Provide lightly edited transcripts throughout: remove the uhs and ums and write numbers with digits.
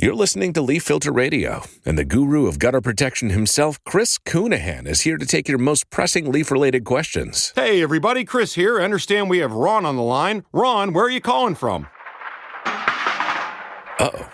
You're listening to Leaf Filter Radio, and the guru of gutter protection himself, Chris Coonahan, is here to take your most pressing leaf-related questions. Hey, everybody, Chris here. I understand we have Ron on the line. Ron, where are you calling from? Uh-oh.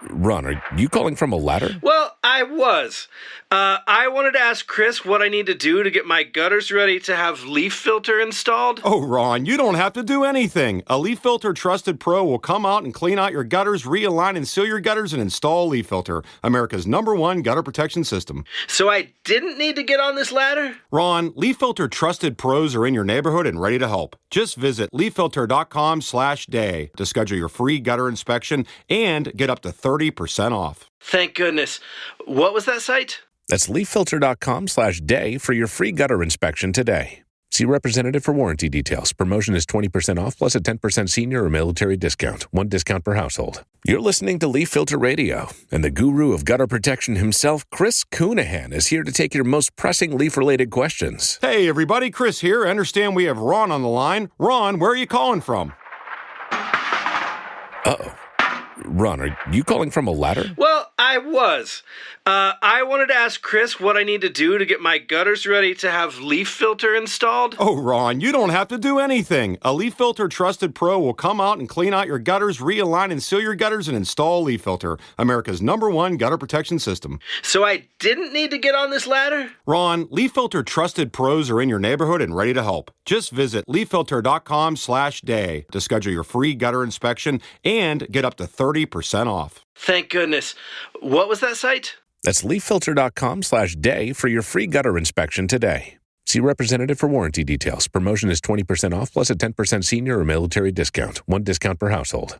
Ron, are you calling from a ladder? Well, I was. I wanted to ask Chris what I need to do to get my gutters ready to have leaf filter installed. Oh, Ron, you don't have to do anything. A Leaf Filter Trusted Pro will come out and clean out your gutters, realign and seal your gutters, and install Leaf Filter, America's #1 gutter protection system. So I didn't need to get on this ladder? Ron, Leaf Filter Trusted Pros are in your neighborhood and ready to help. Just visit leaffilter.com/day to schedule your free gutter inspection and get up to 30% off. Thank goodness. What was that site? That's leaffilter.com/day for your free gutter inspection today. See representative for warranty details. Promotion is 20% off plus a 10% senior or military discount. One discount per household. You're listening to Leaf Filter Radio, and the guru of gutter protection himself, Chris Coonahan, is here to take your most pressing leaf-related questions. Hey, everybody, Chris here. I understand we have Ron on the line. Ron, where are you calling from? Uh-oh. Ron, are you calling from a ladder? Well, I was. I wanted to ask Chris what I need to do to get my gutters ready to have leaf filter installed. Oh, Ron, you don't have to do anything. A Leaf Filter Trusted Pro will come out and clean out your gutters, realign and seal your gutters, and install Leaf Filter, America's #1 gutter protection system. So I didn't need to get on this ladder? Ron, Leaf Filter Trusted Pros are in your neighborhood and ready to help. Just visit leaffilter.com/day to schedule your free gutter inspection and get up to 30% off. Thank goodness. What was that site? That's leaffilter.com/day for your free gutter inspection today. See representative for warranty details. Promotion is 20% off plus a 10% senior or military discount. One discount per household.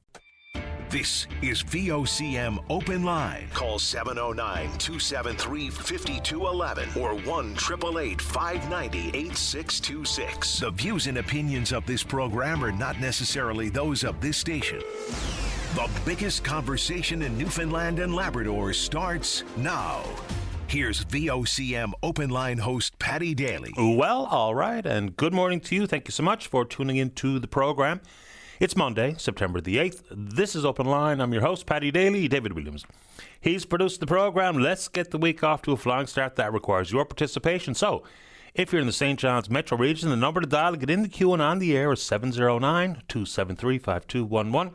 This is VOCM Open Line. Call 709-273-5211 or 1-888-590-8626. The views and opinions of this program are not necessarily those of this station. The biggest conversation in Newfoundland and Labrador starts now. Here's VOCM Open Line host Paddy Daly. Well, all right, and good morning to you. Thank you so much for tuning into the program. It's Monday, September the 8th. This is Open Line. I'm your host, Paddy Daly, David Williams. He's produced the program. Let's get the week off to a flying start. That requires your participation. So, if you're in the St. John's metro region, the number to dial to get in the queue and on the air is 709-273-5211.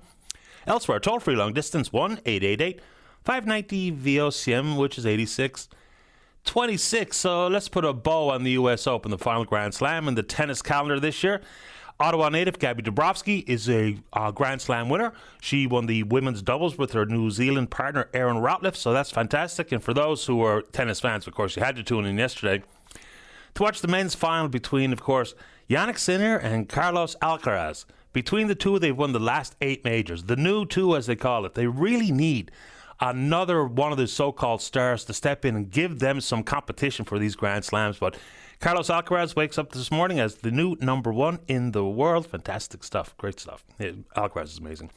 Elsewhere, toll-free long distance, 1-888-590-VOCM, which is 8626. So let's put a bow on the U.S. Open, the final Grand Slam, and the tennis calendar this year. Ottawa native Gabby Dabrowski is a Grand Slam winner. She won the women's doubles with her New Zealand partner, Erin Routliffe, so that's fantastic. And for those who are tennis fans, of course, you had to tune in yesterday to watch the men's final between, of course, Jannik Sinner and Carlos Alcaraz. Between the two, they've won the last 8 majors. The new two, as they call it. They really need another one of the so-called stars to step in and give them some competition for these Grand Slams. But Carlos Alcaraz wakes up this morning as the new #1 in the world. Fantastic stuff. Great stuff. Alcaraz is amazing.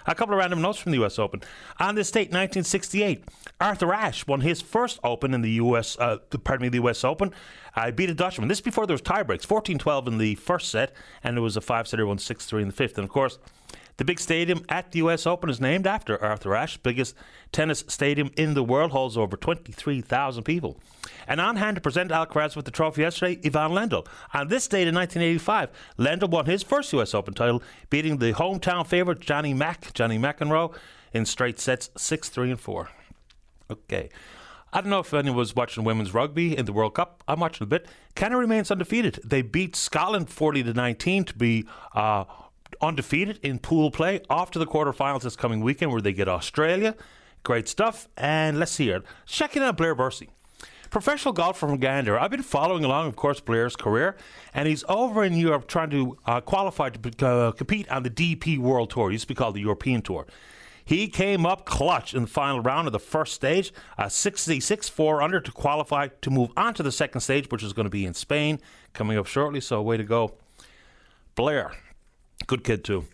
A couple of random notes from the U.S. Open. On this date, 1968, Arthur Ashe won his first Open in the U.S. The U.S. Open. Beat a Dutchman. This before there was tie breaks. 14-12 in the first set, and it was a 5-setter, won 6-3 in the fifth. And of course, the big stadium at the U.S. Open is named after Arthur Ashe. Biggest tennis stadium in the world, holds over 23,000 people. And on hand to present Alcaraz with the trophy yesterday, Ivan Lendl. On this date in 1985, Lendl won his first U.S. Open title, beating the hometown favourite Johnny McEnroe, in straight sets 6-3 and 4. Okay. I don't know if anyone was watching women's rugby in the World Cup. I'm watching a bit. Canada remains undefeated. They beat Scotland 40-19 to be undefeated in pool play. Off to the quarterfinals this coming weekend where they get Australia. Great stuff. And let's see here. Checking out Blair Bursey. Professional golfer from Gander. I've been following along, of course, Blair's career, and he's over in Europe trying to qualify to compete on the DP World Tour. It used to be called the European Tour. He came up clutch in the final round of the first stage, 66-4 under to qualify to move on to the second stage, which is going to be in Spain, coming up shortly, so way to go. Blair, good kid too.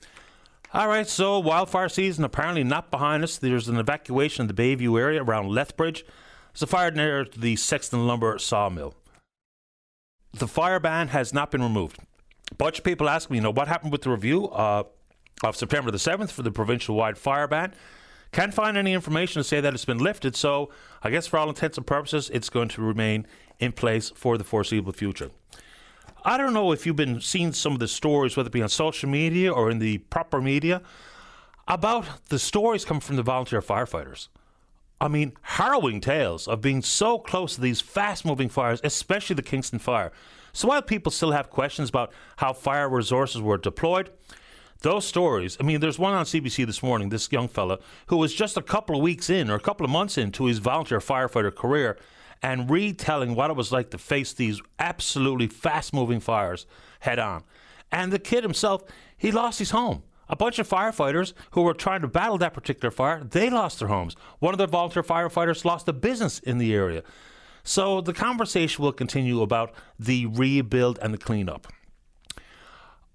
All right, so wildfire season apparently not behind us. There's an evacuation in the Bayview area around Lethbridge. There's a fire near the Sexton Lumber sawmill. The fire ban has not been removed. A bunch of people ask me, what happened with the review of September the 7th for the provincial-wide fire ban? Can't find any information to say that it's been lifted, so I guess for all intents and purposes, it's going to remain in place for the foreseeable future. I don't know if you've been seeing some of the stories, whether it be on social media or in the proper media, about the stories coming from the volunteer firefighters. I mean, harrowing tales of being so close to these fast-moving fires, especially the Kingston fire. So while people still have questions about how fire resources were deployed, those stories, I mean, there's one on CBC this morning, this young fella who was just a couple of weeks in or a couple of months into his volunteer firefighter career and retelling what it was like to face these absolutely fast-moving fires head on. And the kid himself, he lost his home. A bunch of firefighters who were trying to battle that particular fire, they lost their homes. One of the volunteer firefighters lost a business in the area. So the conversation will continue about the rebuild and the cleanup.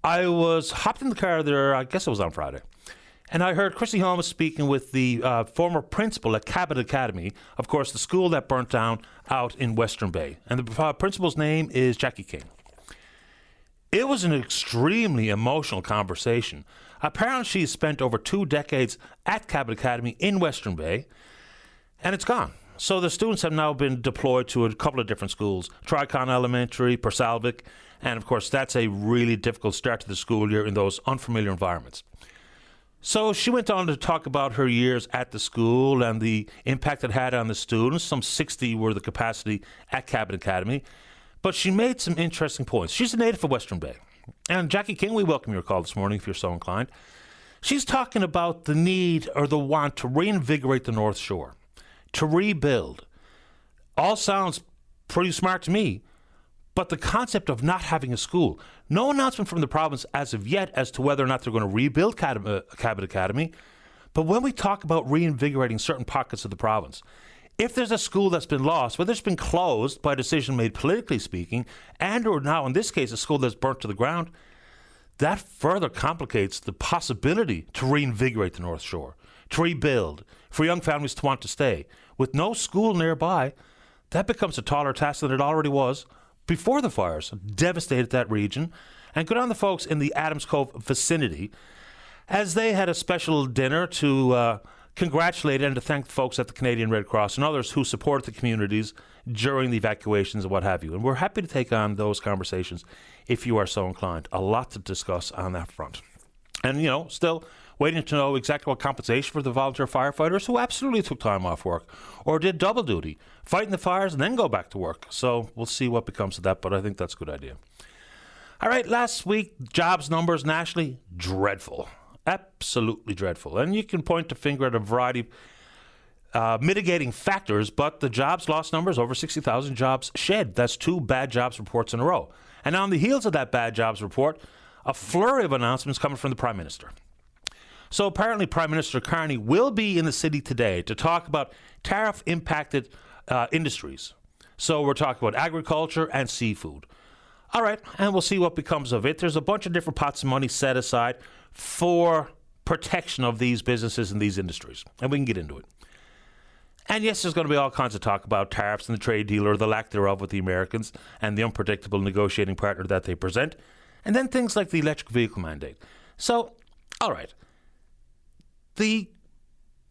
I was hopped in the car there, I guess it was on Friday, and I heard Christy Holmes speaking with the former principal at Cabot Academy, of course, the school that burnt down out in Western Bay. And the principal's name is Jackie King. It was an extremely emotional conversation. Apparently, she's spent over 2 decades at Cabot Academy in Western Bay, and it's gone. So the students have now been deployed to a couple of different schools, Tricon Elementary, Persalvic, and of course that's a really difficult start to the school year in those unfamiliar environments. So she went on to talk about her years at the school and the impact it had on the students. Some 60 were the capacity at Cabot Academy, but she made some interesting points. She's a native of Western Bay. And Jackie King, we welcome your call this morning if you're so inclined. She's talking about the need or the want to reinvigorate the North Shore, to rebuild. All sounds pretty smart to me, but the concept of not having a school, no announcement from the province as of yet as to whether or not they're going to rebuild Cabot Academy, but when we talk about reinvigorating certain pockets of the province, if there's a school that's been lost, whether it's been closed by a decision made politically speaking, and or now in this case a school that's burnt to the ground, that further complicates the possibility to reinvigorate the North Shore, to rebuild, for young families to want to stay. With no school nearby, that becomes a taller task than it already was before the fires devastated that region. And good on the folks in the Adams Cove vicinity, as they had a special dinner to congratulate and to thank the folks at the Canadian Red Cross and others who supported the communities during the evacuations and what have you. And we're happy to take on those conversations if you are so inclined. A lot to discuss on that front. And, you know, still waiting to know exactly what compensation for the volunteer firefighters who absolutely took time off work or did double duty, fighting the fires and then go back to work. So we'll see what becomes of that, but I think that's a good idea. All right, last week, jobs numbers nationally, dreadful. Absolutely dreadful. And you can point the finger at a variety of mitigating factors, but the jobs loss numbers, over 60,000 jobs shed. That's 2 bad jobs reports in a row. And on the heels of that bad jobs report, a flurry of announcements coming from the Prime Minister. So apparently Prime Minister Carney will be in the city today to talk about tariff-impacted industries. So we're talking about agriculture and seafood. All right, and we'll see what becomes of it. There's a bunch of different pots of money set aside for protection of these businesses and these industries, and we can get into it. And yes, there's going to be all kinds of talk about tariffs and the trade deal or the lack thereof with the Americans and the unpredictable negotiating partner that they present, and then things like the electric vehicle mandate. So, all right, the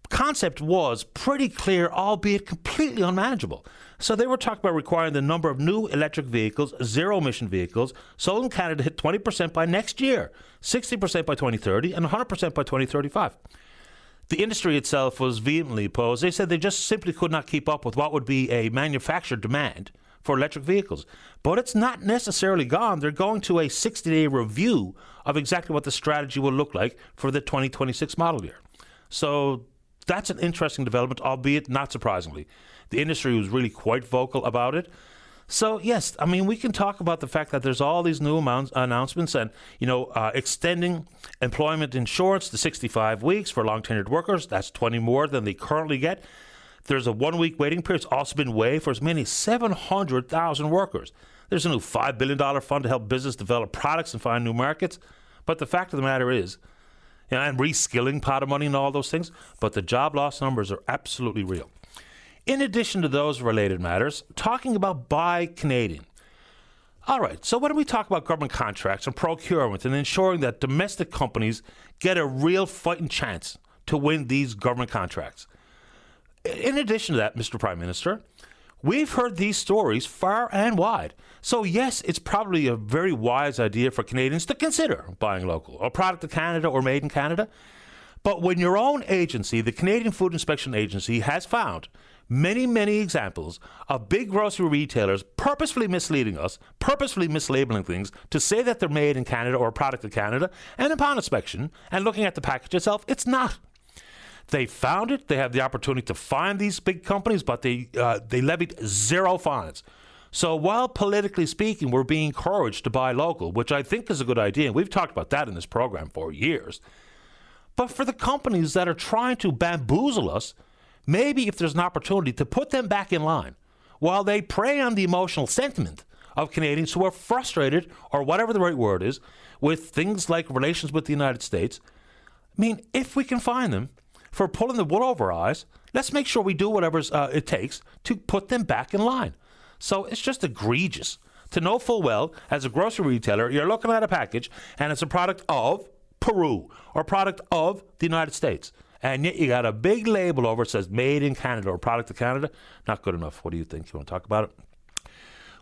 concept was pretty clear, albeit completely unmanageable. So they were talking about requiring the number of new electric vehicles, zero-emission vehicles, sold in Canada hit 20% by next year, 60% by 2030, and 100% by 2035. The industry itself was vehemently opposed. They said they just simply could not keep up with what would be a manufactured demand for electric vehicles. But it's not necessarily gone. They're going to a 60-day review of exactly what the strategy will look like for the 2026 model year. So that's an interesting development, albeit not surprisingly. The industry was really quite vocal about it. So, yes, I mean, we can talk about the fact that there's all these new announcements and, extending employment insurance to 65 weeks for long-tenured workers. That's 20 more than they currently get. There's a 1-week waiting period. It's also been waived for as many as 700,000 workers. There's a new $5 billion fund to help business develop products and find new markets. But the fact of the matter is, and reskilling pot of money and all those things, but the job loss numbers are absolutely real. In addition to those related matters, talking about Buy Canadian. All right, so when we talk about government contracts and procurement and ensuring that domestic companies get a real fighting chance to win these government contracts. In addition to that, Mr. Prime Minister, we've heard these stories far and wide. So yes, it's probably a very wise idea for Canadians to consider buying local, a product of Canada or made in Canada. But when your own agency, the Canadian Food Inspection Agency, has found many, many examples of big grocery retailers purposefully misleading us, purposefully mislabeling things to say that they're made in Canada or a product of Canada, and upon inspection and looking at the package itself, it's not. They found it. They have the opportunity to fine these big companies, but they levied zero fines. So while politically speaking, we're being encouraged to buy local, which I think is a good idea, and we've talked about that in this program for years, but for the companies that are trying to bamboozle us, maybe if there's an opportunity to put them back in line while they prey on the emotional sentiment of Canadians who are frustrated, or whatever the right word is, with things like relations with the United States. I mean, if we can find them for pulling the wool over our eyes, let's make sure we do whatever it takes to put them back in line. So it's just egregious to know full well, as a grocery retailer, you're looking at a package and it's a product of Peru or product of the United States. And yet you got a big label over it that says made in Canada or product of Canada. Not good enough. What do you think? You want to talk about it?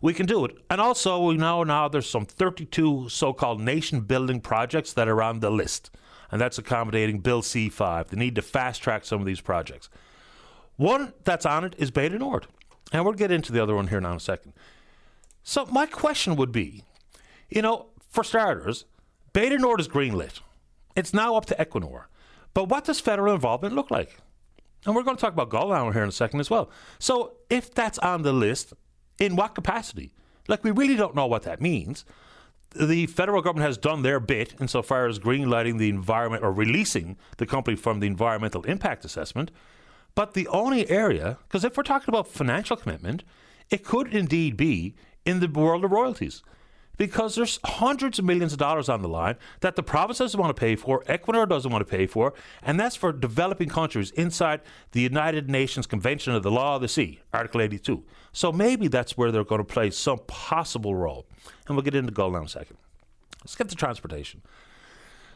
We can do it. And also, we know now there's some 32 so-called nation-building projects that are on the list. And that's accommodating Bill C-5. They need to fast-track some of these projects. One that's on it is Beta Nord. And we'll get into the other one here now in a second. So my question would be, for starters, Beta Nord is greenlit. It's now up to Equinor. But what does federal involvement look like? And we're going to talk about Goldenhour here in a second as well. So if that's on the list, in what capacity? Like, we really don't know what that means. The federal government has done their bit insofar as greenlighting the environment or releasing the company from the environmental impact assessment. But the only area, because if we're talking about financial commitment, it could indeed be in the world of royalties. Because there's hundreds of millions of dollars on the line that the province doesn't want to pay for, Equinor doesn't want to pay for, and that's for developing countries inside the United Nations Convention of the Law of the Sea, Article 82. So maybe that's where they're going to play some possible role. And we'll get into gold now in a second. Let's get to transportation.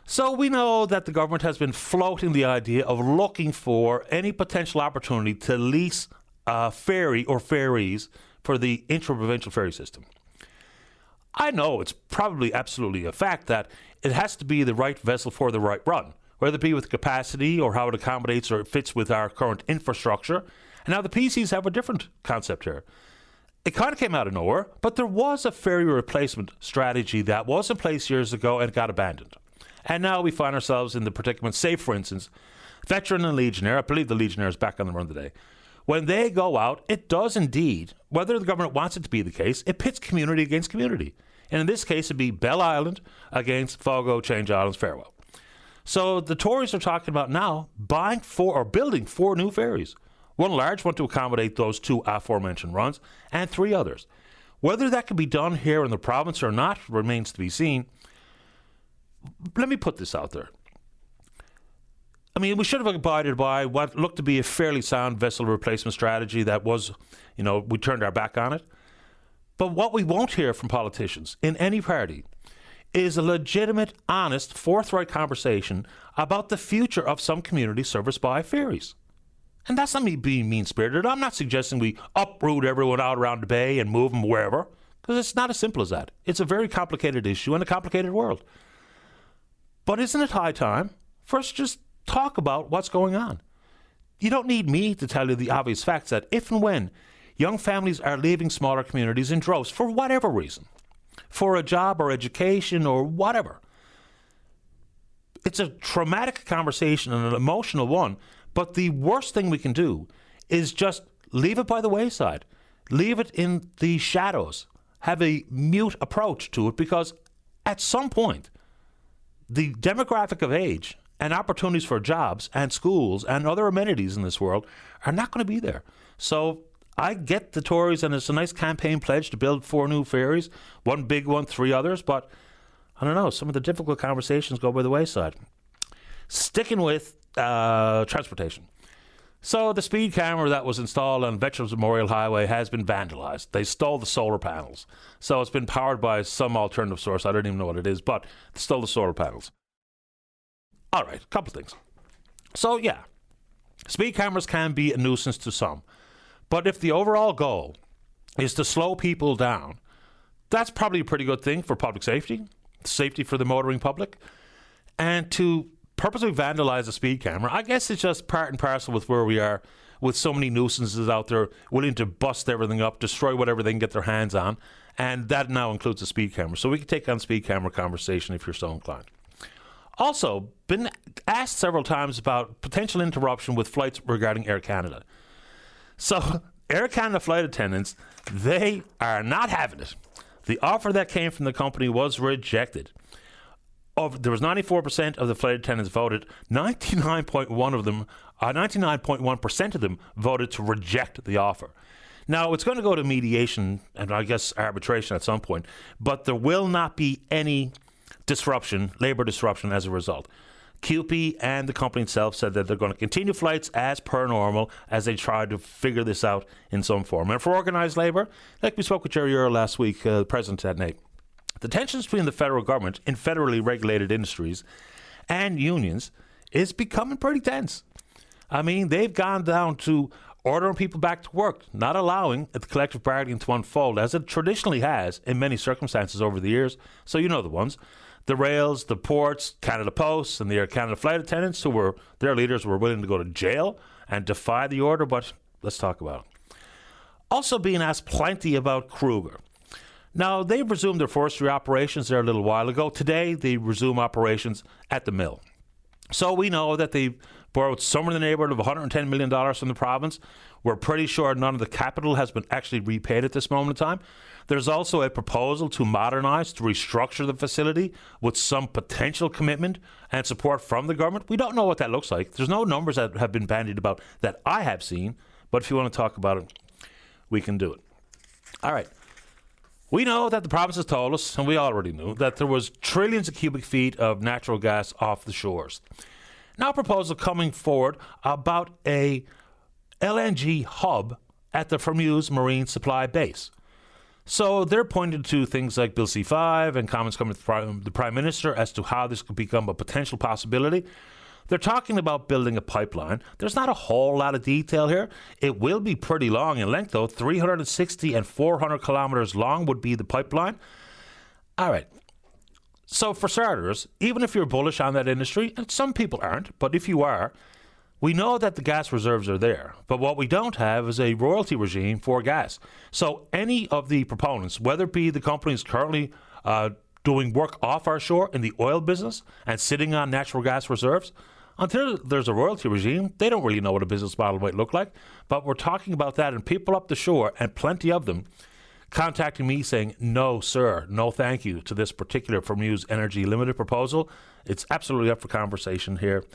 So we know that the government has been floating the idea of looking for any potential opportunity to lease a ferry or ferries for the intra-provincial ferry system. I know it's probably absolutely a fact that it has to be the right vessel for the right run, whether it be with capacity or how it accommodates or it fits with our current infrastructure. And now the PCs have a different concept here. It kind of came out of nowhere, but there was a ferry replacement strategy that was in place years ago and got abandoned. And now we find ourselves in the predicament, say, for instance, Veteran and Legionnaire, I believe the Legionnaire is back on the run today. When they go out, it does indeed, whether the government wants it to be the case, it pits community against community. And in this case, it'd be Bell Island against Fogo, Change Islands, Farewell. So the Tories are talking about now building 4 new ferries. One large one to accommodate those 2 aforementioned runs, and 3 others. Whether that can be done here in the province or not remains to be seen. Let me put this out there. I mean, we should have abided by what looked to be a fairly sound vessel replacement strategy that was, we turned our back on it. But what we won't hear from politicians in any party is a legitimate, honest, forthright conversation about the future of some communities serviced by ferries. And that's not me being mean-spirited. I'm not suggesting we uproot everyone out around the bay and move them wherever, because it's not as simple as that. It's a very complicated issue and a complicated world. But isn't it high time for us to just talk about what's going on? You don't need me to tell you the obvious facts that if and when young families are leaving smaller communities in droves for whatever reason, for a job or education or whatever, it's a traumatic conversation and an emotional one, but the worst thing we can do is just leave it by the wayside, leave it in the shadows, have a mute approach to it, because at some point, the demographic of age and opportunities for jobs and schools and other amenities in this world are not going to be there. So I get the Tories, and it's a nice campaign pledge to build 4 new ferries, 1 big one, 3 others, but I don't know, some of the difficult conversations go by the wayside. Sticking with transportation. So the speed camera that was installed on Veterans Memorial Highway has been vandalized. They stole the solar panels. So it's been powered by some alternative source. I don't even know what it is, but they stole the solar panels. All right, a couple things. So, yeah, speed cameras can be a nuisance to some. But if the overall goal is to slow people down, that's probably a pretty good thing for public safety, safety for the motoring public. And to purposely vandalize a speed camera, I guess it's just part and parcel with where we are, with so many nuisances out there willing to bust everything up, destroy whatever they can get their hands on. And that now includes a speed camera. So we can take on speed camera conversation if you're so inclined. Also, been asked several times about potential interruption with flights regarding Air Canada. So Air Canada flight attendants, they are not having it. The offer that came from the company was rejected. There was 94% of the flight attendants voted. 99.1% of them voted to reject the offer. Now, it's going to go to mediation and I guess arbitration at some point, but there will not be any disruption, labor disruption as a result. QP and the company itself said that they're going to continue flights as per normal as they try to figure this out in some form. And for organized labor, like we spoke with Jerry Earle last week, the president at NAPE, the tensions between the federal government in federally regulated industries and unions is becoming pretty tense. I mean, they've gone down to ordering people back to work, not allowing the collective bargaining to unfold as it traditionally has in many circumstances over the years. So you know the ones. The rails, the ports, Canada Post, and the Air Canada flight attendants their leaders were willing to go to jail and defy the order, but let's talk about it. Also being asked plenty about Kruger. Now, they've resumed their forestry operations there a little while ago. Today, they resume operations at the mill. So we know that they borrowed somewhere in the neighborhood of $110 million from the province. We're pretty sure none of the capital has been actually repaid at this moment in time. There's also a proposal to modernize, to restructure the facility with some potential commitment and support from the government. We don't know what that looks like. There's no numbers that have been bandied about that I have seen, but if you want to talk about it, we can do it. All right. We know that the province has told us, and we already knew, that there was trillions of cubic feet of natural gas off the shores. Now a proposal coming forward about a LNG hub at the Fermuse Marine Supply Base. So they're pointing to things like Bill C-5 and comments coming from the Prime Minister as to how this could become a potential possibility. They're talking about building a pipeline. There's not a whole lot of detail here. It will be pretty long in length, though. 360 and 400 kilometers long would be the pipeline. All right. So for starters, even if you're bullish on that industry, and some people aren't, but if you are, we know that the gas reserves are there. But what we don't have is a royalty regime for gas. So any of the proponents, whether it be the companies currently doing work off our shore in the oil business and sitting on natural gas reserves, until there's a royalty regime, they don't really know what a business model might look like. But we're talking about that, and people up the shore, and plenty of them, contacting me saying, no, sir, no thank you to this particular Fermuse Energy Limited proposal. It's absolutely up for conversation here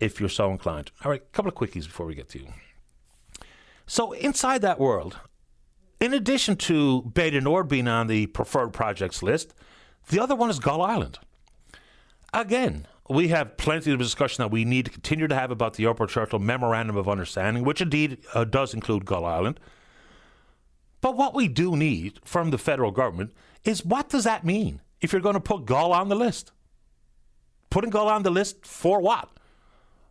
if you're so inclined. All right, a couple of quickies before we get to you. So inside that world, in addition to Bay du Nord being on the preferred projects list, the other one is Gull Island. Again, we have plenty of discussion that we need to continue to have about the Upper Churchill Memorandum of Understanding, which indeed does include Gull Island. But what we do need from the federal government is, what does that mean if you're going to put Gull on the list? Putting Gull on the list for what?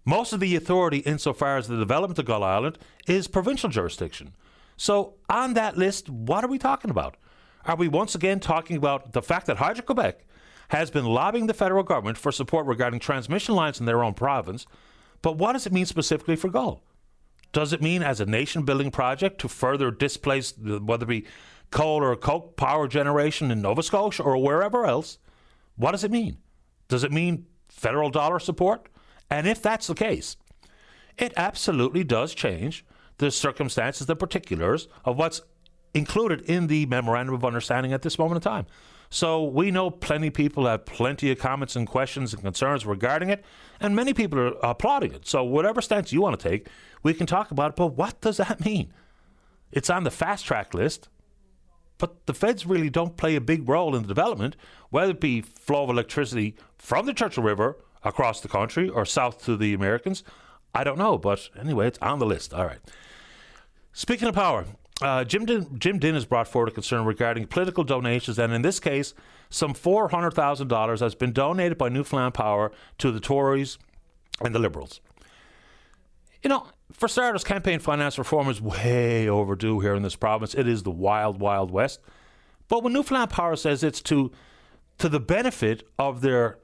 Most of the authority insofar as the development of Gull Island is provincial jurisdiction. So on that list, what are we talking about? Are we once again talking about the fact that Hydro-Quebec has been lobbying the federal government for support regarding transmission lines in their own province, but what does it mean specifically for Gull? Does it mean as a nation-building project to further displace, whether it be coal or coke power generation in Nova Scotia or wherever else? What does it mean? Does it mean federal dollar support? And if that's the case, it absolutely does change the circumstances, the particulars of what's included in the Memorandum of Understanding at this moment in time. So we know plenty of people have plenty of comments and questions and concerns regarding it, and many people are applauding it. So whatever stance you want to take, we can talk about it, but what does that mean? It's on the fast track list, but the feds really don't play a big role in the development, whether it be flow of electricity from the Churchill River across the country or south to the Americans. I don't know, but anyway, it's on the list. All right. Speaking of power, Jim Dinn has brought forward a concern regarding political donations, and in this case, some $400,000 has been donated by Newfoundland Power to the Tories and the Liberals. For starters, campaign finance reform is way overdue here in this province. It is the wild, wild west. But when Newfoundland Power says it's to the benefit of their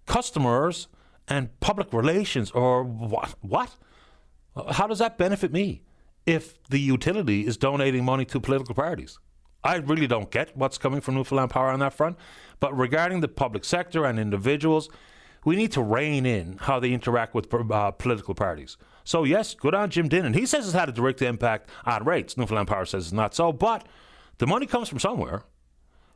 customers and public relations, or what? How does that benefit me if the utility is donating money to political parties? I really don't get what's coming from Newfoundland Power on that front. But regarding the public sector and individuals, we need to rein in how they interact with political parties. So yes, good on Jim Dinnan. He says it's had a direct impact on rates. Newfoundland Power says it's not so, but the money comes from somewhere.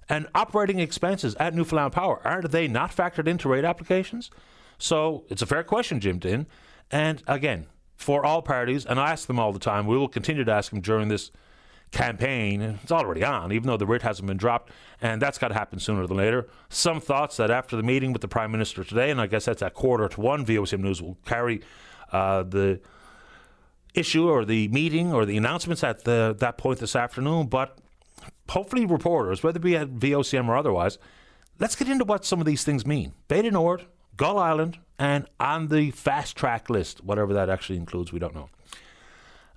And operating expenses at Newfoundland Power, aren't they not factored into rate applications? So it's a fair question, Jim Dinnan. And again, for all parties, and I ask them all the time, we will continue to ask them during this campaign. It's already on, even though the writ hasn't been dropped, and that's got to happen sooner than later. Some thoughts that after the meeting with the Prime Minister today, and I guess that's at 1:45, VOCM News will carry the issue or the meeting or the announcements at that point this afternoon. But hopefully reporters, whether it be at VOCM or otherwise, let's get into what some of these things mean. Beta Nord, Gull Island, and on the fast track list, whatever that actually includes, we don't know.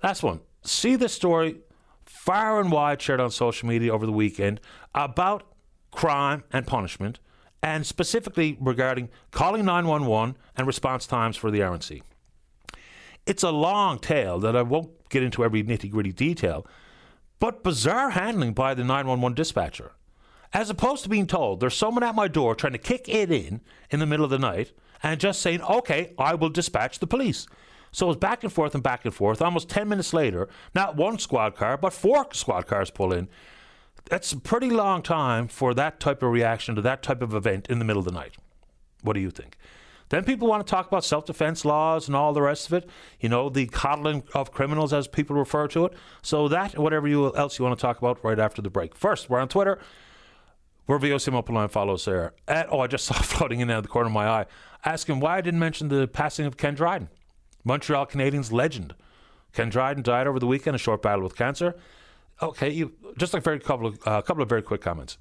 Last one. See this story far and wide shared on social media over the weekend about crime and punishment, and specifically regarding calling 911 and response times for the RNC. It's a long tale that I won't get into every nitty-gritty detail, but bizarre handling by the 911 dispatcher. As opposed to being told there's someone at my door trying to kick it in the middle of the night, and just saying, okay, I will dispatch the police. So it's back and forth. Almost 10 minutes later, not one squad car, but 4 squad cars pull in. That's a pretty long time for that type of reaction to that type of event in the middle of the night. What do you think? Then people want to talk about self-defense laws and all the rest of it. The coddling of criminals, as people refer to it. So that and whatever else you want to talk about right after the break. First, we're on Twitter. We're VOCM Open Line. Follow us there. I just saw floating in out of the corner of my eye, asking why I didn't mention the passing of Ken Dryden. Montreal Canadiens legend. Ken Dryden died over the weekend, a short battle with cancer. Okay, just a couple of very quick comments.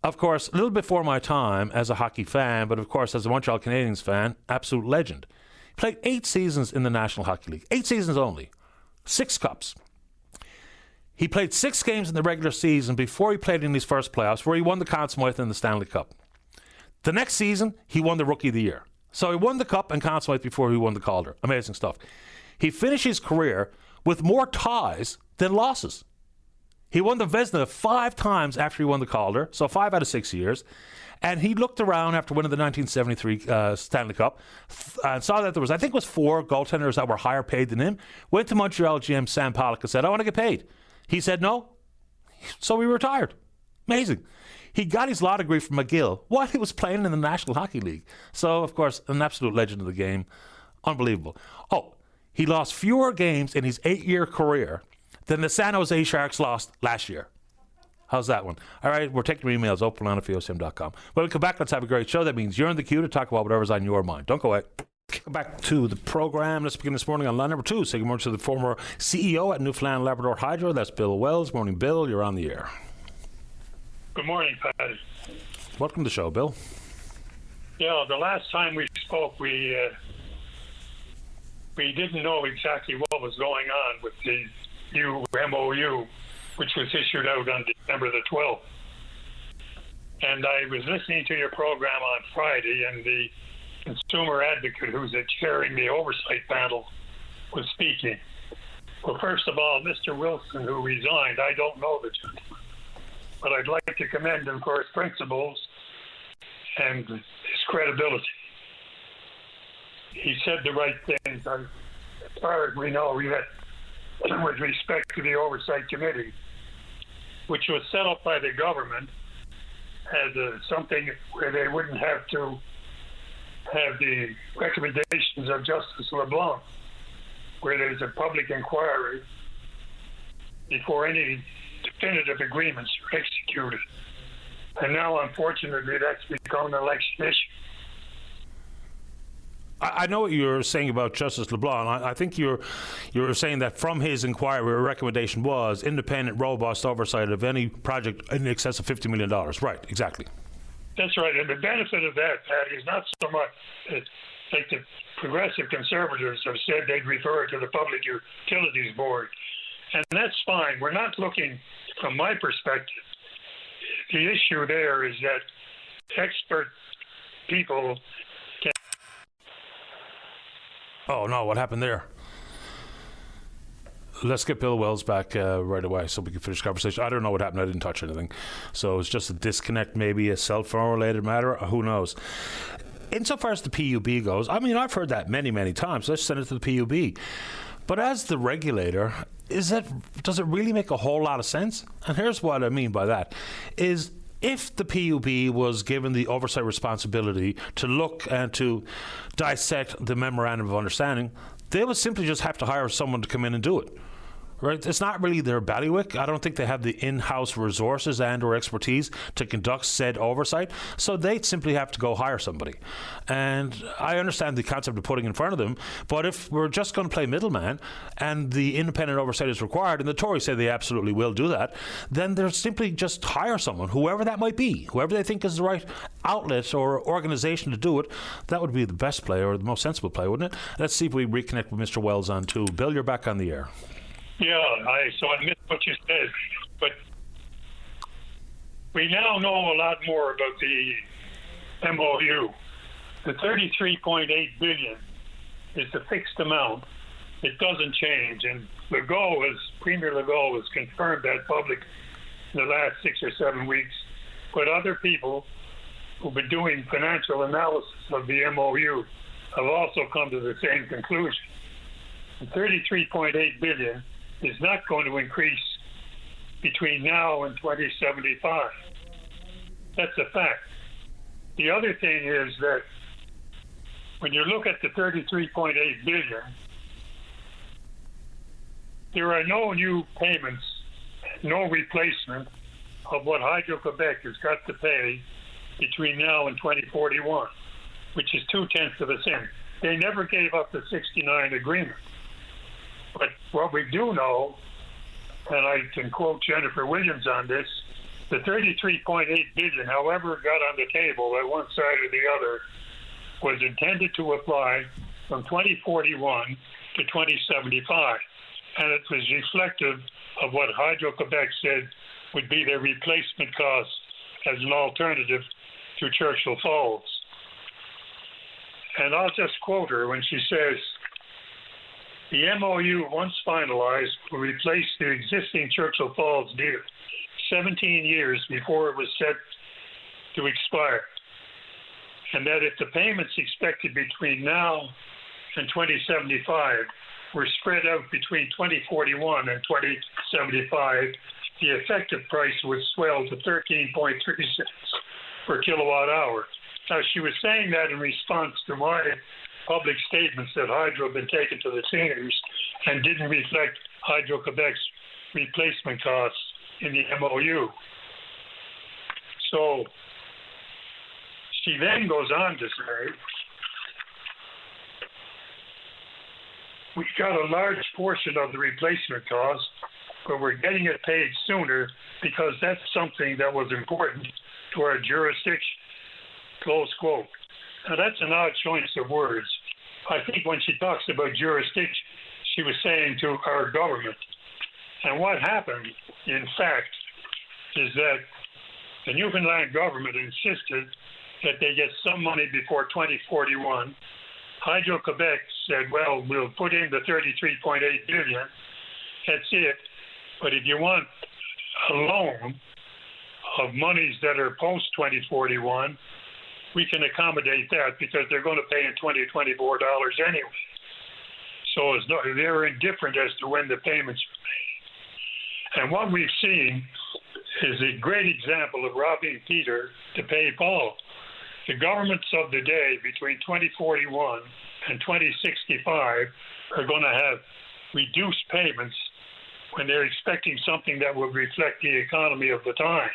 Of course, a little before my time as a hockey fan, but of course as a Montreal Canadiens fan, absolute legend. He played 8 seasons in the National Hockey League. 8 seasons only. 6 cups. He played 6 games in the regular season before he played in his first playoffs, where he won the Conn Smythe and the Stanley Cup. The next season, he won the Rookie of the Year. So he won the Cup and Conn Smythe before he won the Calder. Amazing stuff. He finished his career with more ties than losses. He won the Vezina 5 times after he won the Calder, so 5 out of 6 years. And he looked around after winning the 1973 Stanley Cup and saw that there was, I think it was 4 goaltenders that were higher paid than him. Went to Montreal GM Sam Pollock and said, I want to get paid. He said no, so he retired. Amazing. He got his law degree from McGill while he was playing in the National Hockey League. So, of course, an absolute legend of the game. Unbelievable. He lost fewer games in his 8-year career than the San Jose Sharks lost last year. How's that one? All right, we're taking your emails, openline@VOCM.com. When we come back, let's have a great show. That means you're in the queue to talk about whatever's on your mind. Don't go away. Back to the program. Let's begin this morning on line number 2. Say good morning to the former CEO at Newfoundland Labrador Hydro. That's Bill Wells. Morning, Bill. You're on the air. Good morning, Pat. Welcome to the show, Bill. Yeah, the last time we spoke, we didn't know exactly what was going on with the new MOU, which was issued out on December the 12th. And I was listening to your program on Friday, and the consumer advocate who's chairing the oversight panel was speaking. Well, first of all, Mr. Wilson, who resigned, I don't know the gentleman, but I'd like to commend him for his principles and his credibility. He said the right things. As far as we know, we had, with respect to the Oversight Committee, which was set up by the government as something where they wouldn't have to have the recommendations of Justice LeBlanc, where there's a public inquiry before any definitive agreements are executed. And now, unfortunately, that's become an election issue. I know what you're saying about Justice LeBlanc. I think you're saying that from his inquiry, a recommendation was independent, robust oversight of any project in excess of $50 million. Right, exactly. That's right. And the benefit of that, Pat, is not so much that like the progressive conservatives have said they'd refer it to the Public Utilities Board. And that's fine. We're not looking, from my perspective, the issue there is that expert people can... Oh, no, what happened there? Let's get Bill Wells back right away so we can finish the conversation. I don't know what happened. I didn't touch anything. So it's just a disconnect, maybe a cell phone-related matter. Who knows? Insofar as the PUB goes, I mean, I've heard that many, many times. Let's send it to the PUB. But as the regulator, does it really make a whole lot of sense? And here's what I mean by that, is if the PUB was given the oversight responsibility to look and to dissect the memorandum of understanding, they would simply just have to hire someone to come in and do it. Right? It's not really their bailiwick. I don't think they have the in-house resources and or expertise to conduct said oversight. So they simply have to go hire somebody. And I understand the concept of putting in front of them, but if we're just going to play middleman and the independent oversight is required, and the Tories say they absolutely will do that, then they're simply just hire someone, whoever that might be, whoever they think is the right outlet or organization to do it. That would be the best play or the most sensible play, wouldn't it? Let's see if we reconnect with Mr. Wells on too. Bill, you're back on the air. Yeah, I missed what you said, but we now know a lot more about the MOU. The $33.8 billion is the fixed amount. It doesn't change, and Premier Legault has confirmed that public in the last 6 or 7 weeks. But other people who've been doing financial analysis of the MOU have also come to the same conclusion. The $33.8 billion is not going to increase between now and 2075. That's a fact. The other thing is that when you look at the $33.8 billion, there are no new payments, no replacement of what Hydro-Quebec has got to pay between now and 2041, which is 0.2 of a cent. They never gave up the 69 agreement. But what we do know, and I can quote Jennifer Williams on this, the $33.8 billion, however it got on the table by one side or the other, was intended to apply from 2041 to 2075. And it was reflective of what Hydro-Quebec said would be their replacement cost as an alternative to Churchill Falls. And I'll just quote her when she says, "The MOU, once finalized, will replace the existing Churchill Falls deal 17 years before it was set to expire. And that if the payments expected between now and 2075 were spread out between 2041 and 2075, the effective price would swell to 13.3 cents per kilowatt hour." Now, she was saying that in response to my public statements that Hydro had been taken to the seniors and didn't reflect Hydro-Quebec's replacement costs in the MOU. So she then goes on to say, "We've got a large portion of the replacement cost, but we're getting it paid sooner because that's something that was important to our jurisdiction." Close quote. Now, that's an odd choice of words. I think when she talks about jurisdiction, she was saying to our government. And what happened, in fact, is that the Newfoundland government insisted that they get some money before 2041. Hydro-Quebec said, well, we'll put in the $33.8 billion. That's it. But if you want a loan of monies that are post-2041, we can accommodate that because they're going to pay in $24 anyway. So they're indifferent as to when the payments are made. And what we've seen is a great example of robbing Peter to pay Paul. The governments of the day between 2041 and 2065 are going to have reduced payments when they're expecting something that will reflect the economy of the time.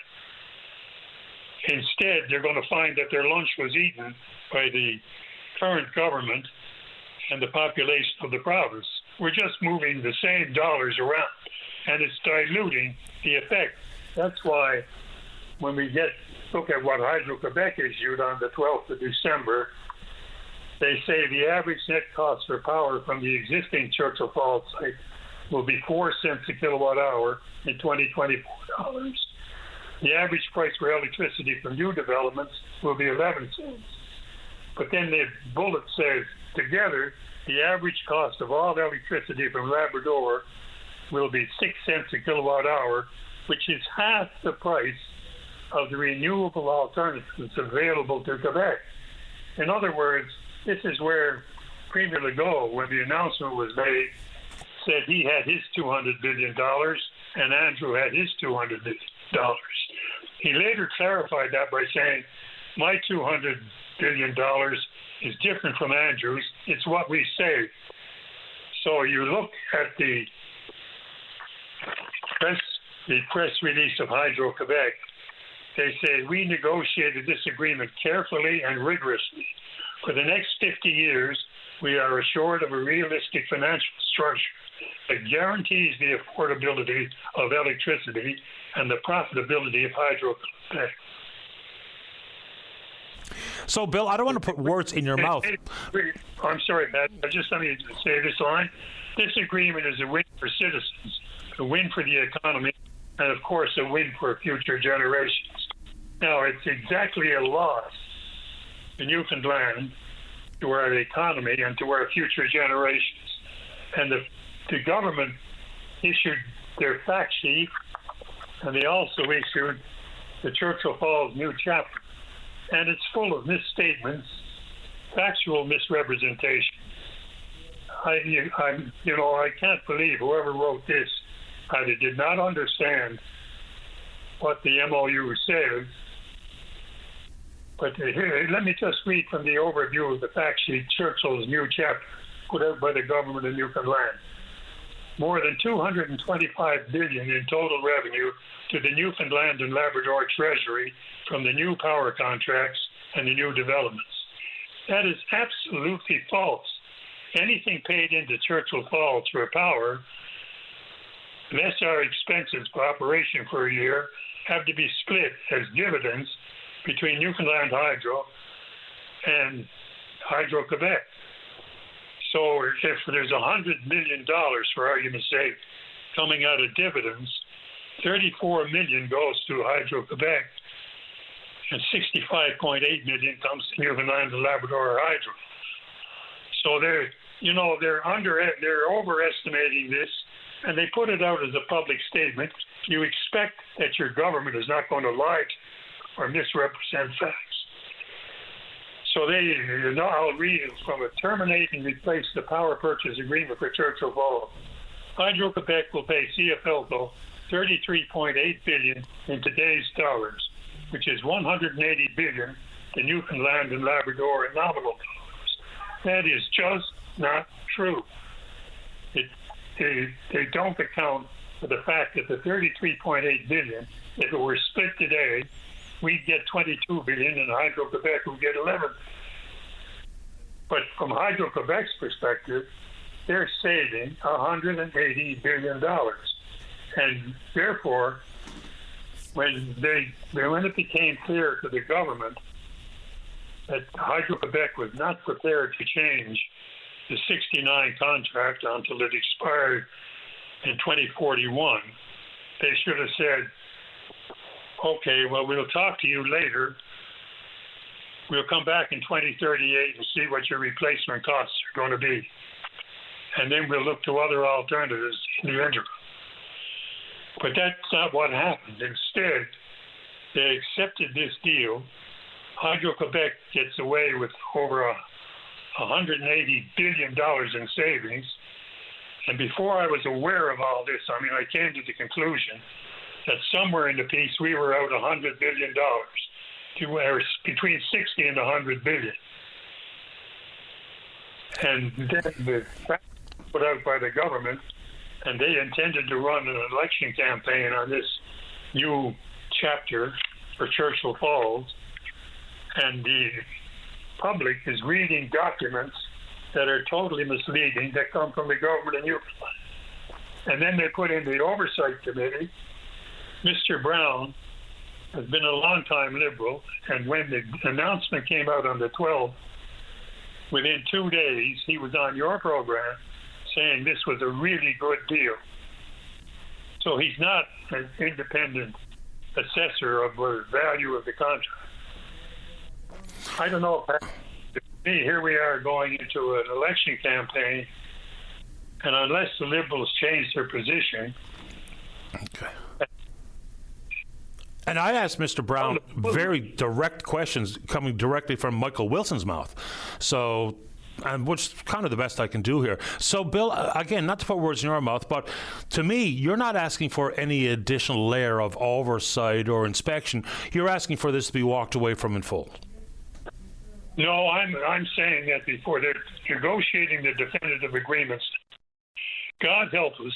Instead, they're going to find that their lunch was eaten by the current government and the population of the province. We're just moving the same dollars around, and it's diluting the effect. That's why when we look at what Hydro-Quebec issued on the 12th of December, They say the average net cost for power from the existing Churchill Falls site will be 4 cents a kilowatt hour in 2024. The average price for electricity from new developments will be 11 cents. But then the bullet says, together, the average cost of all electricity from Labrador will be 6 cents a kilowatt hour, which is half the price of the renewable alternatives available to Quebec. In other words, this is where Premier Legault, when the announcement was made, said he had his $200 billion and Andrew had his $200 billion. He later clarified that by saying, my $200 billion is different from Andrew's. It's what we save. So you look at the press release of Hydro-Quebec. They say, we negotiated this agreement carefully and rigorously. For the next 50 years, we are assured of a realistic financial structure that guarantees the affordability of electricity and the profitability of Hydro-Quebec. So, Bill, I don't want to put words in your mouth. I'm sorry, Pat. Just let me say this line. This agreement is a win for citizens, a win for the economy, and, of course, a win for future generations. Now, it's exactly a loss to Newfoundland, to our economy, and to our future generations. And the government issued their fact sheet, and they also issued the Churchill Falls New Chapter. And it's full of misstatements, factual misrepresentation. I can't believe whoever wrote this either did not understand what the MOU says. But here, let me just read from the overview of the fact sheet, Churchill's New Chapter, put out by the government of Newfoundland. More than $225 billion in total revenue to the Newfoundland and Labrador Treasury from the new power contracts and the new developments. That is absolutely false. Anything paid into Churchill Falls for power, less our expenses for operation for a year, have to be split as dividends between Newfoundland Hydro and Hydro-Quebec. So if there's $100 million, for argument's sake, coming out of dividends, $34 million goes to Hydro-Quebec, and $65.8 million comes to Newfoundland and Labrador Hydro. So they're overestimating this, and they put it out as a public statement. You expect that your government is not going to lie or misrepresent facts. So I'll read it from a terminate and replace the power purchase agreement for Churchill Falls. Hydro-Quebec will pay CFLCO $33.8 billion in today's dollars, which is $180 billion to Newfoundland and Labrador in nominal dollars. That is just not true. They don't account for the fact that the $33.8 billion, if it were split today, we'd get $22 billion and Hydro-Quebec would get $11 billion. But from Hydro-Quebec's perspective, they're saving $180 billion. And therefore, when it became clear to the government that Hydro-Quebec was not prepared to change the 69 contract until it expired in 2041, they should have said, okay, well, we'll talk to you later. We'll come back in 2038 and see what your replacement costs are going to be. And then we'll look to other alternatives in the interim. But that's not what happened. Instead, they accepted this deal. Hydro-Quebec gets away with over $180 billion in savings. And before I was aware of all this, I came to the conclusion that somewhere in the piece we were out $100 billion, between 60 and 100 billion. And then the fact put out by the government, and they intended to run an election campaign on this new chapter for Churchill Falls, and the public is reading documents that are totally misleading that come from the government of Newfoundland. And then they put in the oversight committee. Mr. Brown has been a long-time Liberal, and when the announcement came out on the 12th, within 2 days, he was on your program saying this was a really good deal. So he's not an independent assessor of the value of the contract. I don't know. Here we are going into an election campaign, and unless the Liberals change their position. Okay. And I asked Mr. Brown very direct questions coming directly from Michael Wilson's mouth. So, and which is kind of the best I can do here. So, Bill, again, not to put words in your mouth, but to me, you're not asking for any additional layer of oversight or inspection. You're asking for this to be walked away from in full. No, I'm saying that before they're negotiating the definitive agreements, God help us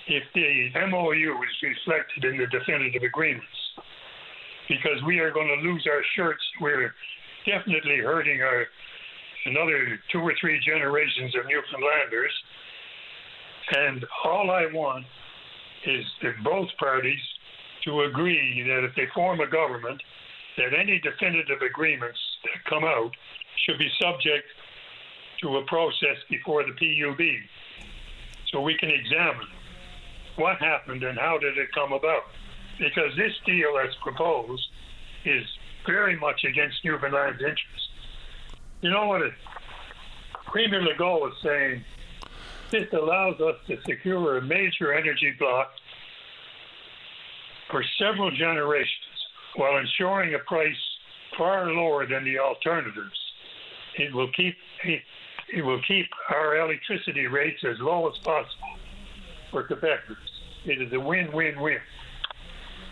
if the MOU is reflected in the definitive agreements, because we are going to lose our shirts. We're definitely hurting another 2 or 3 generations of Newfoundlanders. And all I want is that both parties to agree that if they form a government, that any definitive agreements that come out should be subject to a process before the PUB, so we can examine what happened and how did it come about. Because this deal as proposed is very much against Newfoundland's interests. You know what Premier Legault was saying? This allows us to secure a major energy block for several generations while ensuring a price far lower than the alternatives. It will keep our electricity rates as low as possible for Quebecers. It is a win-win-win.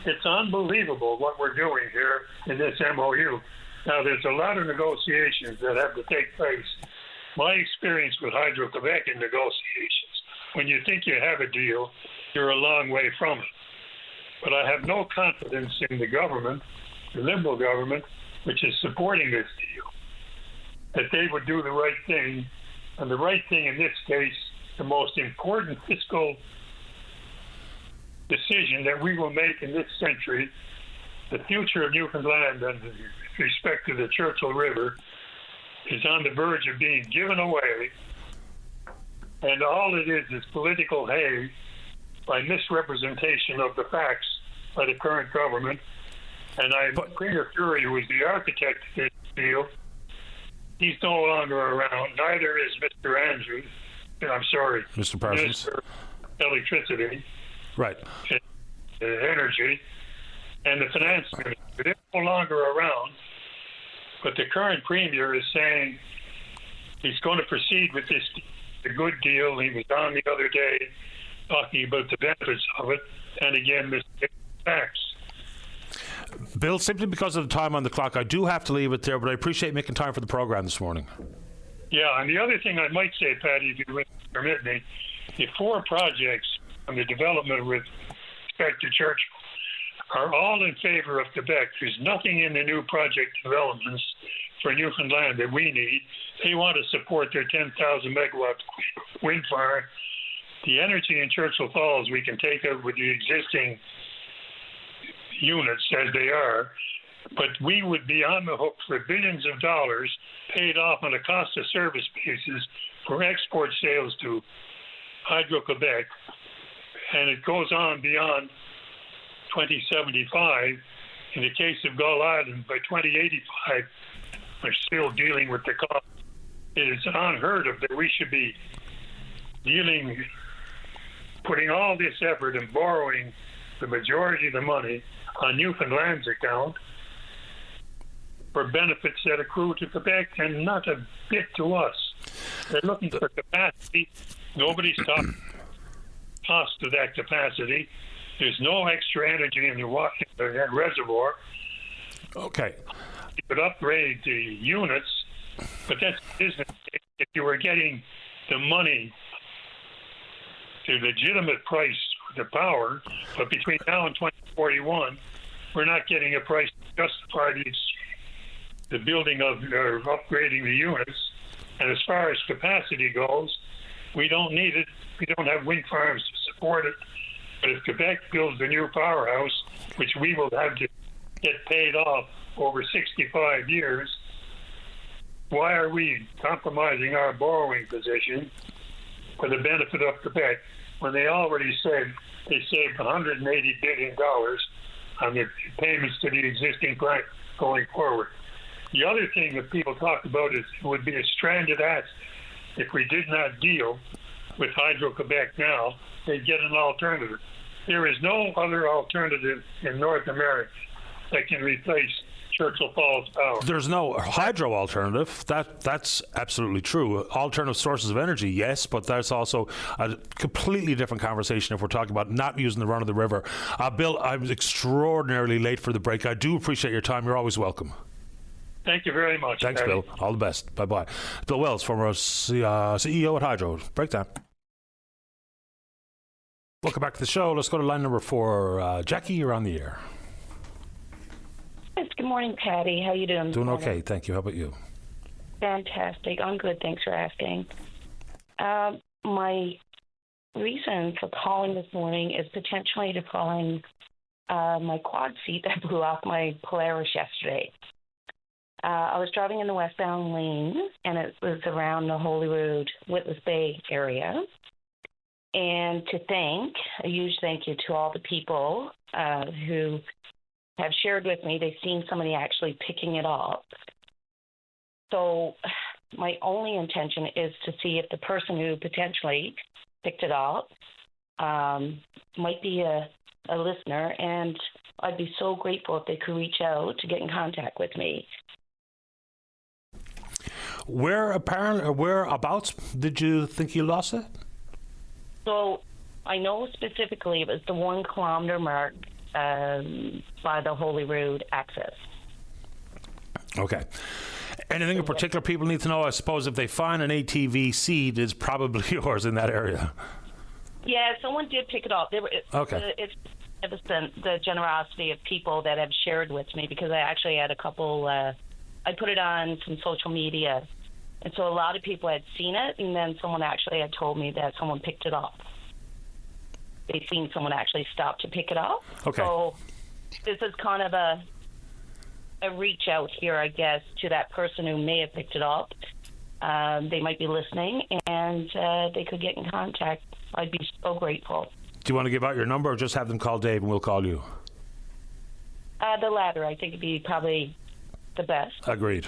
It's unbelievable what we're doing here in this MOU. Now, there's a lot of negotiations that have to take place. My experience with Hydro-Quebec in negotiations, when you think you have a deal, you're a long way from it. But I have no confidence in the government, the Liberal government, which is supporting this deal, that they would do the right thing. And the right thing in this case, the most important fiscal decision that we will make in this century, the future of Newfoundland and with respect to the Churchill River, is on the verge of being given away. And all it is political hay by misrepresentation of the facts by the current government. And Premier Fury was the architect of this deal. He's no longer around. Neither is Mr. Andrews. I'm sorry, Mr. Parsons. Minister of Electricity. Right. Energy. And the finance minister. They're no longer around. But the current premier is saying he's going to proceed with this, the good deal. He was on the other day talking about the benefits of it. And again, the facts. Bill, simply because of the time on the clock, I do have to leave it there, but I appreciate making time for the program this morning. Yeah, and the other thing I might say, Patty, if you would permit me, the 4 projects on the development with respect to Churchill are all in favor of Quebec. There's nothing in the new project developments for Newfoundland that we need. They want to support their 10,000 megawatt wind farm. The energy in Churchill Falls we can take out with the existing units as they are, but we would be on the hook for billions of dollars paid off on a cost of service basis for export sales to Hydro-Quebec, and it goes on beyond 2075. In the case of Gull Island, by 2085, we're still dealing with the cost. It is unheard of that we should be putting all this effort and borrowing the majority of the money on Newfoundland's account for benefits that accrue to Quebec and not a bit to us. They're looking for capacity. Nobody's talking cost of that capacity. There's no extra energy in the reservoir. Okay. You could upgrade the units, but that's business. If you were getting the money, the legitimate price for the power, but between now and 2041, we're not getting a price to justify the building of or upgrading the units. And as far as capacity goes, we don't need it. We don't have wind farms to support it. But if Quebec builds a new powerhouse, which we will have to get paid off over 65 years, why are we compromising our borrowing position for the benefit of Quebec when they already said they saved $180 billion on the payments to the existing client going forward? The other thing that people talk about is it would be a stranded ass if we did not deal with Hydro-Quebec now. They'd get an alternative. There is no other alternative in North America that can replace Churchill Falls power. There's no hydro alternative. That's absolutely true. Alternative sources of energy, yes, but that's also a completely different conversation if we're talking about not using the run of the river. Bill, I was extraordinarily late for the break. I do appreciate your time. You're always welcome. Thank you very much. Thanks, Patty. Bill. All the best. Bye-bye. Bill Wells, former CEO at Hydro. Breakdown. Welcome back to the show. Let's go to line number 4. Jackie, you're on the air. Yes, good morning, Patty. How you doing? Doing okay, thank you. How about you? Fantastic. I'm good. Thanks for asking. My reason for calling this morning is potentially to find my quad seat that blew off my Polaris yesterday. I was driving in the westbound lane, and it was around the Holyrood, Witless Bay area. And a huge thank you to all the people who have shared with me they've seen somebody actually picking it up. So my only intention is to see if the person who potentially picked it up might be a listener, and I'd be so grateful if they could reach out to get in contact with me. Whereabouts did you think you lost it? So I know specifically it was the 1 kilometer mark by the Holyrood access. Okay. Anything in particular people need to know? I suppose if they find an ATV seat, it's probably yours in that area. Yeah, someone did pick it up. Okay. It's the generosity of people that have shared with me, because I actually had a couple, I put it on some social media, and so a lot of people had seen it, and then someone actually had told me that someone picked it up. They've seen someone actually stop to pick it up. Okay. So this is kind of a reach out here, I guess, to that person who may have picked it up. They might be listening, and they could get in contact. I'd be so grateful. Do you want to give out your number, or just have them call Dave and we'll call you? The latter, I think, would be probably the best. Agreed.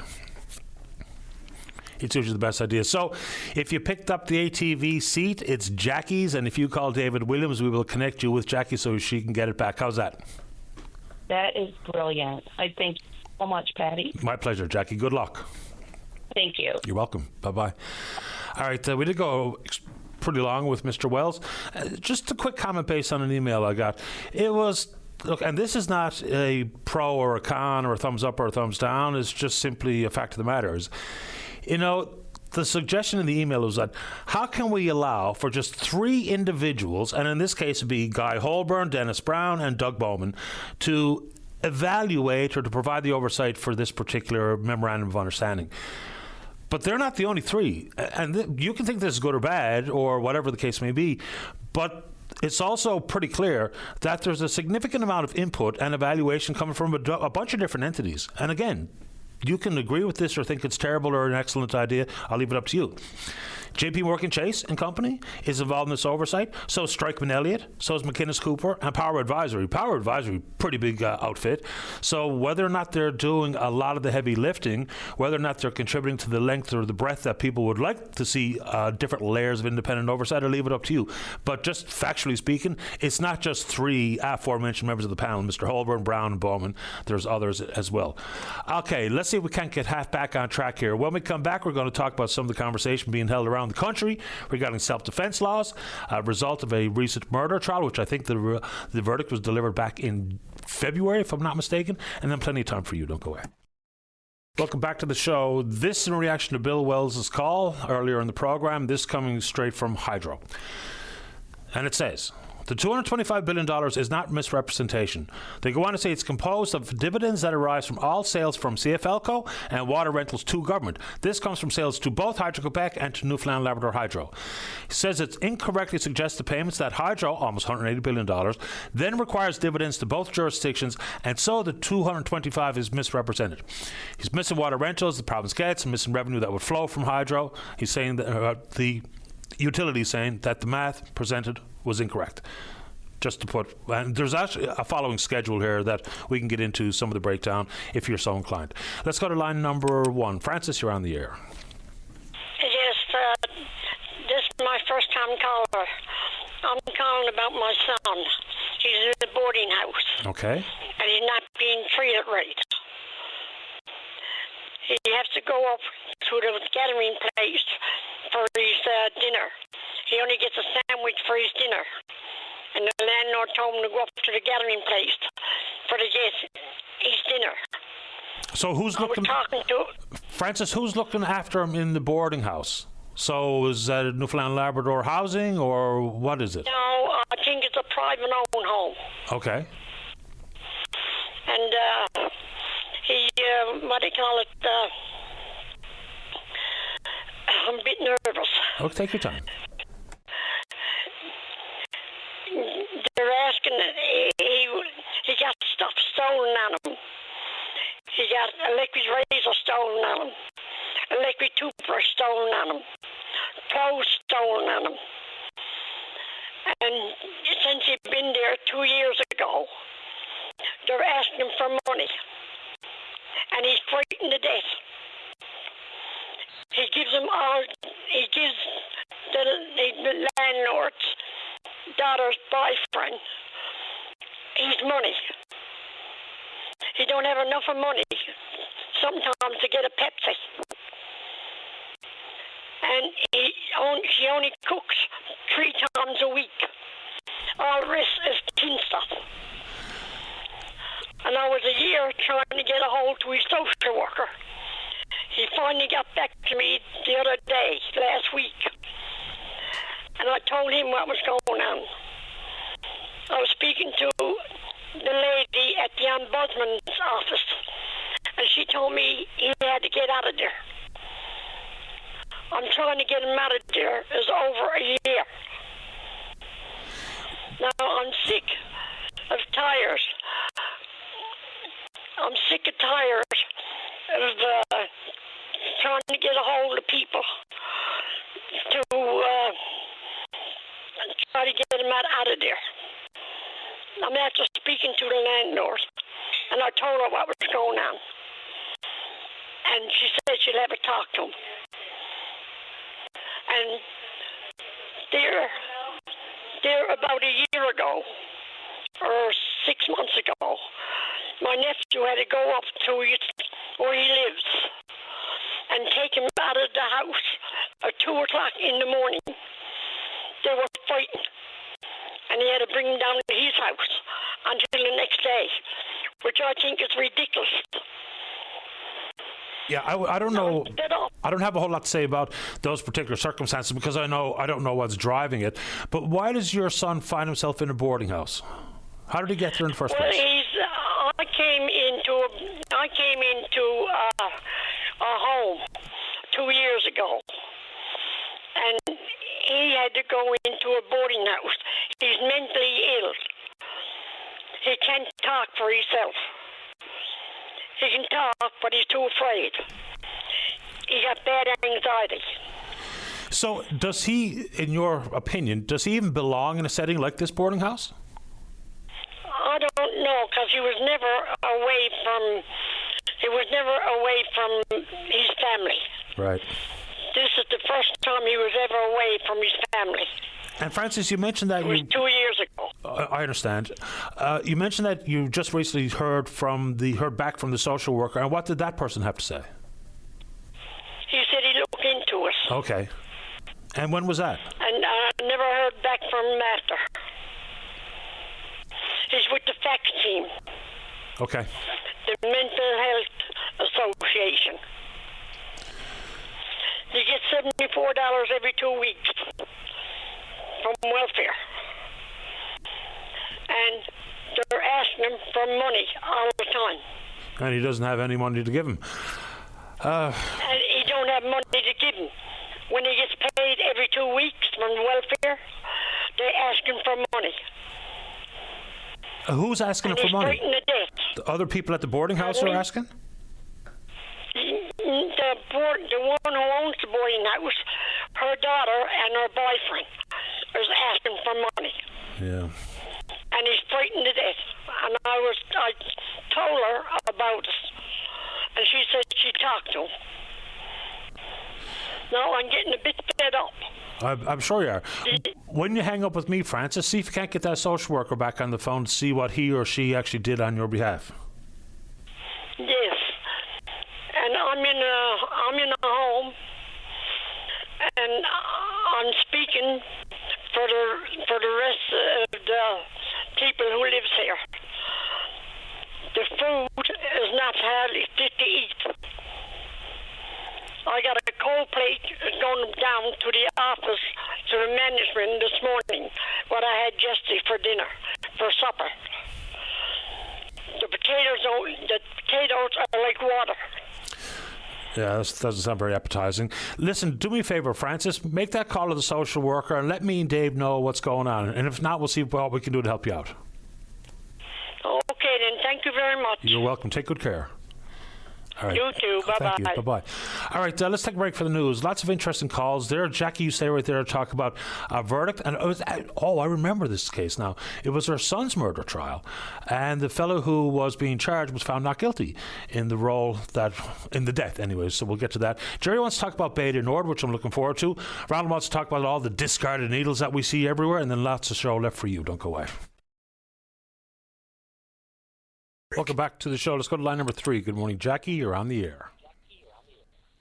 It's usually the best idea. So if you picked up the ATV seat, it's Jackie's, and if you call David Williams, we will connect you with Jackie so she can get it back. How's that? That is brilliant. I thank you so much, Patty. My pleasure, Jackie. Good luck. Thank you. You're welcome. Bye-bye. All right, we did go pretty long with Mr. Wells. Just a quick comment based on an email I got. It was... Look, and this is not a pro or a con or a thumbs up or a thumbs down. It's just simply a fact of the matter. You know, the suggestion in the email was that how can we allow for just 3 individuals, and in this case it'd be Guy Holborn, Dennis Brown, and Doug Bowman, to evaluate or to provide the oversight for this particular memorandum of understanding. But they're not the only 3. And you can think this is good or bad or whatever the case may be, but it's also pretty clear that there's a significant amount of input and evaluation coming from a bunch of different entities. And again, you can agree with this or think it's terrible or an excellent idea. I'll leave it up to you. JP Morgan Chase and Company is involved in this oversight. So is Strykeman Elliott. So is McInnes Cooper and Power Advisory. Power Advisory, pretty big outfit. So whether or not they're doing a lot of the heavy lifting, whether or not they're contributing to the length or the breadth that people would like to see different layers of independent oversight, I'll leave it up to you. But just factually speaking, it's not just 3 aforementioned members of the panel, Mr. Holborn, Brown, and Bowman. There's others as well. Okay, let's see if we can't get half back on track here. When we come back, we're going to talk about some of the conversation being held around the country regarding self-defense laws, a result of a recent murder trial, which I think the verdict was delivered back in February, if I'm not mistaken, and then plenty of time for you. Don't go away. Welcome back to the show. This in reaction to Bill Wells' call earlier in the program, this coming straight from Hydro. And it says, The $225 billion is not misrepresentation. They go on to say it's composed of dividends that arise from all sales from CFLCO and water rentals to government. This comes from sales to both Hydro-Quebec and to Newfoundland Labrador Hydro. He says it incorrectly suggests the payments that Hydro, almost $180 billion, then requires dividends to both jurisdictions, and so the 225 is misrepresented. He's missing water rentals the province gets and missing revenue that would flow from Hydro. He's saying that the utility saying that the math presented was incorrect. Just to put, and there's actually a following schedule here that we can get into some of the breakdown if you're so inclined. Let's go to line number 1. Francis, you're on the air. Yes, this is my first time caller. I'm calling about my son. He's in the boarding house. Okay. And he's not being treated right. He has to go up to the gathering place for his dinner. He only gets a sandwich for his dinner. And the landlord told him to go up to the gathering place for to get his dinner. So who's looking... Francis, who's looking after him in the boarding house? So is that Newfoundland Labrador Housing, or what is it? No, I think it's a private owned home. Okay. And he, what do you call it? I'm a bit nervous. Oh, take your time. They're asking, he got stuff stolen on him. He got electric razor stolen on him, electric toothbrush stolen on him, clothes stolen on him. And since he'd been there 2 years ago, they're asking him for money. And he's frightened to death. He gives the landlord's daughter's boyfriend his money. He don't have enough of money sometimes to get a Pepsi. And she only cooks 3 times a week. All the rest is tin stuff. And I was a year trying to get a hold to his social worker. He finally got back to me the other day, last week. And I told him what was going on. I was speaking to the lady at the ombudsman's office, and she told me he had to get out of there. I'm trying to get him out of there. It's over a year. Now I'm sick of tires. I'm sick of tires of trying to get a hold of people to try to get him out of there. I'm after speaking to the landlord, and I told her what was going on. And she said she'd have a talk to him. And there about a year ago, or 6 months ago, my nephew had to go up to where he lives and take him out of the house at 2 o'clock in the morning. They were fighting. And he had to bring him down to his house until the next day, which I think is ridiculous. Yeah, I don't know. I don't have a whole lot to say about those particular circumstances because I don't know what's driving it. But why does your son find himself in a boarding house? How did he get there in the first place? I came into a home 2 years ago, and he had to go into a boarding house. He's mentally ill. He can't talk for himself. He can talk, but he's too afraid. He got bad anxiety. So does he, in your opinion, does he even belong in a setting like this boarding house? I don't know, because he was never away from his family. Right. This is the first time he was ever away from his family. And Francis, you mentioned that it was 2 years ago. I understand. You mentioned that you just recently heard back from the social worker, and what did that person have to say? He said he'd look into it. Okay. And when was that? And I never heard back from him after. He's with the FACT team. Okay. The Mental Health Association. You get $74 every 2 weeks from welfare. for money all the time. And he doesn't have any money to give him. And he don't have money to give him. When he gets paid every 2 weeks from welfare, they ask him for money. Who's asking him And for he's money? fighting to death. The other people at the boarding house are asking? The one who owns the boarding house, her daughter and her boyfriend is asking for money. Yeah. And he's fighting to death. And I told her about it. And she said she talked to him. Now I'm getting a bit fed up. I'm sure you are. When you hang up with me, Francis, see if you can't get that social worker back on the phone to see what he or she actually did on your behalf. Yes. And I'm in a home, and I'm speaking for the rest of the people who lives here. The food is not hardly fit to eat. I got a cold plate going down to the office, to the management this morning, what I had yesterday for dinner, for supper. The potatoes are like water. Yeah, that doesn't sound very appetizing. Listen, do me a favor, Francis. Make that call to the social worker and let me and Dave know what's going on. And if not, we'll see what we can do to help you out. Okay, then. Thank you very much. You're welcome. Take good care. All right. You too. Bye-bye. Thank you. Bye-bye. All right, let's take a break for the news. Lots of interesting calls there. Jackie, you stay right there to talk about a verdict. And I remember this case now. It was her son's murder trial. And the fellow who was being charged was found not guilty in the death anyway. So we'll get to that. Jerry wants to talk about Beta Nord, which I'm looking forward to. Ronald wants to talk about all the discarded needles that we see everywhere. And then lots of show left for you. Don't go away. Welcome back to the show. Let's go to line number 3. Good morning, Jackie. You're on the air.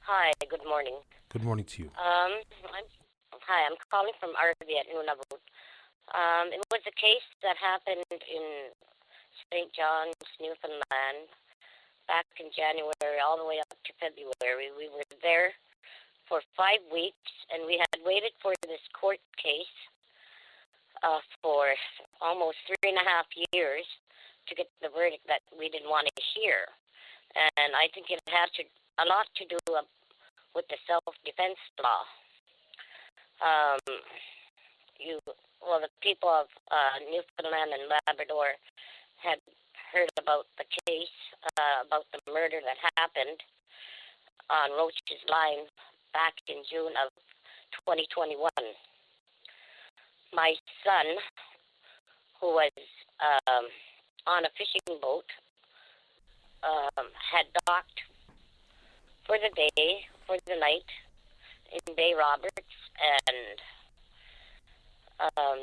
Hi, good morning. Good morning to you. I'm calling from RV at Nunavut. It was a case that happened in St. John's, Newfoundland, back in January all the way up to February. We were there for 5 weeks, and we had waited for this court case for almost 3.5 years to get the verdict that we didn't want to hear. And I think it had a lot to do with the self-defense law. The people of Newfoundland and Labrador had heard about the case, about the murder that happened on Roach's Line back in June of 2021. My son, who was on a fishing boat, had docked for the day, for the night, in Bay Roberts, and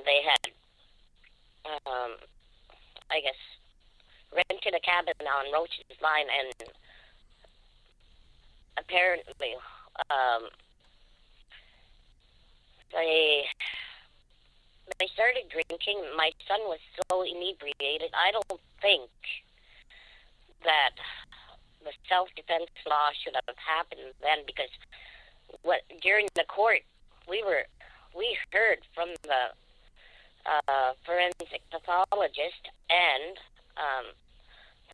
they had, rented a cabin on Roach's Line, and apparently, they started drinking. My son was so inebriated. I don't think that the self-defense law should have happened then, because during the court we heard from the forensic pathologist and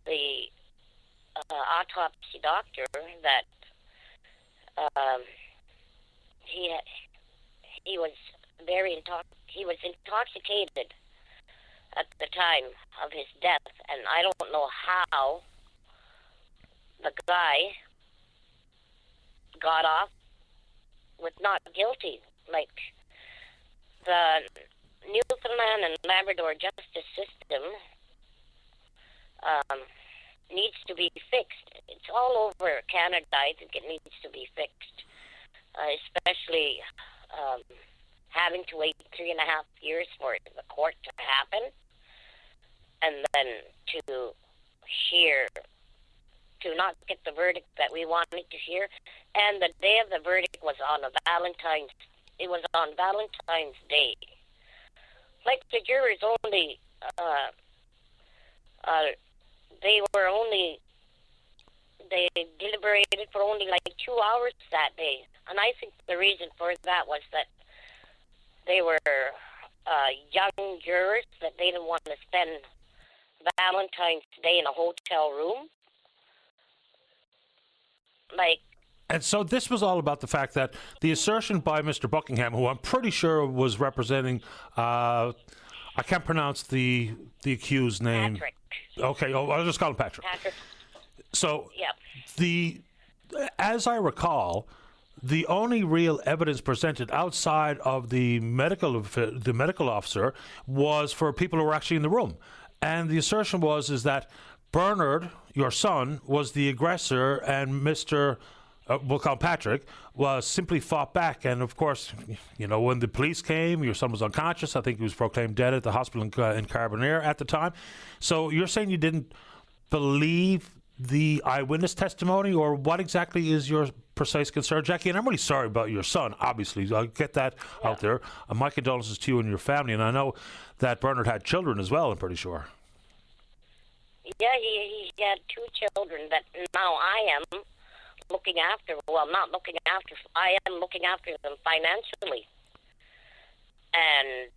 the autopsy doctor that he was he was intoxicated at the time of his death, and I don't know how the guy got off with not guilty. Like, the Newfoundland and Labrador justice system needs to be fixed. It's all over Canada. I think it needs to be fixed, especially having to wait 3.5 years for the court to happen, and then to not get the verdict that we wanted to hear. And the day of the verdict was on Valentine's Day. Like, the jurors only, they deliberated for only like 2 hours that day. And I think the reason for that was that they were young jurors, that they didn't want to spend Valentine's Day in a hotel room. Like, and so this was all about the fact that the assertion by Mr. Buckingham, who I'm pretty sure was representing, I can't pronounce the accused name. Patrick. Okay, I'll just call him Patrick. Patrick. So Yep. as I recall, the only real evidence presented outside of the medical officer was for people who were actually in the room, and the assertion is that Bernard, your son, was the aggressor, and Mr. We'll call him Patrick, was simply fought back. And of course, you know, when the police came, your son was unconscious. I think he was proclaimed dead at the hospital in Carbonear at the time. So you're saying you didn't believe the eyewitness testimony, or what exactly is your precise concern, Jackie? And I'm really sorry about your son, obviously. I'll get that out there. My condolences to you and your family. And I know that Bernard had children as well, I'm pretty sure. Yeah, he had 2 children that now I am looking after. Well, not looking after. I am looking after them financially. And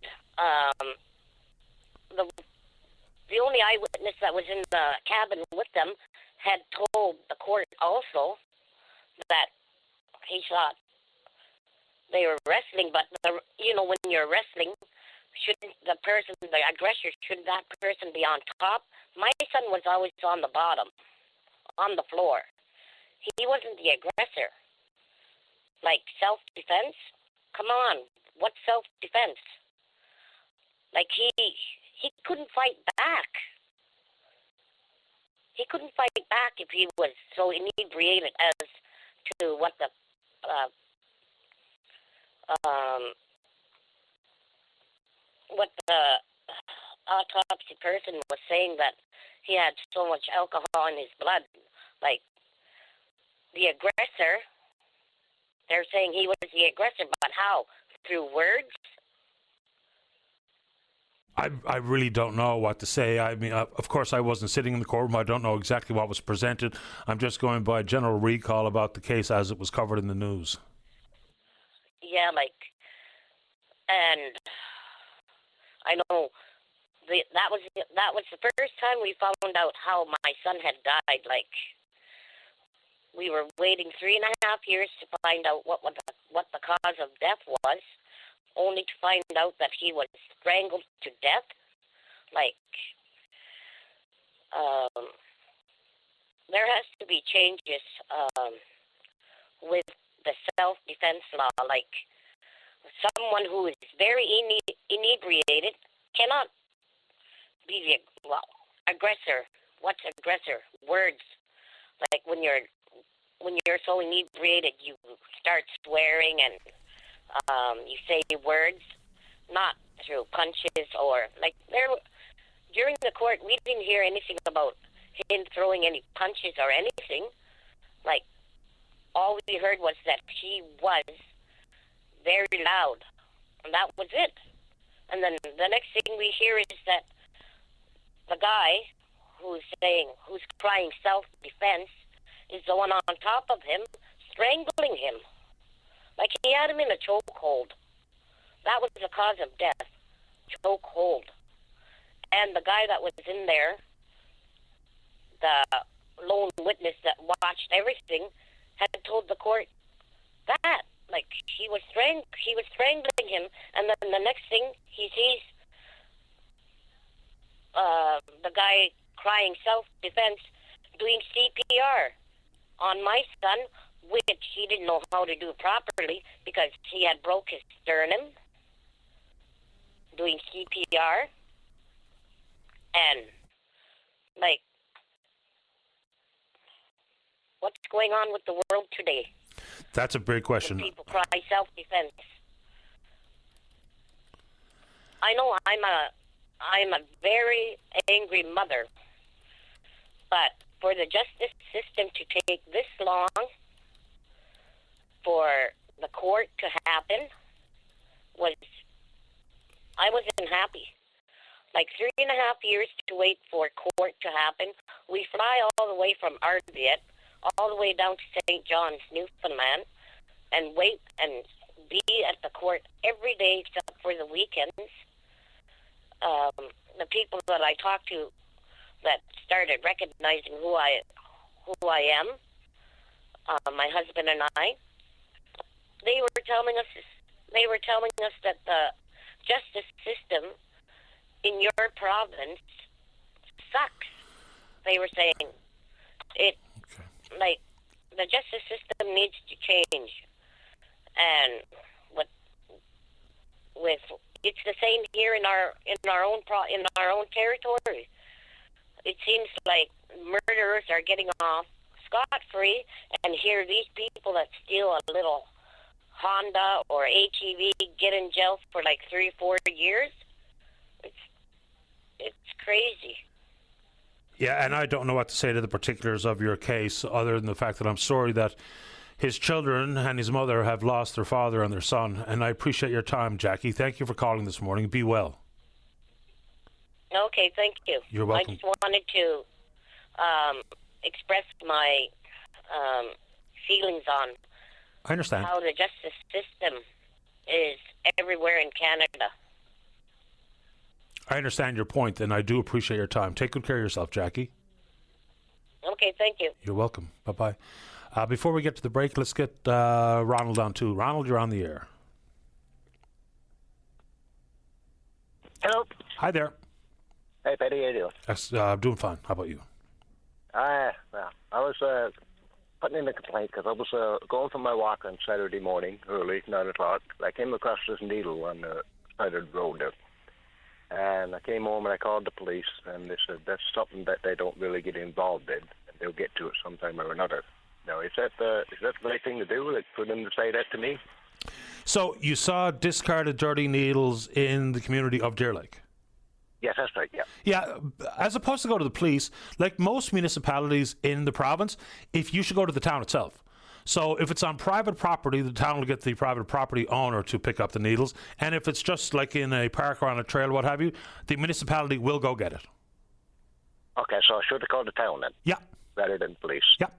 the only eyewitness that was in the cabin with them had told the court also that he thought they were wrestling, but you know, when you're wrestling, shouldn't the aggressor, should that person be on top? My son was always on the bottom, on the floor. He wasn't the aggressor. Like, self-defense? Come on, what self-defense? Like, he couldn't fight back. He couldn't fight back if he was so inebriated as to what the autopsy person was saying, that he had so much alcohol in his blood. Like, the aggressor, they're saying he was the aggressor, but how? Through words? I really don't know what to say. I mean, of course, I wasn't sitting in the courtroom. I don't know exactly what was presented. I'm just going by general recall about the case as it was covered in the news. Yeah, like, and I know that was the first time we found out how my son had died. Like, we were waiting 3.5 years to find out what the cause of death was, only to find out that he was strangled to death. Like, there has to be changes with the self-defense law. Like, someone who is very inebriated cannot be the aggressor. What's aggressor? Words. Like, when you're so inebriated, you start swearing and you say words, not through punches or like during the court. We didn't hear anything about him throwing any punches or anything. Like, all we heard was that he was very loud, and that was it. And then the next thing we hear is that the guy who's crying self-defense is the one on top of him, strangling him. Like, he had him in a chokehold. That was the cause of death, chokehold. And the guy that was in there, the lone witness that watched everything, had told the court that, like, he was strangling him, and then the next thing he sees the guy crying self-defense doing CPR on my son, which he didn't know how to do properly because he had broke his sternum doing CPR. And, like, what's going on with the world today? That's a big question. When people cry self-defense. I know I'm a very angry mother, but for the justice system to take this long, for the court to happen, I wasn't happy. Like, 3.5 years to wait for court to happen. We fly all the way from Arviat, all the way down to St. John's, Newfoundland, and wait and be at the court every day except for the weekends. The people that I talk to that started recognizing who I am, my husband and I, they were telling us that the justice system in your province sucks. They were saying like the justice system needs to change, and it's the same here in our own territory. It seems like murderers are getting off scot-free, and here these people that steal a little Honda or ATV get in jail for like 3-4 years. It's crazy. Yeah, and I don't know what to say to the particulars of your case other than the fact that I'm sorry that his children and his mother have lost their father and their son. And I appreciate your time, Jackie. Thank you for calling this morning. Be well. Okay, thank you. You're welcome. I just wanted to express my feelings on I understand. how the justice system is everywhere in Canada. I understand your point, and I do appreciate your time. Take good care of yourself, Jackie. Okay, thank you. You're welcome. Bye-bye. Before we get to the break, let's get Ronald on too. Ronald, you're on the air. Hello. Hi there. Hey, Betty, how you doing? I'm doing fine. How about you? Well, I was putting in a complaint because I was going for my walk on Saturday morning, early, 9 o'clock. I came across this needle on the side of the road there. And I came home and I called the police, and they said that's something that they don't really get involved in, and they'll get to it sometime or another. Now, is that the right thing to do, like, for them to say that to me? So you saw discarded dirty needles in the community of Deer Lake? Yes, that's right, yeah. Yeah, as opposed to go to the police, like most municipalities in the province, if you should go to the town itself. So if it's on private property, the town will get the private property owner to pick up the needles. And if it's just like in a park or on a trail, what have you, the municipality will go get it. Okay, so I should have called the town then? Yeah. Rather than police? Yeah.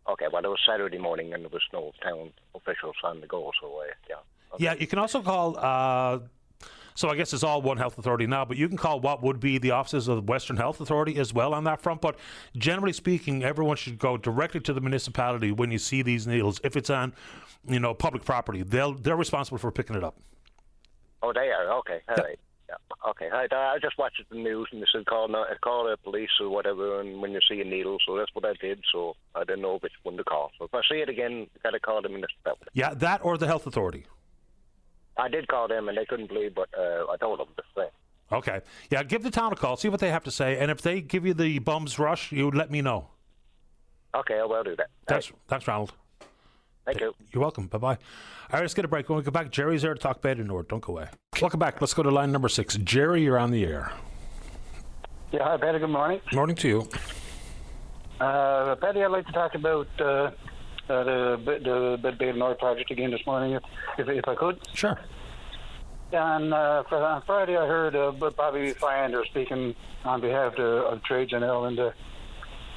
Okay, well, it was Saturday morning and there was no town officials on the go, so yeah. Okay. Yeah, you can also call... So I guess it's all One Health Authority now, but you can call what would be the offices of the Western Health Authority as well on that front. But generally speaking, everyone should go directly to the municipality when you see these needles. If it's on, public property, they're responsible for picking it up. Oh, they are? Okay, all right. Yeah. Okay, I just watched the news and they said call the police or whatever, and when you see a needle, so that's what I did. So I didn't know which one to call. So if I see it again, I got to call the municipality. Yeah, that or the health authority. I did call them and they couldn't believe, but I told them the same. Okay. Yeah, give the town a call, see what they have to say, and if they give you the bum's rush, you let me know. Okay, I will do that. Thanks, Ronald. Thank you. You're welcome. Bye-bye. All right, let's get a break. When we go back, Jerry's there to talk Bay to North. Don't go away. Welcome back. Let's go to line number 6. Jerry, you're on the air. Yeah, hi, Patty. Good morning. Morning to you. Patty, I'd like to talk about the Bay to North project again this morning, if I could. Sure. On Friday, I heard Bobby Fyander speaking on behalf of Trades NL,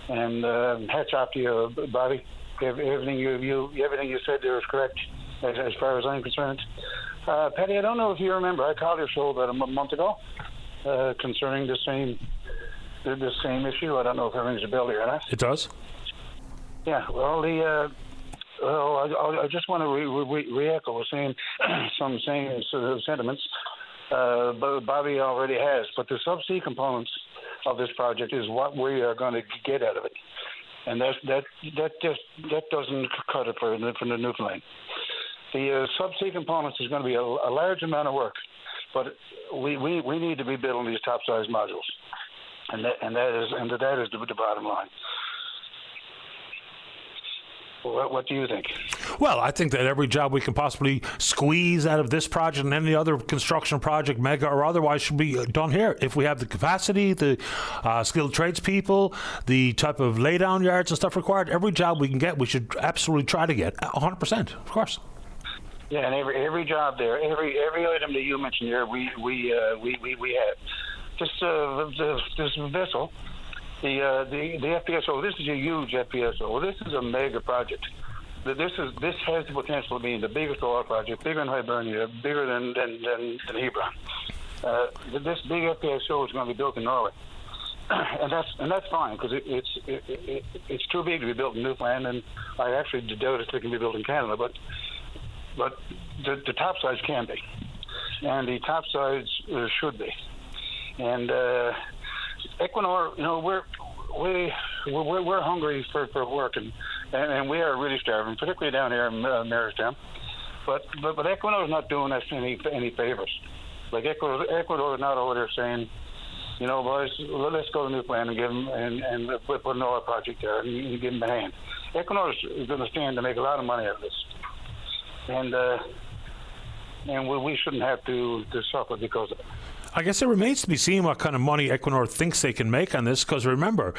and hats off to you, Bobby. Everything you said there is correct, as far as I'm concerned. Patty, I don't know if you remember, I called your show about a month ago concerning the same issue. I don't know if it rings a bell here or not. It does. Yeah. Well, I just want to re-echo some same sentiments. Bobby already has, but the subsea components of this project is what we are going to get out of it, and that doesn't cut it for the Newfoundland. The subsea components is going to be a large amount of work, but we need to be building these top-size modules, and that is the bottom line. What do you think? Well, I think that every job we can possibly squeeze out of this project and any other construction project, mega or otherwise, should be done here. If we have the capacity, the skilled tradespeople, the type of laydown yards and stuff required, every job we can get, we should absolutely try to get 100%, of course. Yeah, and every job there, every item that you mentioned here, we have. This vessel. The FPSO. This is a huge FPSO. This is a mega project. This has the potential of being the biggest oil project, bigger than Hibernia, bigger than Hebron. This big FPSO is going to be built in Norway, and that's fine because it's too big to be built in Newfoundland, and I actually doubt if it can be built in Canada. But the top sides can be, and the top sides should be. And Equinor, we're hungry for work, and we are really starving, particularly down here in Maritime. But Equinor is not doing us any favors. Like Ecuador is not over there saying, boys, let's go to Newfoundland and give them and put an oil project there and give them a hand. Ecuador is going to stand to make a lot of money out of this, and we shouldn't have to suffer because of it. I guess it remains to be seen what kind of money Equinor thinks they can make on this, because remember,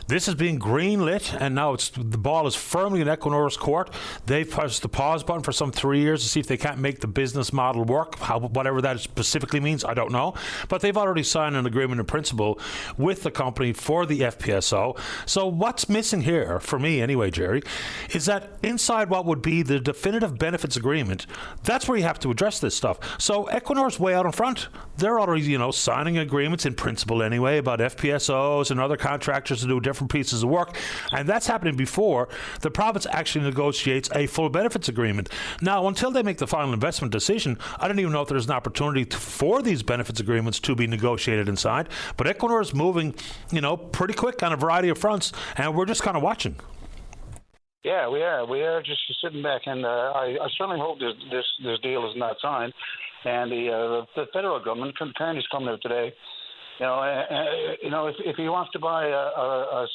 this is being green-lit, and now the ball is firmly in Equinor's court. They've pressed the pause button for some 3 years to see if they can't make the business model work. Whatever that specifically means, I don't know. But they've already signed an agreement in principle with the company for the FPSO. So what's missing here, for me anyway, Jerry, is that inside what would be the definitive benefits agreement, that's where you have to address this stuff. So Equinor's way out in front. They're already, signing agreements in principle anyway about FPSOs and other contractors to do different pieces of work. And that's happening before the province actually negotiates a full benefits agreement. Now, until they make the final investment decision, I don't even know if there's an opportunity for these benefits agreements to be negotiated and signed. But Equinor is moving, pretty quick on a variety of fronts, and we're just kind of watching. Yeah, we are. We are just sitting back, and I certainly hope this deal is not signed. And the federal government, Carney's coming out today. If he wants to buy a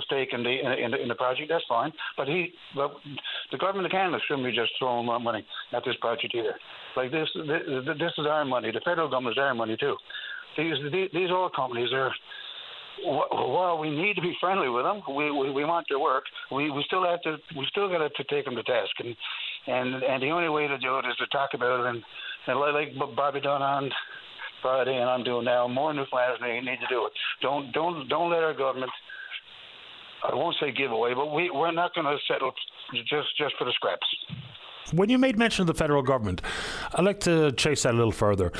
stake in the project, that's fine. But the government of Canada shouldn't be just throwing money at this project either. Like this is our money. The federal government is our money too. These oil companies are. Well, we need to be friendly with them. We want their work. We still got to take them to task, and the only way to do it is to talk about it and like Bobby done on Friday, and I'm doing now. More Newfoundlanders need to do it. Don't let our government. I won't say give away, but we're not going to settle just for the scraps. When you made mention of the federal government, I'd like to chase that a little further,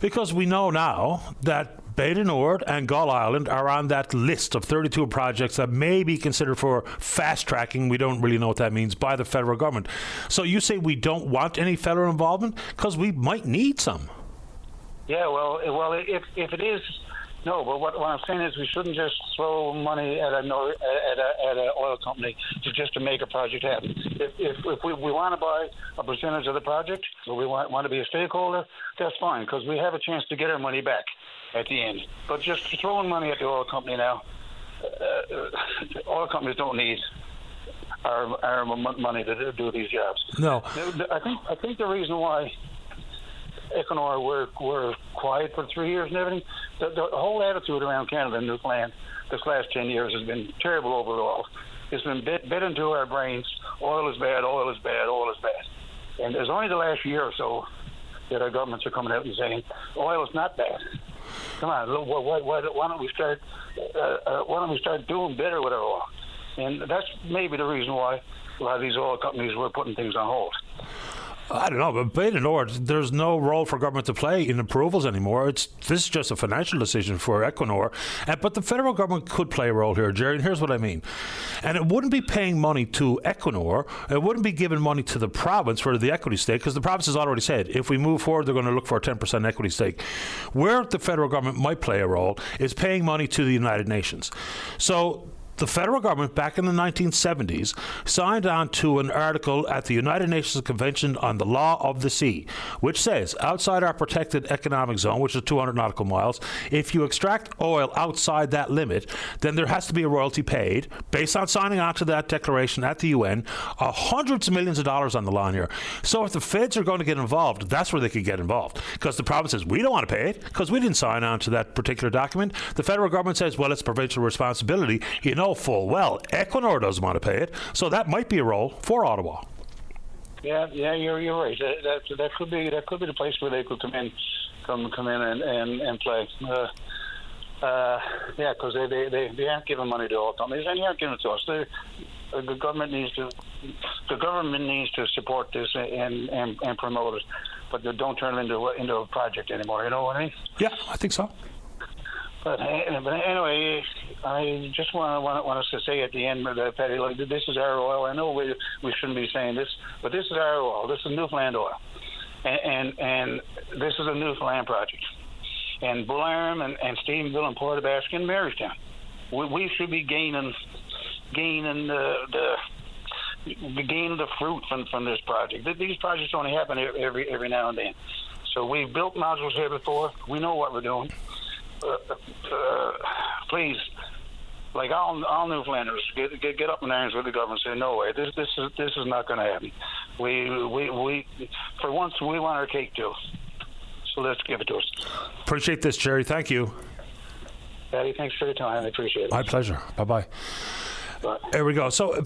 because we know now that Bay du Nord and Gull Island are on that list of 32 projects that may be considered for fast-tracking. We don't really know what that means by the federal government. So you say we don't want any federal involvement because we might need some. Yeah, well, if it is. No, but what I'm saying is we shouldn't just throw money at an oil company just to make a project happen. If we want to buy a percentage of the project, or we want to be a stakeholder, that's fine, because we have a chance to get our money back at the end. But just throwing money at the oil company now, oil companies don't need our money to do these jobs. No, I think the reason why Equinor were quiet for 3 years and everything. The whole attitude around Canada and Newfoundland this last 10 years has been terrible overall. It's been bit into our brains. Oil is bad, oil is bad, oil is bad. And there's only the last year or so that our governments are coming out and saying oil is not bad. Come on, why don't we start doing better with our oil? And that's maybe the reason why a lot of these oil companies were putting things on hold. I don't know, but Bay du Nord, there's no role for government to play in approvals anymore. This is just a financial decision for Equinor. But the federal government could play a role here, Jerry, and here's what I mean. And it wouldn't be paying money to Equinor. It wouldn't be giving money to the province for the equity stake, because the province has already said if we move forward, they're going to look for a 10% equity stake. Where the federal government might play a role is paying money to the United Nations. So the federal government back in the 1970s signed on to an article at the United Nations Convention on the Law of the Sea, which says outside our protected economic zone, which is 200 nautical miles, if you extract oil outside that limit, then there has to be a royalty paid based on signing on to that declaration at the UN. Hundreds of millions of dollars on the line here. So if the feds are going to get involved, that's where they could get involved, because the province says we don't want to pay it because we didn't sign on to that particular document. The federal government says, well, it's provincial responsibility. Full well, Equinor doesn't want to pay it, so that might be a role for Ottawa. Yeah, you're right. That could be the place where they could come in and play. Because they aren't giving money to all companies, and they aren't giving it to us. The government needs to support this and promote it, but they don't turn it into a project anymore. You know what I mean? Yeah, I think so. But anyway, I just want us to say at the end that, Patty, like, this is our oil. I know we shouldn't be saying this, but this is our oil. This is Newfoundland oil, and this is a Newfoundland project. And Bull Arm and Stephenville and Port Basque and Marystown, we should be gaining the fruit from this project. These projects only happen every now and then. So we've built modules here before. We know what we're doing. Please, like all Newfoundlanders, get up in arms with the government. Say no way. This is not going to happen. We for once we want our cake too. So let's give it to us. Appreciate this, Jerry. Thank you. Patty, thanks for your time. I appreciate it. My pleasure. Bye-bye. There we go. So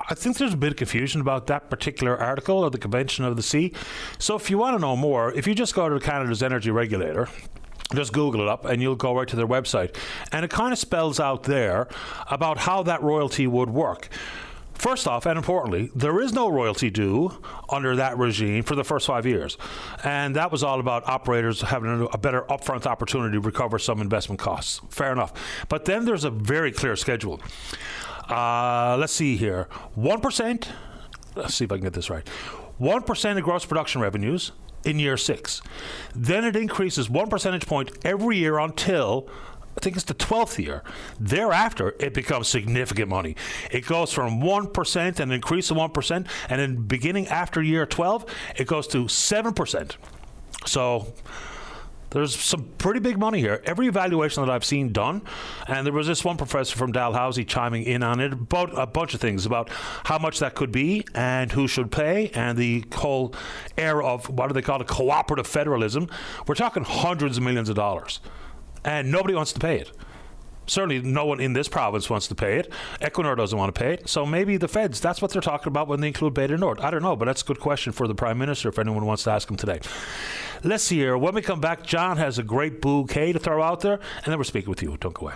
I think there's a bit of confusion about that particular article of the Convention of the Sea. So if you want to know more, if you just go to Canada's Energy Regulator, just Google it up and you'll go right to their website. And it kind of spells out there about how that royalty would work. First off, and importantly, there is no royalty due under that regime for the first 5 years. And that was all about operators having a better upfront opportunity to recover some investment costs. Fair enough. But then there's a very clear schedule. Let's see here. 1%, let's see if I can get this right. 1% of gross production revenues in year 6. Then it increases 1 percentage point every year until, I think it's the 12th year. Thereafter, it becomes significant money. It goes from 1% and increase of 1%, and then beginning after year 12, it goes to 7%. So there's some pretty big money here. Every evaluation that I've seen done, and there was this one professor from Dalhousie chiming in on it about a bunch of things about how much that could be and who should pay, and the whole era of, what do they call it, cooperative federalism. We're talking hundreds of millions of dollars. And nobody wants to pay it. Certainly no one in this province wants to pay it. Equinor doesn't want to pay it. So maybe the feds, that's what they're talking about when they include Beta Nord. I don't know, but that's a good question for the Prime Minister if anyone wants to ask him today. Let's see here. When we come back, John has a great bouquet to throw out there, and then we're speaking with you. Don't go away.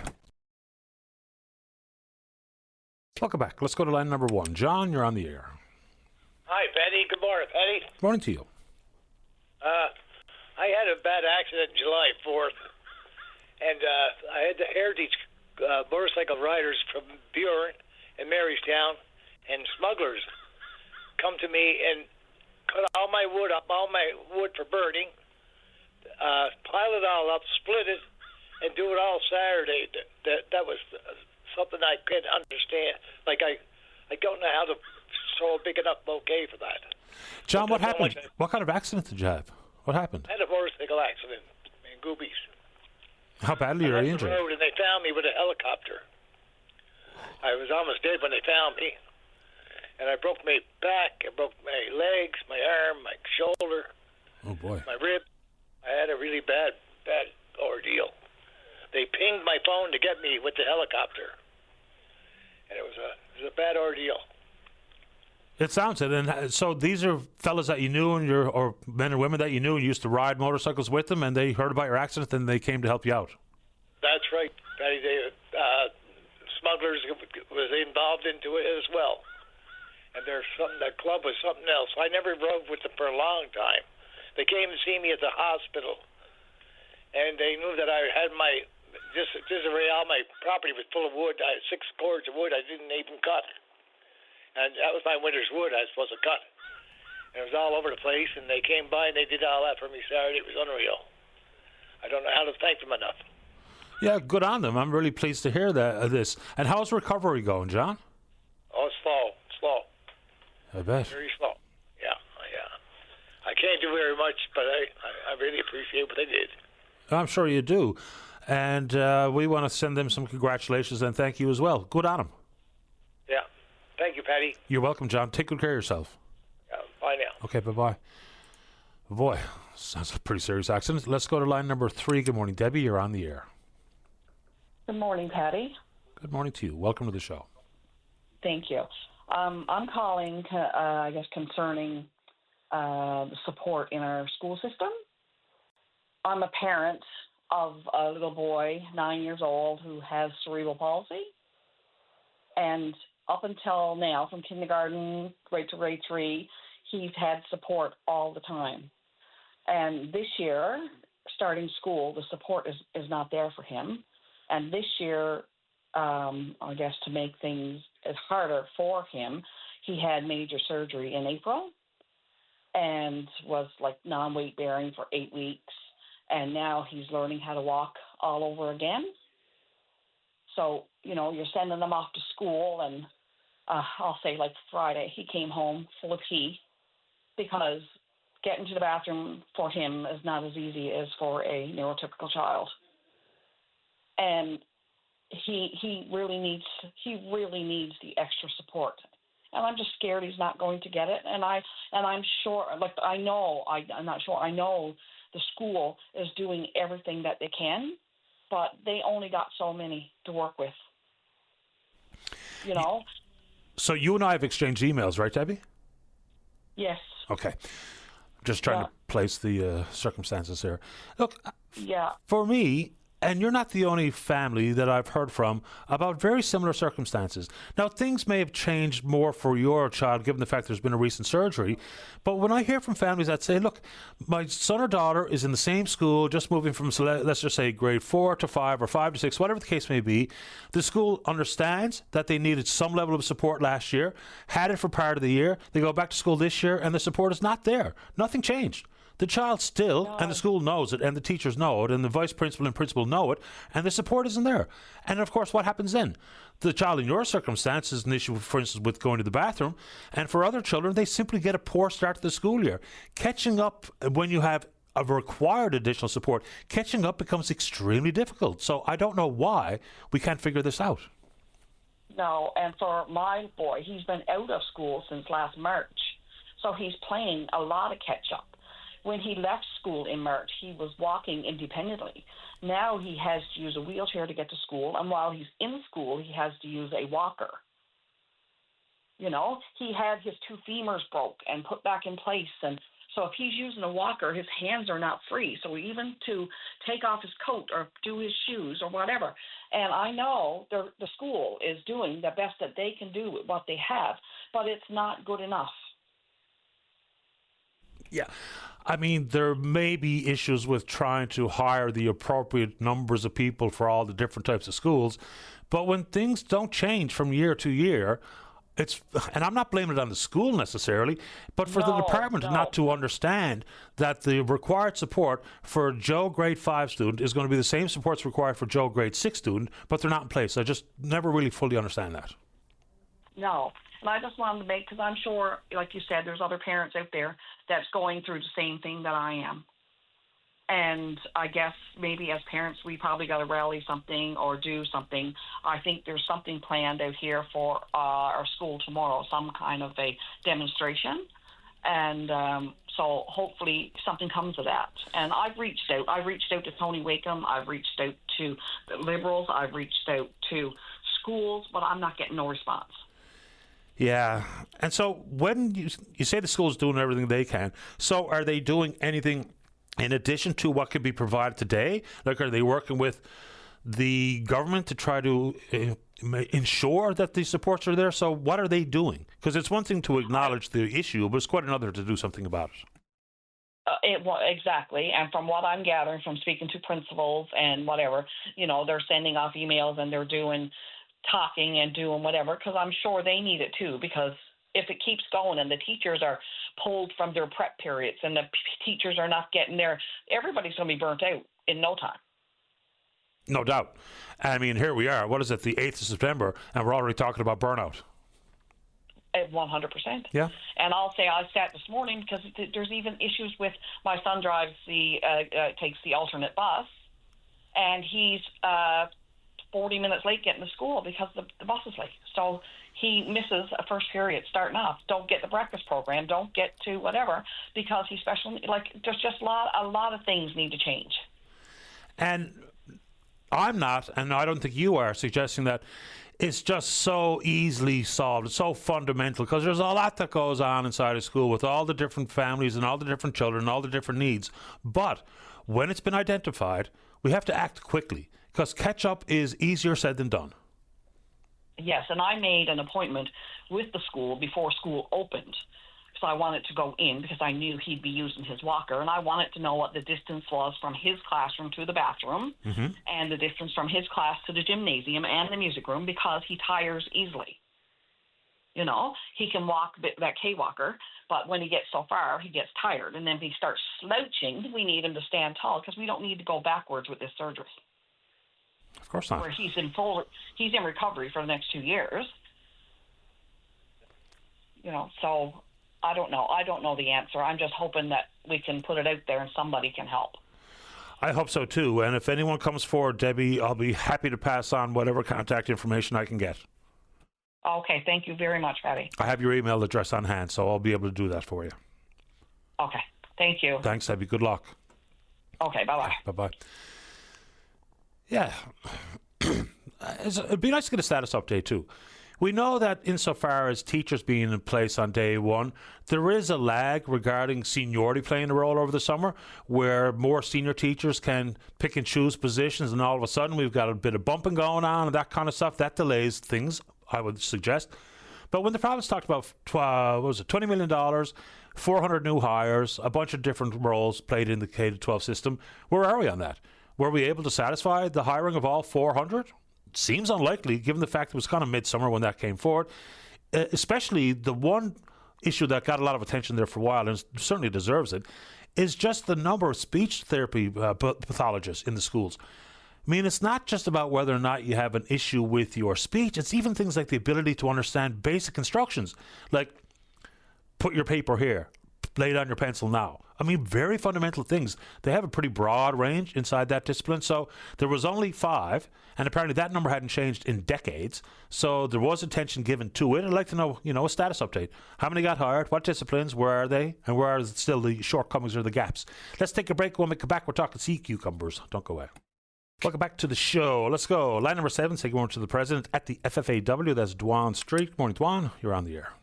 Welcome back. Let's go to line number 1. John, you're on the air. Hi, Patty. Good morning, Patty. Morning to you. I had a bad accident July 4th. And I had the Heritage motorcycle riders from Buren and Marystown and smugglers come to me and cut all my wood for burning, pile it all up, split it, and do it all Saturday. That was something I couldn't understand. Like, I don't know how to throw a big enough bouquet for that. John, what happened? What kind of accident did you have? What happened? I had a motorcycle accident in Goobies. How badly are you injured? Road and they found me with a helicopter. I was almost dead when they found me. And I broke my back, I broke my legs, my arm, my shoulder. Oh, boy. My rib. I had a really bad ordeal. They pinged my phone to get me with the helicopter. And it was a bad ordeal. It sounds it. And so these are fellas that you knew, or men and women that you knew, and used to ride motorcycles with them, and they heard about your accident, and they came to help you out. That's right. Smugglers was involved into it as well. And the club was something else. I never rode with them for a long time. They came to see me at the hospital, and they knew that I had my disarray. All my property was full of wood. I had 6 cords of wood I didn't even cut. And that was my winter's wood I was supposed to cut. And it was all over the place, and they came by and they did all that for me Saturday. It was unreal. I don't know how to thank them enough. Yeah, good on them. I'm really pleased to hear this. And how's recovery going, John? Oh, it's slow. I bet. Very slow. Yeah. I can't do very much, but I really appreciate what they did. I'm sure you do. And we want to send them some congratulations and thank you as well. Good on them. Yeah. Thank you, Patty. You're welcome, John. Take good care of yourself. Yeah, bye now. Okay, bye-bye. Boy, sounds like a pretty serious accident. Let's go to line number 3. Good morning, Debbie. You're on the air. Good morning, Patty. Good morning to you. Welcome to the show. Thank you. I'm calling, concerning the support in our school system. I'm a parent of a little boy, 9 years old, who has cerebral palsy. And up until now, from kindergarten right to grade 3, he's had support all the time. And this year, starting school, the support is not there for him. And this year, I guess to make things harder for him, he had major surgery in April and was like non-weight bearing for 8 weeks. And now he's learning how to walk all over again. So, you're sending them off to school, and I'll say like Friday, he came home full of pee because getting to the bathroom for him is not as easy as for a neurotypical child. And he really needs the extra support. And I'm just scared he's not going to get it. And I'm sure, I know the school is doing everything that they can, but they only got so many to work with. So you and I have exchanged emails, right, Debbie? Yes. Okay. Just trying to place the circumstances here. Look, yeah. For me, and you're not the only family that I've heard from about very similar circumstances. Now, things may have changed more for your child, given the fact there's been a recent surgery. But when I hear from families that say, look, my son or daughter is in the same school, just moving from, let's just say, grade 4 to 5 or 5 to 6, whatever the case may be, the school understands that they needed some level of support last year, had it for part of the year. They go back to school this year, and the support is not there. Nothing changed. The child still, and the school knows it, and the teachers know it, and the vice principal and principal know it, and the support isn't there. And of course, what happens then? The child in your circumstance is an issue, for instance, with going to the bathroom, and for other children, they simply get a poor start to the school year. Catching up when you have a required additional support, catching up becomes extremely difficult. So I don't know why we can't figure this out. No, and for my boy, he's been out of school since last March, so he's playing a lot of catch-up. When he left school in March, he was walking independently. Now he has to use a wheelchair to get to school, and while he's in school, he has to use a walker. He had his 2 femurs broke and put back in place, and so if he's using a walker, his hands are not free. So even to take off his coat or do his shoes or whatever. And I know the school is doing the best that they can do with what they have, but it's not good enough. Yeah. I mean, there may be issues with trying to hire the appropriate numbers of people for all the different types of schools. But when things don't change from year to year, and I'm not blaming it on the school necessarily, but for the department not to understand that the required support for Joe grade 5 student is going to be the same supports required for Joe grade 6 student, but they're not in place. I just never really fully understand that. No. And I just wanted to make, because I'm sure, like you said, there's other parents out there that's going through the same thing that I am. And I guess maybe as parents, we probably got to rally something or do something. I think there's something planned out here for our school tomorrow, some kind of a demonstration. And so hopefully something comes of that. And I've reached out. I've reached out to Tony Wakeham. I've reached out to the Liberals. I've reached out to schools, but I'm not getting no response. Yeah. And so when you say the school's doing everything they can, so are they doing anything in addition to what could be provided today? Like, are they working with the government to try to ensure that these supports are there? So what are they doing? Because it's one thing to acknowledge the issue, but it's quite another to do something about it. Exactly. And from what I'm gathering from speaking to principals and whatever, they're sending off emails and they're talking and doing whatever, because I'm sure they need it too, because if it keeps going and the teachers are pulled from their prep periods and the teachers are not getting there, everybody's going to be burnt out in no time. No doubt. I mean, here we are. What is it, the 8th of September, and we're already talking about burnout. 100%. Yeah. And I'll say I sat this morning because there's even issues with my son drives takes the alternate bus, and he's 40 minutes late getting to school because the bus is late. So he misses a first period starting off. Don't get the breakfast program. Don't get to whatever because he's special. Like, there's just a lot of things need to change. And I'm not, and I don't think you are, suggesting that it's just so easily solved. It's so fundamental because there's a lot that goes on inside a school with all the different families and all the different children and all the different needs. But when it's been identified, we have to act quickly because catch-up is easier said than done. Yes, and I made an appointment with the school before school opened So I wanted to go in because I knew he'd be using his walker, and I wanted to know what the distance was from his classroom to the bathroom and the distance from his class to the gymnasium and the music room, because he tires easily. You know, he can walk that K-walker, but when he gets so far, he gets tired. And then if he starts slouching, we need him to stand tall, because we don't need to go backwards with this surgery. Of course not. Where he's in recovery for the next 2 years. You know, so I don't know. I don't know the answer. I'm just hoping that we can put it out there and somebody can help. I hope so too. And if anyone comes forward, Debbie, I'll be happy to pass on whatever contact information I can get. Okay, thank you very much, Patty. I have your email address on hand, so I'll be able to do that for you. Okay, thank you. Thanks, Debbie. Good luck. Okay, bye-bye. Bye-bye. Yeah. It'd be nice to get a status update too. We know that insofar as teachers being in place on day one, there is a lag regarding seniority playing a role over the summer, where more senior teachers can pick and choose positions, and all of a sudden we've got a bit of bumping going on and that kind of stuff. That delays things, I would suggest. But when the province talked about, $20 million, 400 new hires, a bunch of different roles played in the K-12 system, where are we on that? Were we able to satisfy the hiring of all 400? Seems unlikely, given the fact it was kind of midsummer when that came forward. Especially the one issue that got a lot of attention there for a while, and certainly deserves it, is just the number of speech therapy pathologists in the schools. I mean, it's not just about whether or not you have an issue with your speech. It's even things like the ability to understand basic instructions, like put your paper here, lay down your pencil now. I mean, very fundamental things. They have a pretty broad range inside that discipline. So there was only 5, and apparently that number hadn't changed in decades. So there was attention given to it. I'd like to know, a status update. How many got hired? What disciplines? Where are they? And where are still the shortcomings or the gaps? Let's take a break. When we come back, we're talking sea cucumbers. Don't go away. Welcome back to the show. Let's go. Line number 7, say good morning to the president at the FFAW. That's Dwan Street. Good morning, Dwan. You're on the air.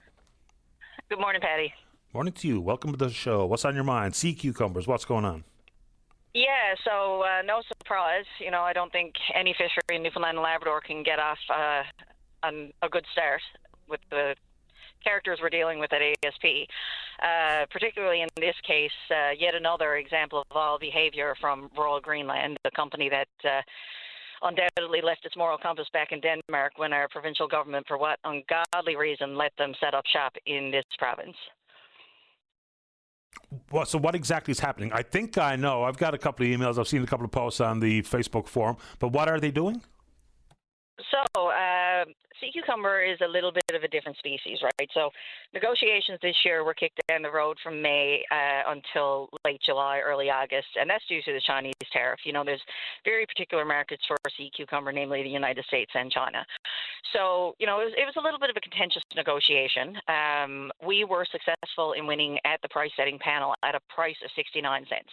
Good morning, Patty. Morning to you. Welcome to the show. What's on your mind? Sea cucumbers. What's going on? Yeah, so no surprise. I don't think any fishery in Newfoundland and Labrador can get off on a good start with the characters we're dealing with at ASP. Particularly in this case, yet another example of vile behavior from Royal Greenland, a company that undoubtedly left its moral compass back in Denmark when our provincial government, for what ungodly reason, let them set up shop in this province. Well, so what exactly is happening? I think I know. I've got a couple of emails. I've seen a couple of posts on the Facebook forum. But what are they doing? So, sea cucumber is a little bit of a different species, right? So negotiations this year were kicked down the road from May until late July, early August, and that's due to the Chinese tariff. There's very particular markets for sea cucumber, namely the United States and China. So, it was a little bit of a contentious negotiation. We were successful in winning at the price-setting panel at a price of 69 cents.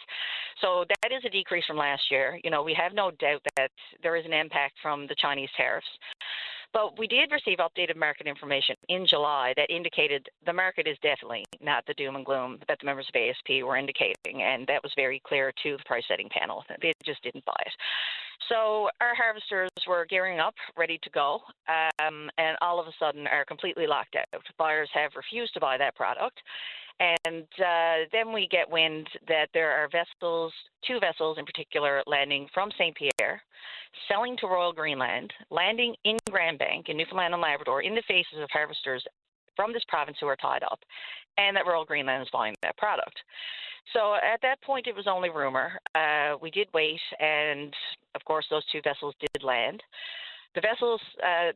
So that is a decrease from last year. We have no doubt that there is an impact from the Chinese tariffs. But we did receive updated market information in July that indicated the market is definitely not the doom and gloom that the members of ASP were indicating, and that was very clear to the price-setting panel. They just didn't buy it. So our harvesters were gearing up, ready to go, and all of a sudden are completely locked out. Buyers have refused to buy that product. And then we get wind that there are vessels, 2 vessels in particular, landing from St. Pierre, selling to Royal Greenland, landing in Grand Bank in Newfoundland and Labrador in the faces of harvesters from this province who are tied up, and that Royal Greenland is buying that product. So at that point, it was only rumor. We did wait, and of course, those 2 vessels did land. The vessels,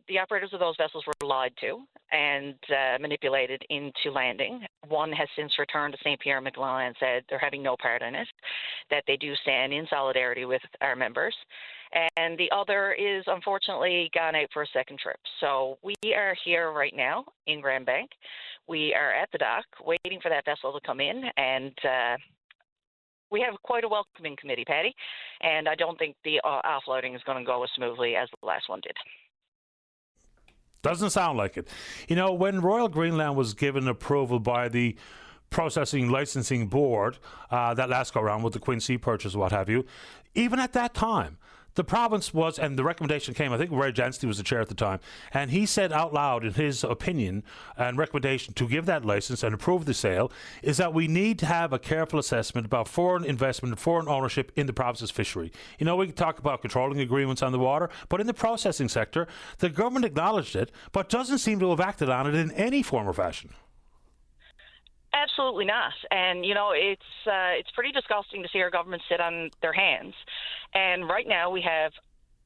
the operators of those vessels were lied to and manipulated into landing. One has since returned to St. Pierre and Miquelon and said they're having no part in it, that they do stand in solidarity with our members. And the other is unfortunately gone out for a second trip. So we are here right now in Grand Bank. We are at the dock waiting for that vessel to come in, and we have quite a welcoming committee, Patty, and I don't think the offloading is going to go as smoothly as the last one did. Doesn't sound like it. When Royal Greenland was given approval by the Processing Licensing Board, that last go-around with the Quincy purchase, what have you, even at that time, the province was, and the recommendation came, I think Ray Jansley was the chair at the time, and he said out loud in his opinion and recommendation to give that license and approve the sale is that we need to have a careful assessment about foreign investment and foreign ownership in the province's fishery. You know, we can talk about controlling agreements on the water, but in the processing sector, the government acknowledged it, but doesn't seem to have acted on it in any form or fashion. Absolutely not. And, you know, it's pretty disgusting to see our government sit on their hands. And right now we have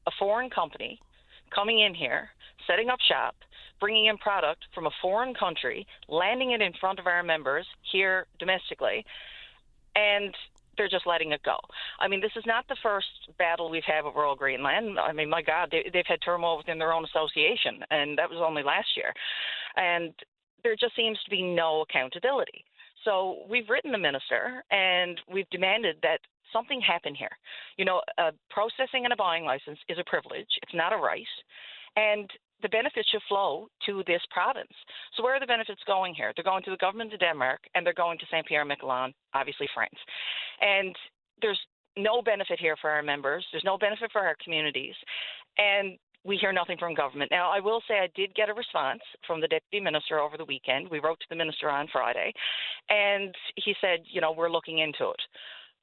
a foreign company coming in here, setting up shop, bringing in product from a foreign country, landing it in front of our members here domestically, and they're just letting it go. I mean, this is not the first battle we've had with Royal Greenland. I mean, my God, they've had turmoil within their own association, and that was only last year. And there just seems to be no accountability. So we've written the minister and we've demanded that something happen here. You know, processing and a buying license is a privilege. It's not a right. And the benefits should flow to this province. So where are the benefits going here? They're going to the government of Denmark and they're going to St. Pierre-Miquelon, obviously France. And there's no benefit here for our members. There's no benefit for our communities. And we hear nothing from government. Now, I will say I did get a response from the deputy minister over the weekend. We wrote to the minister on Friday, and he said, you know, we're looking into it.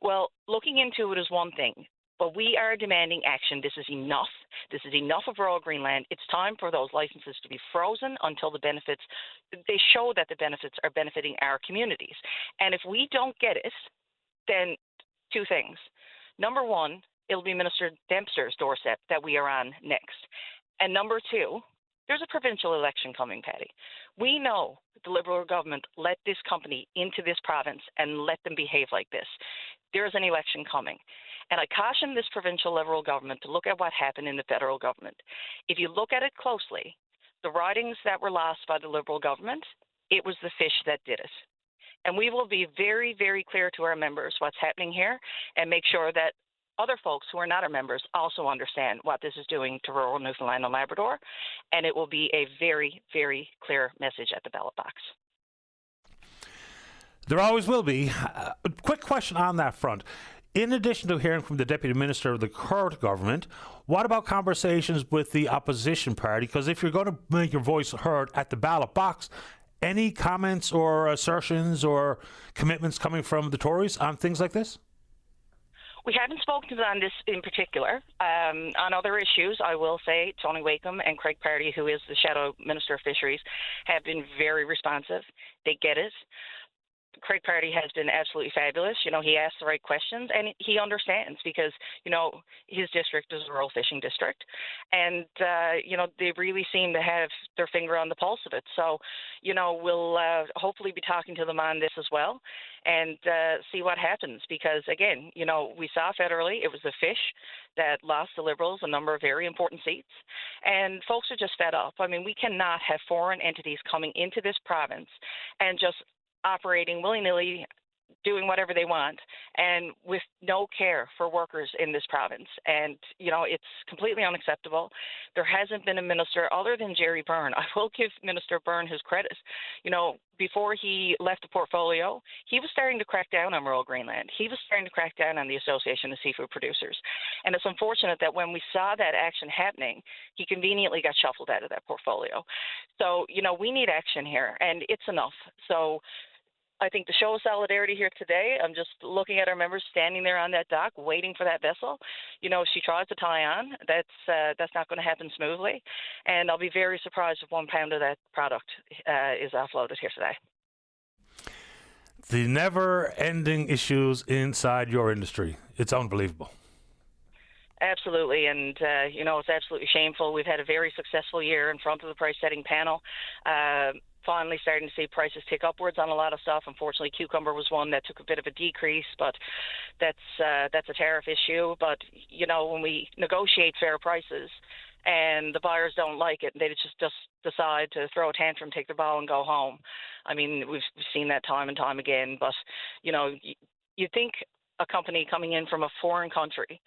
Well, looking into it is one thing, but we are demanding action. This is enough. This is enough of Royal Greenland. It's time for those licenses to be frozen until the benefits, they show that the benefits are benefiting our communities. And if we don't get it, then two things. Number one, it'll be Minister Dempster's doorstep that we are on next. And number two, there's a provincial election coming, Patty. We know the Liberal government let this company into this province and let them behave like this. There is an election coming. And I caution this provincial Liberal government to look at what happened in the federal government. If you look at it closely, the ridings that were lost by the Liberal government, it was the fish that did it. And we will be very, very clear to our members what's happening here and make sure that other folks who are not our members also understand what this is doing to rural Newfoundland and Labrador, and it will be a very, very clear message at the ballot box. There always will be. A quick question on that front. In addition to hearing from the Deputy Minister of the current government, what about conversations with the opposition party? Because if you're going to make your voice heard at the ballot box, any comments or assertions or commitments coming from the Tories on things like this? We haven't spoken on this in particular. On other issues, I will say Tony Wakeham and Craig Party, who is the Shadow Minister of Fisheries, have been very responsive. They get it. Craig Party has been absolutely fabulous. You know, he asks the right questions and he understands because, you know, his district is a rural fishing district. And, you know, they really seem to have their finger on the pulse of it. So, you know, we'll hopefully be talking to them on this as well and see what happens. Because, again, you know, we saw federally it was the fish that lost the Liberals a number of very important seats. And folks are just fed up. I mean, we cannot have foreign entities coming into this province and just operating willy-nilly, doing whatever they want, and with no care for workers in this province. And, you know, it's completely unacceptable. There hasn't been a minister other than Jerry Byrne. I will give Minister Byrne his credit. You know, before he left the portfolio, he was starting to crack down on rural Greenland. He was starting to crack down on the Association of Seafood Producers. And it's unfortunate that when we saw that action happening, he conveniently got shuffled out of that portfolio. So, you know, we need action here, and it's enough. So I think the show of solidarity here today, I'm just looking at our members standing there on that dock waiting for that vessel. You know, if she tries to tie on, that's not going to happen smoothly. And I'll be very surprised if 1 pound of that product is offloaded here today. The never-ending issues inside your industry. It's unbelievable. Absolutely, and you know, it's absolutely shameful. We've had a very successful year in front of the price-setting panel. Finally starting to see prices tick upwards on a lot of stuff. Unfortunately, cucumber was one that took a bit of a decrease, but that's a tariff issue. But, you know, when we negotiate fair prices and the buyers don't like it, they just decide to throw a tantrum, take their ball and go home. I mean, we've seen that time and time again. But, you know, you think a company coming in from a foreign country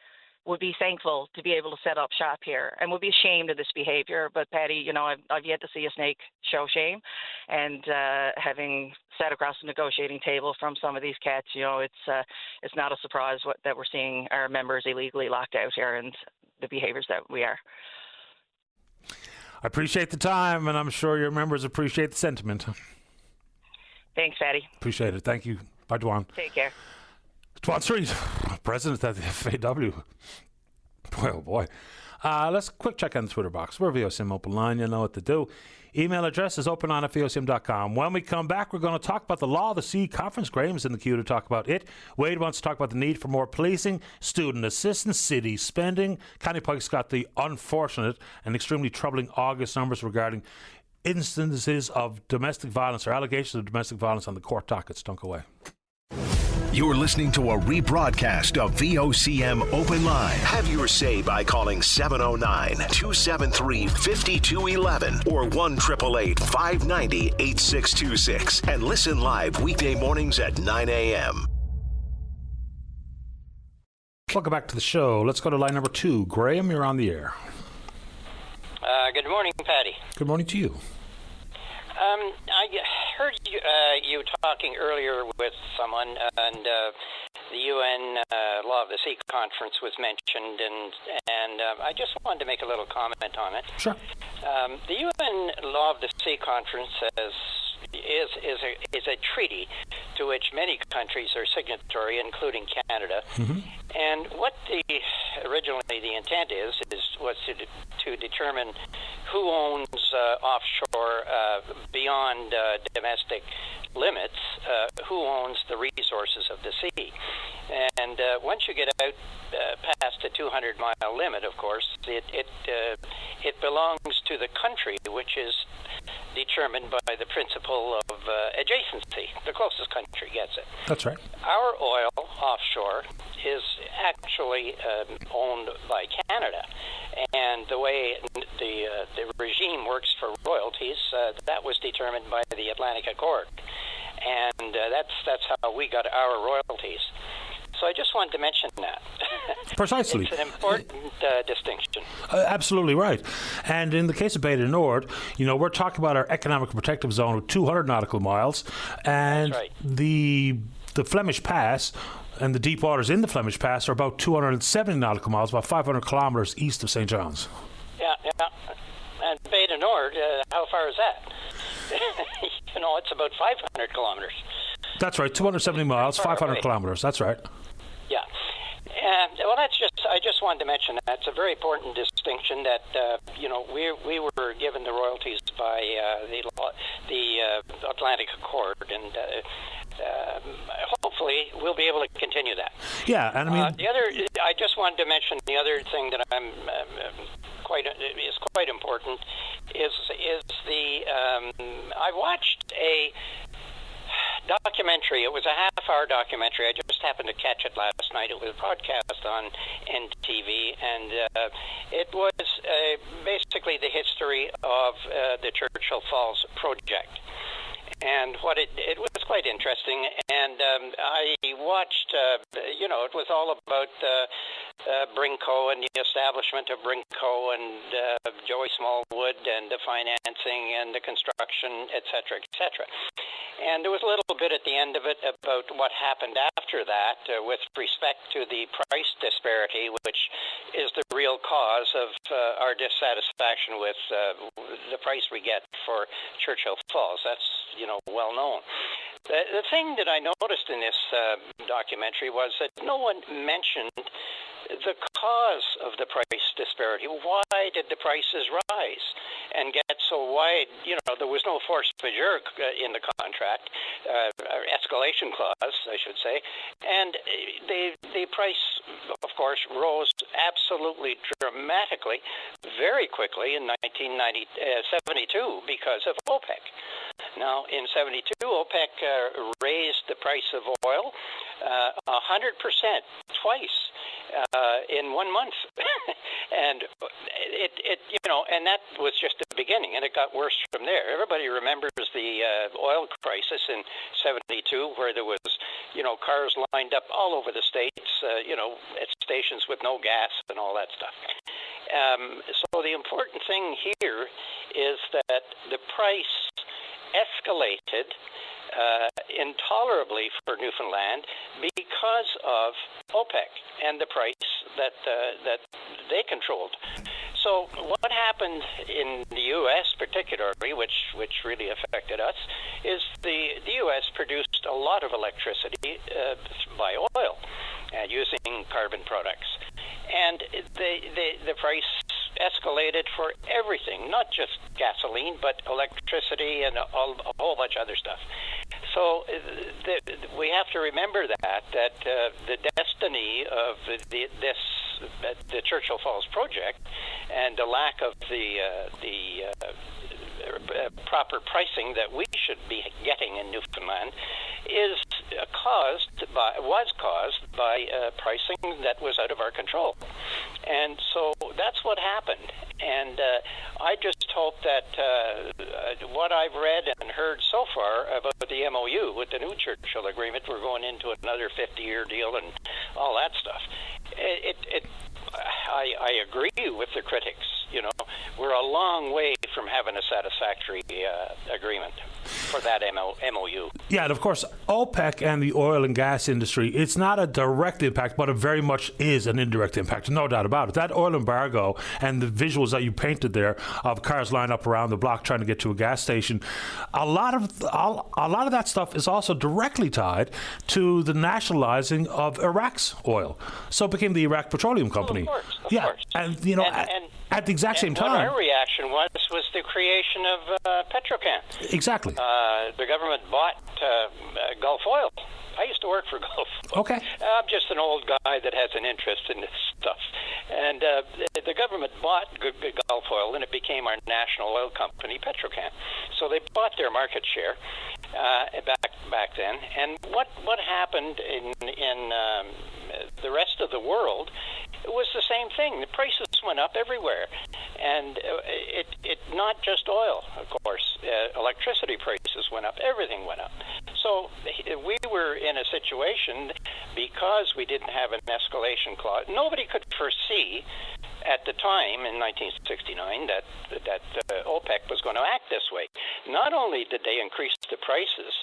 would be thankful to be able to set up shop here and would be ashamed of this behavior. But Patty, you know, I've yet to see a snake show shame. And having sat across the negotiating table from some of these cats, you know, it's not a surprise that we're seeing our members illegally locked out here. And the behaviors that we are. I appreciate the time, and I'm sure your members appreciate the sentiment. Thanks, Patty. Appreciate it. Thank you. Bye, Dwan. Take care. Dwan Street, president of the FAW. Boy, oh boy. Let's quick check on the Twitter box. We're VOCM Open Line. You know what to do. Email address is openon at VOCM.com. When we come back, we're going to talk about the Law of the Sea conference. Graham's in the queue to talk about it. Wade wants to talk about the need for more policing, student assistance, city spending. Connie Pike's got the unfortunate and extremely troubling August numbers regarding instances of domestic violence or allegations of domestic violence on the court dockets. Don't go away. You're listening to a rebroadcast of VOCM Open Line. Have your say by calling 709-273-5211 or 1-888-590-8626 and listen live weekday mornings at 9 a.m. Welcome back to the show. Let's go to line number 2. Graham, you're on the air. Good morning, Patty. Good morning to you. I heard you talking earlier with someone, and the UN Law of the Sea conference was mentioned, and I just wanted to make a little comment on it. Sure. The UN Law of the Sea conference is a treaty to which many countries are signatory, including Canada. Mm-hmm. And what originally the intent was to determine who owns offshore beyond domestic limits, who owns the resources of the sea. And once you get out past the 200-mile limit, of course, it belongs to the country, which is determined by the principle of adjacency. The closest country gets it. That's right. Our oil offshore is actually owned by Canada, and the way the regime works for royalties, that was determined by the Atlantic Accord, and that's how we got our royalties. So I just wanted to mention that. Precisely. It's an important distinction. Absolutely right. And in the case of Beta Nord, we're talking about our economic protective zone of 200 nautical miles, and That's right. the Flemish Pass and the deep waters in the Flemish Pass are about 270 nautical miles, about 500 kilometers east of St. John's. Yeah. And Beta Nord, how far is that? It's about 500 kilometers. That's right, 270 miles, 500 away. kilometers. That's right. Yeah. Well, I just wanted to mention that. It's a very important distinction that, we were given the royalties by the Atlantic Accord, and hopefully we'll be able to continue that. Yeah, and I just wanted to mention the other thing that I'm quite important is I watched a documentary. It was a half-hour documentary. I just happened to catch it last night. It was broadcast on NTV, and it was basically the history of the Churchill Falls project. And it was quite interesting, and I watched, it was all about Brinco and the establishment of Brinco and Joey Smallwood and the financing and the construction, et cetera, et cetera. And there was a little bit at the end of it about what happened after that with respect to the price disparity, which is the real cause of our dissatisfaction with the price we get for Churchill Falls. That's, well known. The thing that I noticed in this documentary was that no one mentioned the cause of the price disparity. Why did the prices rise and get so wide? There was no force majeure in the contract, escalation clause, I should say, and the price, of course, rose absolutely dramatically, very quickly in 1972 because of OPEC. Now, in 72, OPEC raised the price of oil 100%, twice. In 1 month, and and that was just the beginning, and it got worse from there. Everybody remembers the oil crisis in '72, where there was, cars lined up all over the states, at stations with no gas and all that stuff. So the important thing here is that the price escalated intolerably for Newfoundland because of OPEC and the price that they controlled. So what happened in the U.S. particularly, which really affected us, is the U.S. produced a lot of electricity by oil using carbon products. And the price escalated for everything, not just gasoline, but electricity and a whole bunch of other stuff. So we have to remember that the destiny of the Churchill Falls project and the lack of the proper pricing that we should be getting in Newfoundland was caused by pricing that was out of our control. And so that's what happened. And I just hope that what I've read and heard so far about the MOU with the new Churchill agreement, we're going into another 50-year deal and all that stuff. I agree with the critics. You know, we're a long way from having a satisfactory agreement for that MOU. Yeah, and of course, OPEC and the oil and gas industry, it's not a direct impact, but it very much is an indirect impact, no doubt about it. That oil embargo and the visuals that you painted there of cars lined up around the block trying to get to a gas station, a lot of that stuff is also directly tied to the nationalizing of Iraq's oil. So it became the Iraq Petroleum Company. Well, of course. And you know, at the exact same time. What our reaction was the creation of Petrocan. Exactly. The government bought Gulf Oil. I used to work for Gulf Oil. Okay. I'm just an old guy that has an interest in this stuff. And the government bought Gulf Oil, and it became our national oil company, Petrocan. So they bought their market share back then. And what happened in the rest of the world, it was the same thing. The prices went up everywhere, and it not just oil, of course. Electricity prices went up. Everything went up. So we were in a situation because we didn't have an escalation clause. Nobody could foresee at the time in 1969 that OPEC was going to act this way. Not only did they increase the prices,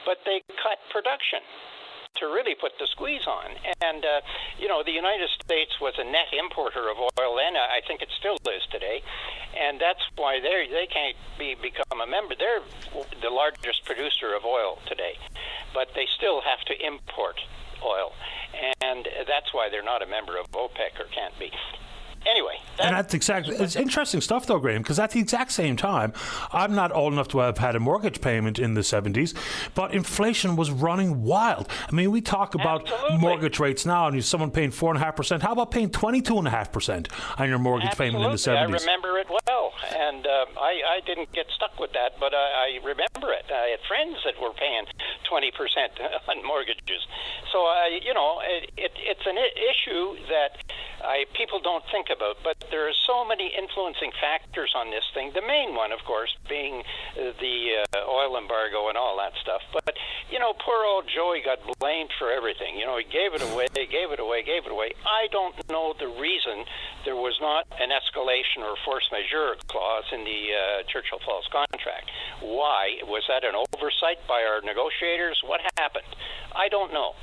but they cut production to really put the squeeze on. And, the United States was a net importer of oil then. I think it still is today. And that's why they can't become a member. They're the largest producer of oil today. But they still have to import oil. And that's why they're not a member of OPEC or can't be. Anyway. It's interesting stuff, though, Graham, because at the exact same time, I'm not old enough to have had a mortgage payment in the 70s, but inflation was running wild. I mean, we talk about mortgage rates now, and someone paying 4.5%. How about paying 22.5% on your mortgage payment in the 70s? I remember it well, and I didn't get stuck with that, but I remember it. I had friends that were paying 20% on mortgages. So, it's an issue that people don't think about, but there are so many influencing factors on this thing. The main one, of course, being the oil embargo and all that stuff. But, poor old Joey got blamed for everything. He gave it away. I don't know the reason there was not an escalation or force majeure clause in the Churchill Falls contract. Why? Was that an oversight by our negotiators? What happened? I don't know.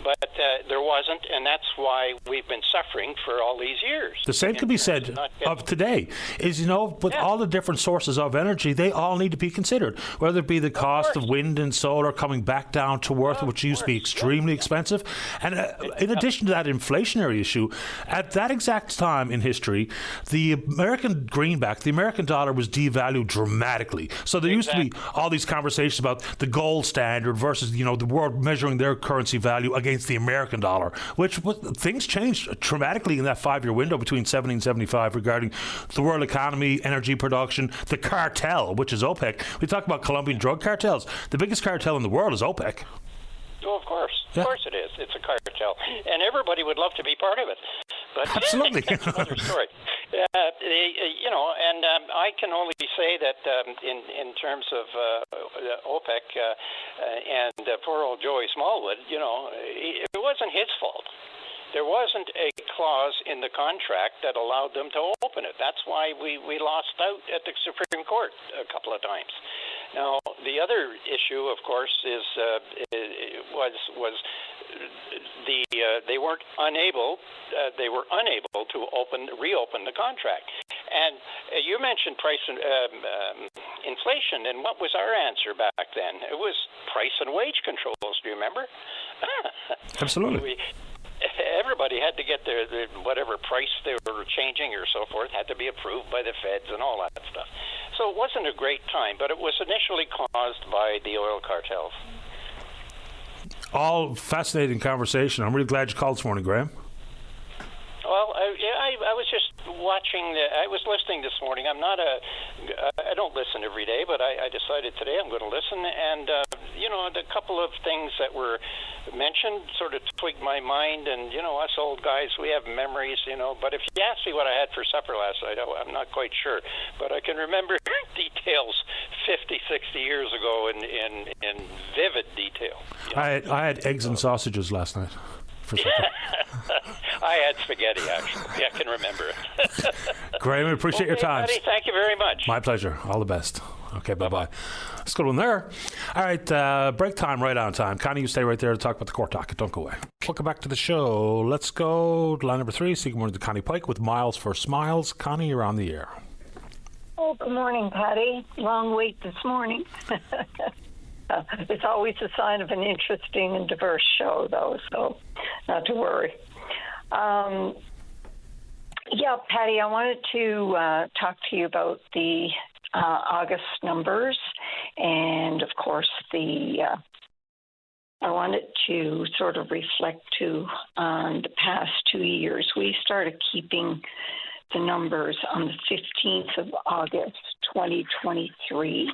But there wasn't, and that's why we've been suffering for all these years. The same could be said of today, is, with all the different sources of energy, they all need to be considered, whether it be the cost of wind and solar coming back down to earth, which used to be extremely expensive. And in addition to that inflationary issue, at that exact time in history, the American greenback, the American dollar was devalued dramatically. So there used to be all these conversations about the gold standard versus, the world measuring their currency value against the American dollar, things changed dramatically in that 5-year window between 70 and 75 regarding the world economy, energy production, the cartel, which is OPEC. We talk about Colombian drug cartels. The biggest cartel in the world is OPEC. Oh, of course. Of course it is. It's a cartel. And everybody would love to be part of it. But absolutely. That's another story. I can only say that in terms of OPEC and poor old Joey Smallwood, it wasn't his fault. There wasn't a clause in the contract that allowed them to open it. That's why we lost out at the Supreme Court a couple of times. Now, the other issue, of course, is was they weren't unable they were unable to reopen the contract. And you mentioned price inflation, and what was our answer back then? It was price and wage controls. Do you remember? Absolutely. Everybody had to get their whatever price they were changing or so forth had to be approved by the feds and all that stuff. So it wasn't a great time, but it was initially caused by the oil cartels. All fascinating conversation. I'm really glad you called this morning, Graham. Well, I was just watching. I was listening this morning. I don't listen every day, but I decided today I'm going to listen. And the couple of things that were mentioned sort of tweaked my mind. And us old guys, we have memories. But if you ask me what I had for supper last night, I'm not quite sure. But I can remember details 50, 60 years ago in vivid detail. I had eggs and sausages last night for supper. I had spaghetti, actually. I can remember it. Graham, I appreciate your time. Buddy, thank you very much. My pleasure. All the best. Okay, bye-bye. Let's go on there. All right, break time, right on time. Connie, you stay right there to talk about the court docket. Don't go away. Welcome back to the show. Let's go to line number 3. So you can morning to Connie Pike with Miles for Smiles. Connie, you're on the air. Oh, good morning, Patty. Long wait this morning. It's always a sign of an interesting and diverse show, though, so not to worry. Patty, I wanted to talk to you about the August numbers, and of course, I wanted to sort of reflect too on the past 2 years. We started keeping the numbers on the 15th of August, 2023.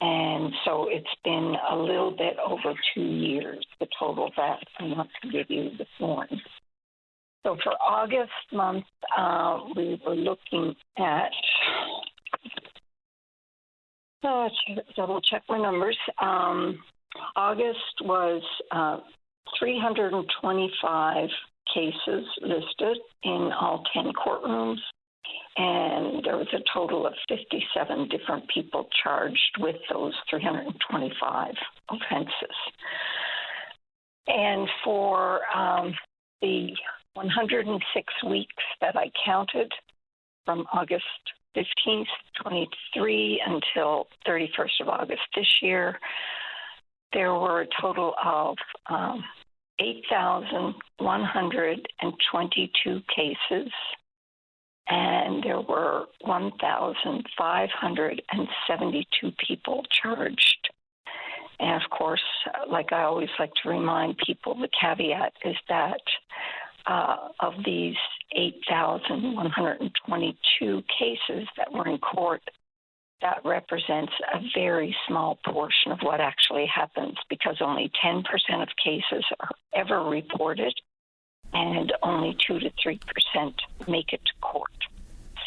And so it's been a little bit over 2 years, the total that I want to give you this morning. So for August month, we were looking at, double check my numbers. August was 325 cases listed in all 10 courtrooms. And there was a total of 57 different people charged with those 325 offenses. And for the 106 weeks that I counted from August 15th, 23 until 31st of August this year, there were a total of 8,122 cases. And there were 1,572 people charged. And of course, like I always like to remind people, the caveat is that of these 8,122 cases that were in court, that represents a very small portion of what actually happens, because only 10% of cases are ever reported, and only 2 to 3% make it to court.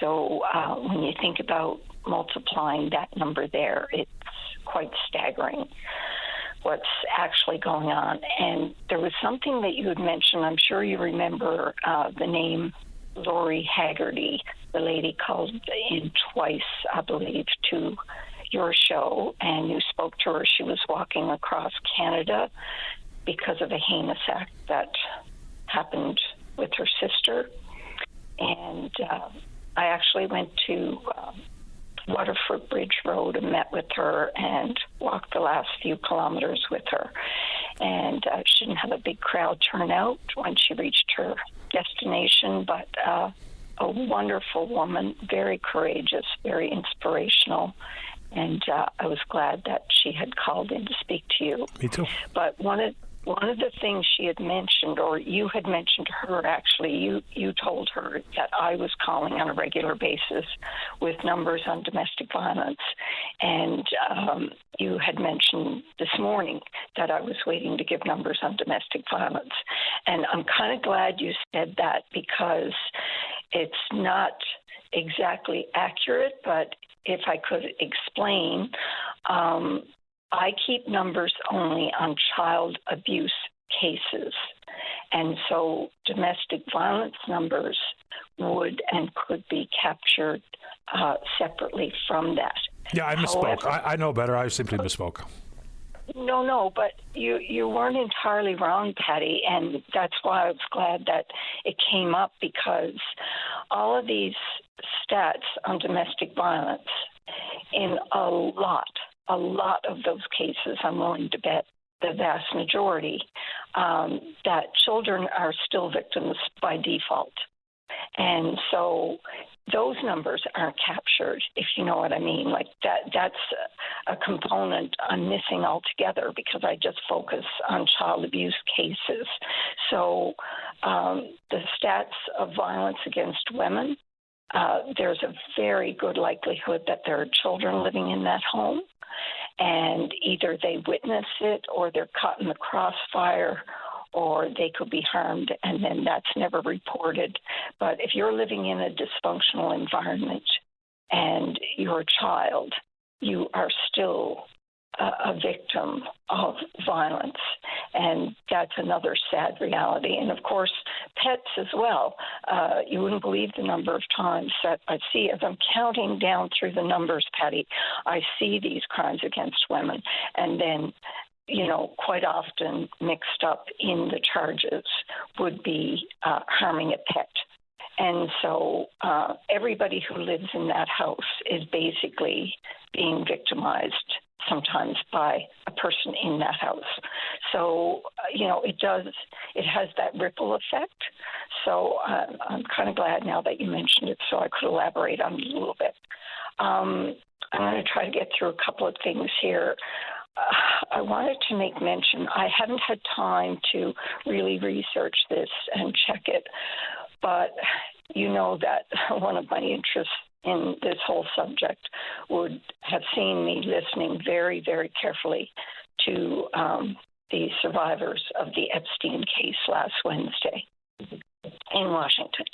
So when you think about multiplying that number there, it's quite staggering what's actually going on. And there was something that you had mentioned. I'm sure you remember the name Lori Haggerty. The lady called in twice, I believe, to your show, and you spoke to her. She was walking across Canada because of a heinous act that happened with her sister. And I actually went to Waterford Bridge Road and met with her and walked the last few kilometers with her. And she didn't have a big crowd turn out when she reached her destination, but a wonderful woman, very courageous, very inspirational. And I was glad that she had called in to speak to you. Me too. But one of the things she had mentioned, or you had mentioned to her, actually, you told her that I was calling on a regular basis with numbers on domestic violence. And you had mentioned this morning that I was waiting to give numbers on domestic violence. And I'm kind of glad you said that, because it's not exactly accurate, but if I could explain, I keep numbers only on child abuse cases. And so domestic violence numbers would and could be captured separately from that. Yeah, I misspoke. However, I know better. I simply misspoke. No, but you weren't entirely wrong, Patty, and that's why I was glad that it came up, because all of these stats on domestic violence, in a lot of those cases, I'm willing to bet the vast majority, that children are still victims by default. And so those numbers aren't captured, if you know what I mean. Like that's a component I'm missing altogether, because I just focus on child abuse cases. So the stats of violence against women, there's a very good likelihood that there are children living in that home, and either they witness it or they're caught in the crossfire, or they could be harmed, and then that's never reported. But if you're living in a dysfunctional environment and you're a child, you are still a victim of violence, and that's another sad reality. And of course, pets as well. You wouldn't believe the number of times that I see, as I'm counting down through the numbers, Patty, I see these crimes against women, and then quite often mixed up in the charges would be harming a pet. And so everybody who lives in that house is basically being victimized sometimes by a person in that house. So, it has that ripple effect. So I'm kind of glad now that you mentioned it, so I could elaborate on it a little bit. I'm going to try to get through a couple of things here. I wanted to make mention, I haven't had time to really research this and check it, but you know that one of my interests in this whole subject would have seen me listening very, very carefully to the survivors of the Epstein case last Wednesday in Washington.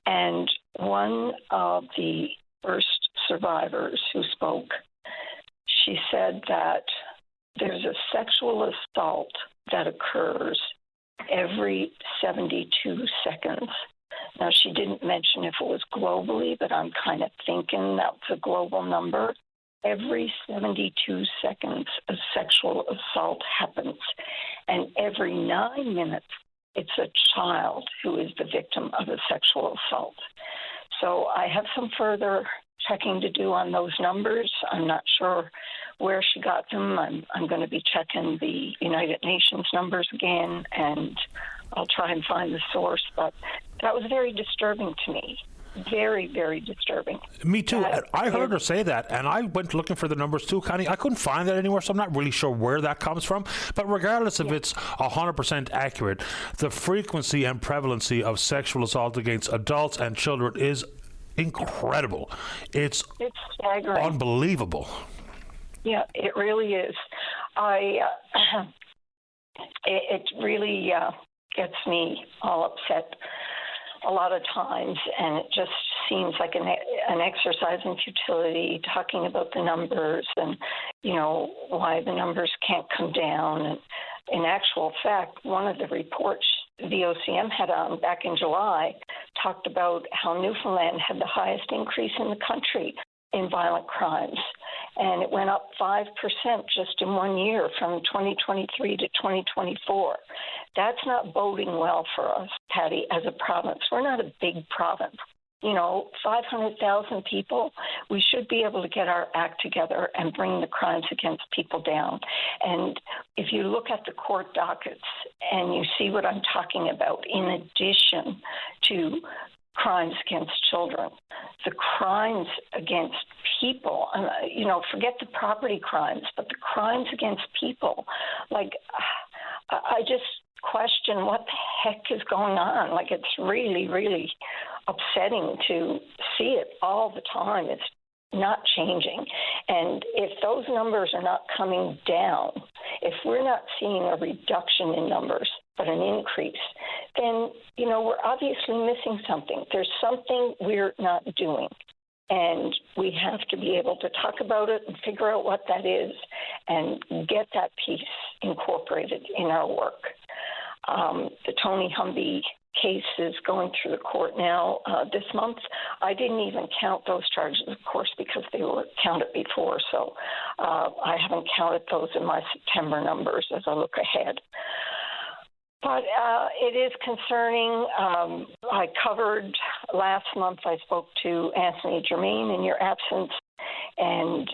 And one of the first survivors who spoke, she said that there's a sexual assault that occurs every 72 seconds. Now, she didn't mention if it was globally, but I'm kind of thinking that's a global number. Every 72 seconds, a sexual assault happens. And every 9 minutes, it's a child who is the victim of a sexual assault. So I have some further checking to do on those numbers. I'm not sure where she got them. I'm going to be checking the United Nations numbers again, and I'll try and find the source. But that was very disturbing to me. Very, very disturbing. Me too. I heard her say that, and I went looking for the numbers too, Connie. I couldn't find that anywhere, so I'm not really sure where that comes from. But regardless if it's 100% accurate, the frequency and prevalency of sexual assault against adults and children is incredible. It's staggering. Unbelievable. Yeah, it really is. It really gets me all upset a lot of times, and it just seems like an exercise in futility, talking about the numbers and, why the numbers can't come down. And in actual fact, one of the reports the OCM had on back in July talked about how Newfoundland had the highest increase in the country in violent crimes. And it went up 5% just in 1 year from 2023 to 2024. That's not boding well for us, Patty, as a province. We're not a big province. 500,000 people, we should be able to get our act together and bring the crimes against people down. And if you look at the court dockets and you see what I'm talking about, in addition to crimes against children, the crimes against people, forget the property crimes, but the crimes against people, I just question what the heck is going on. It's really, really upsetting to see it all the time. It's not changing. And if those numbers are not coming down, if we're not seeing a reduction in numbers, but an increase, then, we're obviously missing something. There's something we're not doing. And we have to be able to talk about it and figure out what that is and get that piece incorporated in our work. The Tony Humby cases going through the court now this month. I didn't even count those charges, of course, because they were counted before. So I haven't counted those in my September numbers as I look ahead. But it is concerning. I covered last month, I spoke to Anthony Germain in your absence, and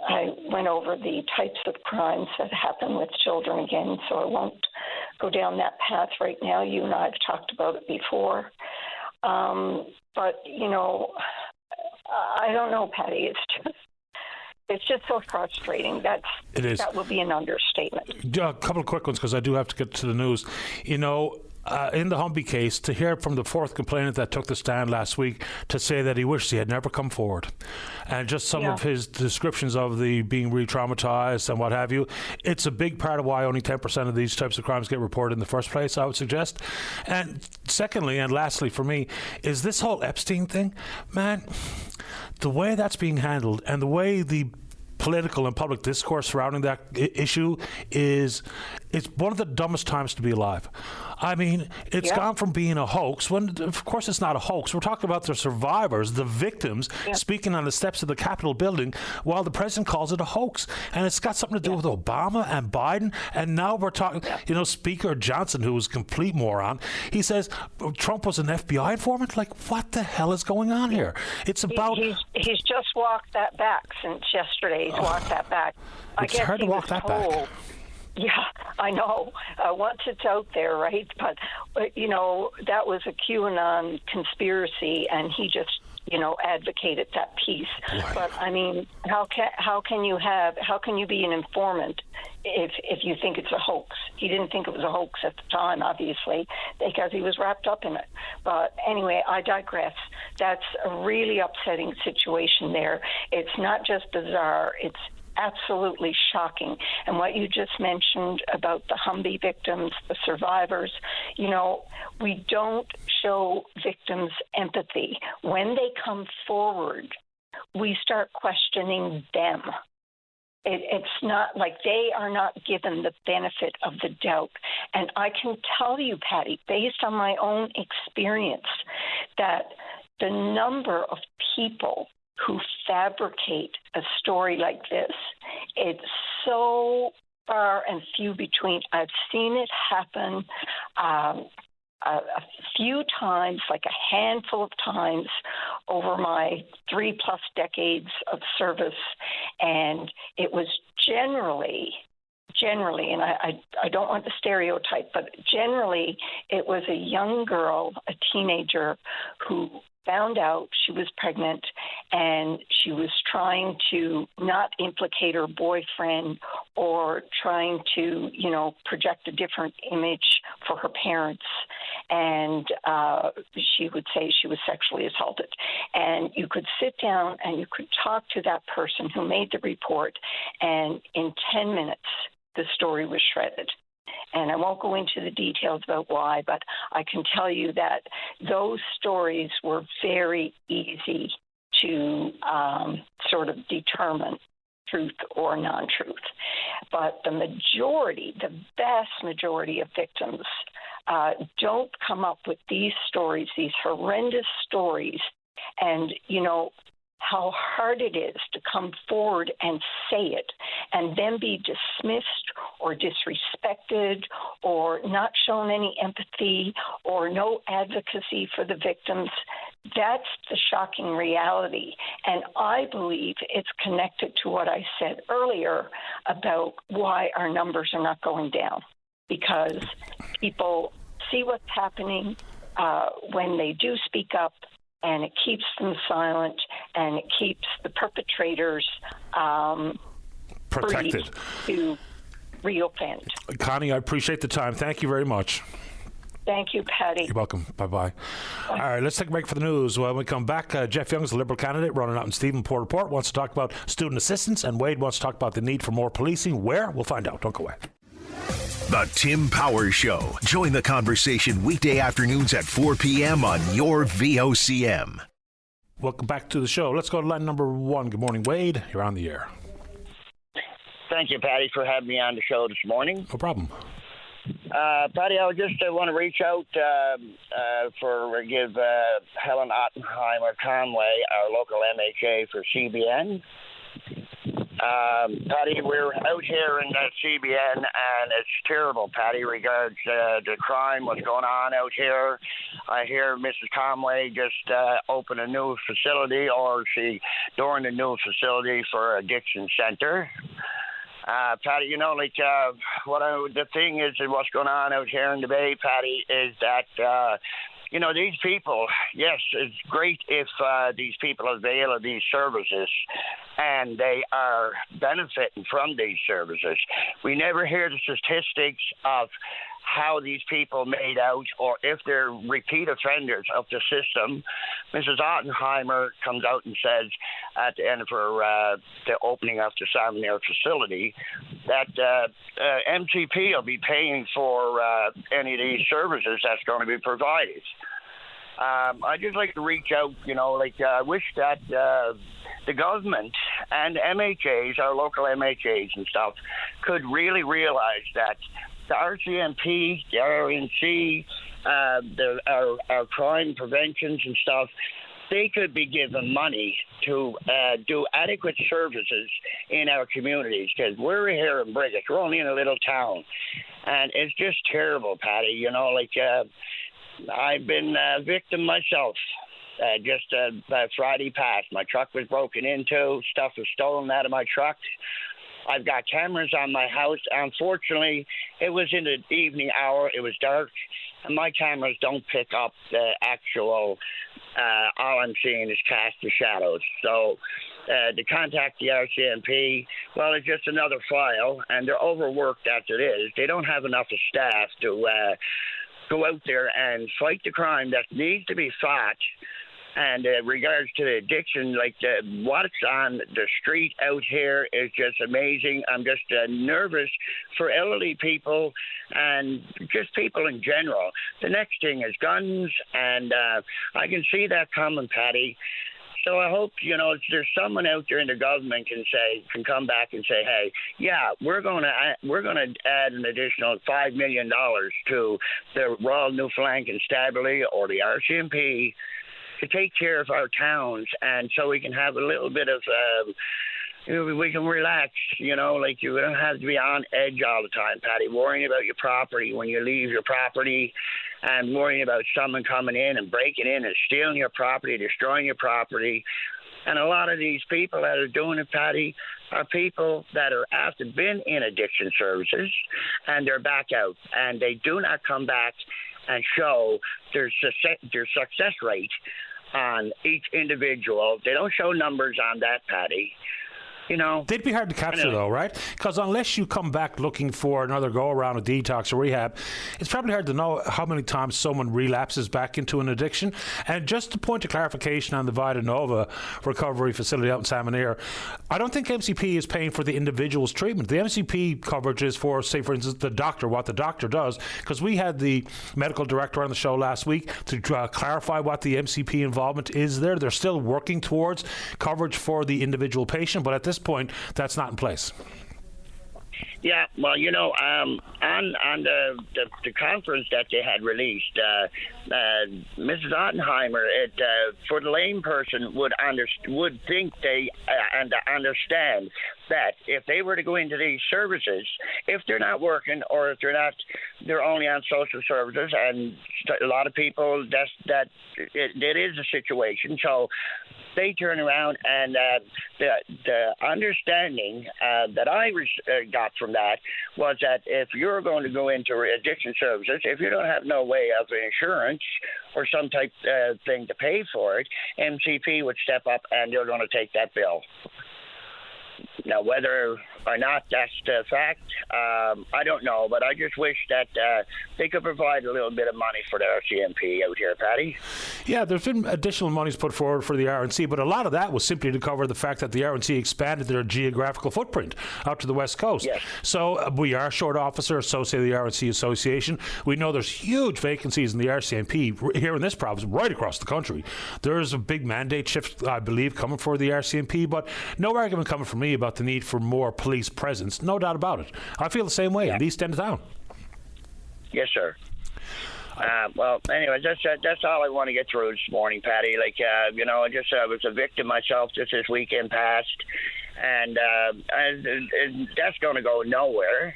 I went over the types of crimes that happen with children again, so I won't go down that path right now. You and I have talked about it before. But, you know, I don't know, Patty. It's just so frustrating. It is. That would be an understatement. A couple of quick ones, because I do have to get to the news. You know, in the Humvee case, to hear from the fourth complainant that took the stand last week to say that he wished he had never come forward, and just some of his descriptions of the being re-traumatized and what have you, it's a big part of why only 10% of these types of crimes get reported in the first place, I would suggest. And secondly, and lastly for me, is this whole Epstein thing. Man, the way that's being handled and the way the political and public discourse surrounding that issue it's one of the dumbest times to be alive. I mean, it's gone from being a hoax, when of course it's not a hoax. We're talking about the survivors, the victims, speaking on the steps of the Capitol building while the president calls it a hoax. And it's got something to do with Obama and Biden. And now we're talking, you know, Speaker Johnson, who was a complete moron, he says Trump was an FBI informant. Like, what the hell is going on here? It's about... He's just walked that back since yesterday. He's walked that back. It's hard to walk that back. Yeah, I know. Once it's out there, right? But you know, that was a QAnon conspiracy, and he just, you know, advocated that piece. Right. But I mean, how can you be an informant if you think it's a hoax? He didn't think it was a hoax at the time, obviously, because he was wrapped up in it. But anyway, I digress. That's a really upsetting situation there. It's not just bizarre. It's absolutely shocking. And what you just mentioned about the Humvee victims, the survivors, you know, we don't show victims empathy. When they come forward, we start questioning them. It's not like they are not given the benefit of the doubt. And I can tell you, Patty, based on my own experience, that the number of people who fabricate a story like this, it's so far and few between. I've seen it happen a few times, like a handful of times over my 3+ decades of service, and it was generally, and I don't want to stereotype, but generally it was a young girl, a teenager, who found out she was pregnant, and she was trying to not implicate her boyfriend or trying to, you know, project a different image for her parents. And she would say she was sexually assaulted. And you could sit down and you could talk to that person who made the report, and in 10 minutes, the story was shredded. And I won't go into the details about why, but I can tell you that those stories were very easy to sort of determine truth or non-truth. But the vast majority of victims don't come up with these stories, these horrendous stories, and, you know, how hard it is to come forward and say it and then be dismissed or disrespected or not shown any empathy or no advocacy for the victims. That's the shocking reality. And I believe it's connected to what I said earlier about why our numbers are not going down, because people see what's happening when they do speak up, and it keeps them silent, and it keeps the perpetrators protected free to reoffend. Connie, I appreciate the time. Thank you very much. Thank you, Patty. You're welcome. Bye-bye. All right, let's take a break for the news. When we come back, Jeff Young's the Liberal candidate running out in Stephenport Report, wants to talk about student assistance, and Wade wants to talk about the need for more policing. Where? We'll find out. Don't go away. The Tim Powers Show. Join the conversation weekday afternoons at 4 p.m. on your VOCM. Welcome back to the show. Let's go to line number 1. Good morning, Wade. You're on the air. Thank you, Patty, for having me on the show this morning. No problem. Patty, I just want to reach out give Helen Ottenheimer Conway, our local MHA for CBN. Patty, we're out here in CBN, and it's terrible, Patty, regards the crime, what's going on out here. I hear Mrs. Conway just opened a new facility, or she doing a new facility for addiction center. Patty, the thing is that what's going on out here in the Bay, Patty, is that these people, yes, it's great if these people avail of these services and they are benefiting from these services. We never hear the statistics of how these people made out or if they're repeat offenders of the system. Mrs. Ottenheimer comes out and says at the end of her the opening of the Salmoneer facility that MCP will be paying for any of these services that's going to be provided. I'd just like to reach out, I wish that the government and MHAs, our local MHAs and stuff, could really realize that the RCMP, the RNC, our crime preventions and stuff, they could be given money to do adequate services in our communities, because we're here in Brigitte. We're only in a little town, and it's just terrible, Patty. I've been a victim myself. Just Friday past, my truck was broken into, stuff was stolen out of my truck. I've got cameras on my house. Unfortunately, it was in the evening hour. It was dark, and my cameras don't pick up the actual. All I'm seeing is cast of shadows. So to contact the RCMP, well, it's just another file, and they're overworked as it is. They don't have enough of staff to go out there and fight the crime that needs to be fought. And regards to the addiction, what's on the street out here is just amazing. I'm just nervous for elderly people and just people in general. The next thing is guns, and I can see that coming, Patty. So I hope, there's someone out there in the government can come back and say, hey, yeah, we're going to add an additional $5 million to the Royal Newfoundland Constabulary or the RCMP to take care of our towns, and so we can have a little bit of, we can relax, you don't have to be on edge all the time, Patty, worrying about your property when you leave your property and worrying about someone coming in and breaking in and stealing your property, destroying your property. And a lot of these people that are doing it, Patty, are people that are after been in addiction services, and they're back out, and they do not come back and show their success rate on each individual. They don't show numbers on that, Patty. They'd be hard to capture, though, right? Because unless you come back looking for another go-around of detox or rehab, it's probably hard to know how many times someone relapses back into an addiction. And just a point of clarification on the Vita Nova recovery facility out in Salmoneer, I don't think MCP is paying for the individual's treatment. The MCP coverage is for, say, for instance, the doctor, what the doctor does, because we had the medical director on the show last week to clarify what the MCP involvement is there. They're still working towards coverage for the individual patient, but at this point, that's not in place. Yeah, well, on the conference that they had released, Mrs. Ottenheimer, for the lame person would think and understand that if they were to go into these services, if they're not working or if they're only on social services, and a lot of people that is a situation. So they turn around, and the understanding that I got from that was that if you're going to go into addiction services, if you don't have no way of insurance or some type thing to pay for it, MCP would step up and they're going to take that bill. Now, whether or not that's the fact, I don't know, but I just wish that they could provide a little bit of money for the RCMP out here, Patty. Yeah, there's been additional monies put forward for the RNC, but a lot of that was simply to cover the fact that the RNC expanded their geographical footprint out to the West Coast. Yes. So we are short officers associated with the RNC Association. We know there's huge vacancies in the RCMP here in this province, right across the country. There's a big mandate shift, I believe, coming for the RCMP, but no argument coming from me about the need for more police presence. No doubt about it. I feel the same way in the east end of town. Yes, sir. Well, anyway, that's all I want to get through this morning, Patty. Like, I just was a victim myself just this weekend past, and that's going to go nowhere.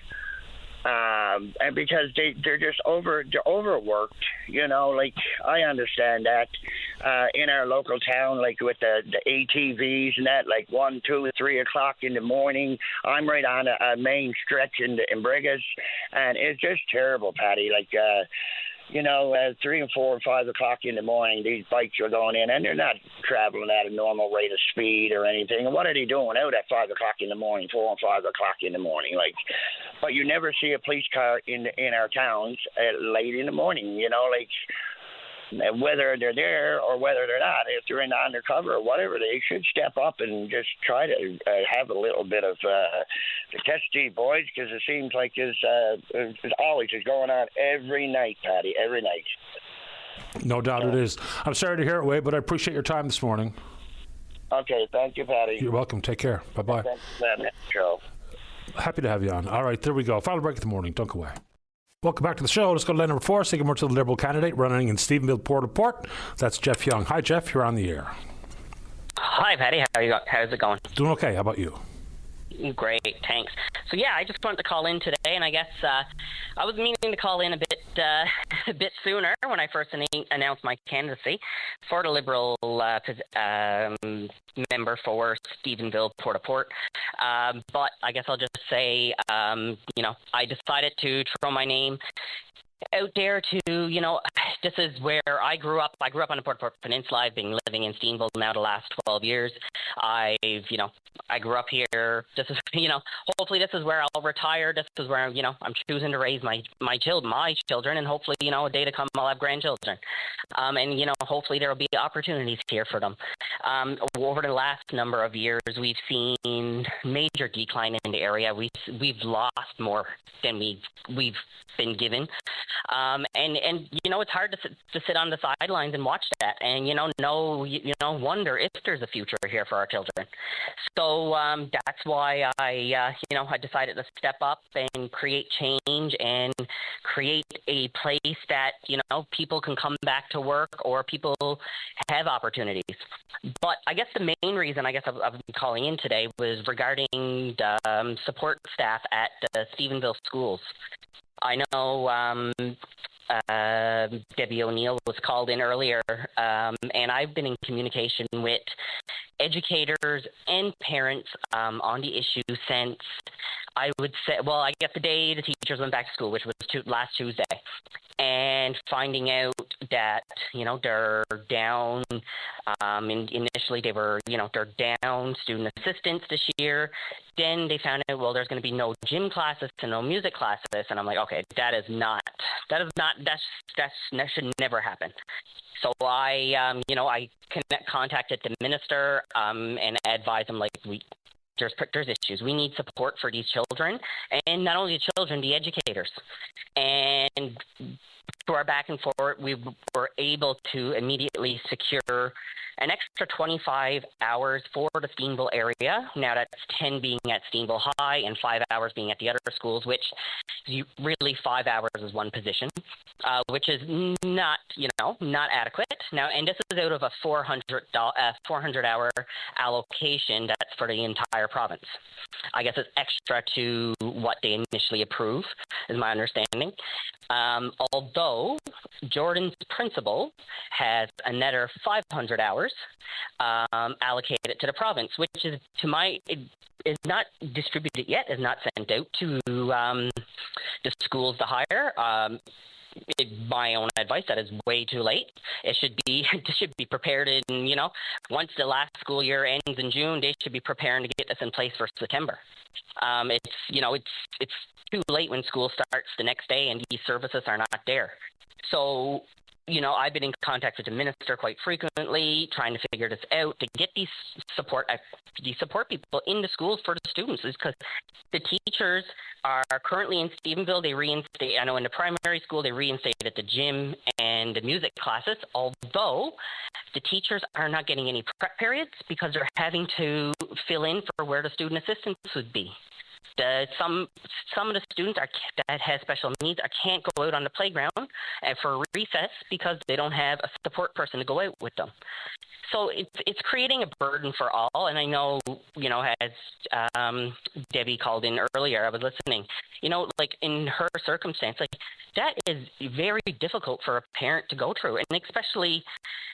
And because they're just overworked, like I understand that in our local town, like with the ATVs and that, like 1, 2, 3 o'clock in the morning. I'm right on a main stretch in Brigas, and it's just terrible, Patty. Like, 3 and 4 and 5 o'clock in the morning, these bikes are going in, and they're not traveling at a normal rate of speed or anything. And what are they doing out at 5 o'clock in the morning, 4 and 5 o'clock in the morning? Like, but you never see a police car in our towns late in the morning. Whether they're there or whether they're not, if they're in undercover or whatever, they should step up and just try to have a little bit of the test these boys, because it seems like it's always is going on every night, Patty, every night. No doubt it is. I'm sorry to hear it, Wade, but I appreciate your time this morning. Okay, thank you, Patty. You're welcome. Take care. Bye-bye. Thanks for having me. Sure. Happy to have you on. All right, there we go. Final break of the morning. Don't go away. Welcome back to the show. Let's go to line number 4. Say good morning to the Liberal candidate running in Stephenville, Port. That's Jeff Young. Hi, Jeff. You're on the air. Hi, Patty. How's it going? Doing okay. How about you? Great, thanks. So yeah, I just wanted to call in today, and I guess I was meaning to call in a bit sooner when I first announced my candidacy for the Liberal member for Stephenville, Port. But I guess I'll just say, I decided to throw my name out there to, this is where I grew up. I grew up on the Port Peninsula. I've been living in Stephenville now the last 12 years. I grew up here. This is, hopefully this is where I'll retire. This is where, I'm choosing to raise my children, and hopefully, a day to come I'll have grandchildren. And, hopefully there will be opportunities here for them. Over the last number of years, we've seen major decline in the area. We've lost more than we've been given. And it's hard to sit on the sidelines and watch that, and wonder if there's a future here for our children. So that's why I decided to step up and create change and create a place that people can come back to work or people have opportunities. But I guess the main reason I've been calling in today was regarding the support staff at the Stephenville schools. I know Debbie O'Neill was called in earlier, and I've been in communication with educators and parents on the issue since, I would say, I guess the day the teachers went back to school, which was last Tuesday, and finding out that, they're down, initially they were, they're down student assistants this year. Then they found out, there's going to be no gym classes and no music classes. And I'm like, okay, that should never happen. So I contacted the minister and advised him, there's issues. We need support for these children, and not only the children, the educators. And through our back and forth, we were able to immediately secure an extra 25 hours for the Stephenville area. Now that's 10 being at Stephenville High and 5 hours being at the other schools, which really 5 hours is one position, which is not adequate. Now, and this is out of a 400-hour allocation that's for the entire province. I guess it's extra to what they initially approved, is my understanding. Although Jordan's principal has another 500 hours allocated to the province, which is is not distributed yet, is not sent out to the schools to hire. My own advice, that is way too late. It should be prepared in, once the last school year ends in June, they should be preparing to get this in place for September. It's too late when school starts the next day and these services are not there. So, I've been in contact with the minister quite frequently, trying to figure this out to get these support people in the schools for the students, because the teachers are currently in Stephenville. They reinstate, I know in the primary school, they reinstated the gym and the music classes, although the teachers are not getting any prep periods because they're having to fill in for where the student assistants would be. some of the students that have special needs can't go out on the playground for recess because they don't have a support person to go out with them. So it's creating a burden for all. And I know, as Debbie called in earlier, I was listening, like in her circumstance, like that is very difficult for a parent to go through, and especially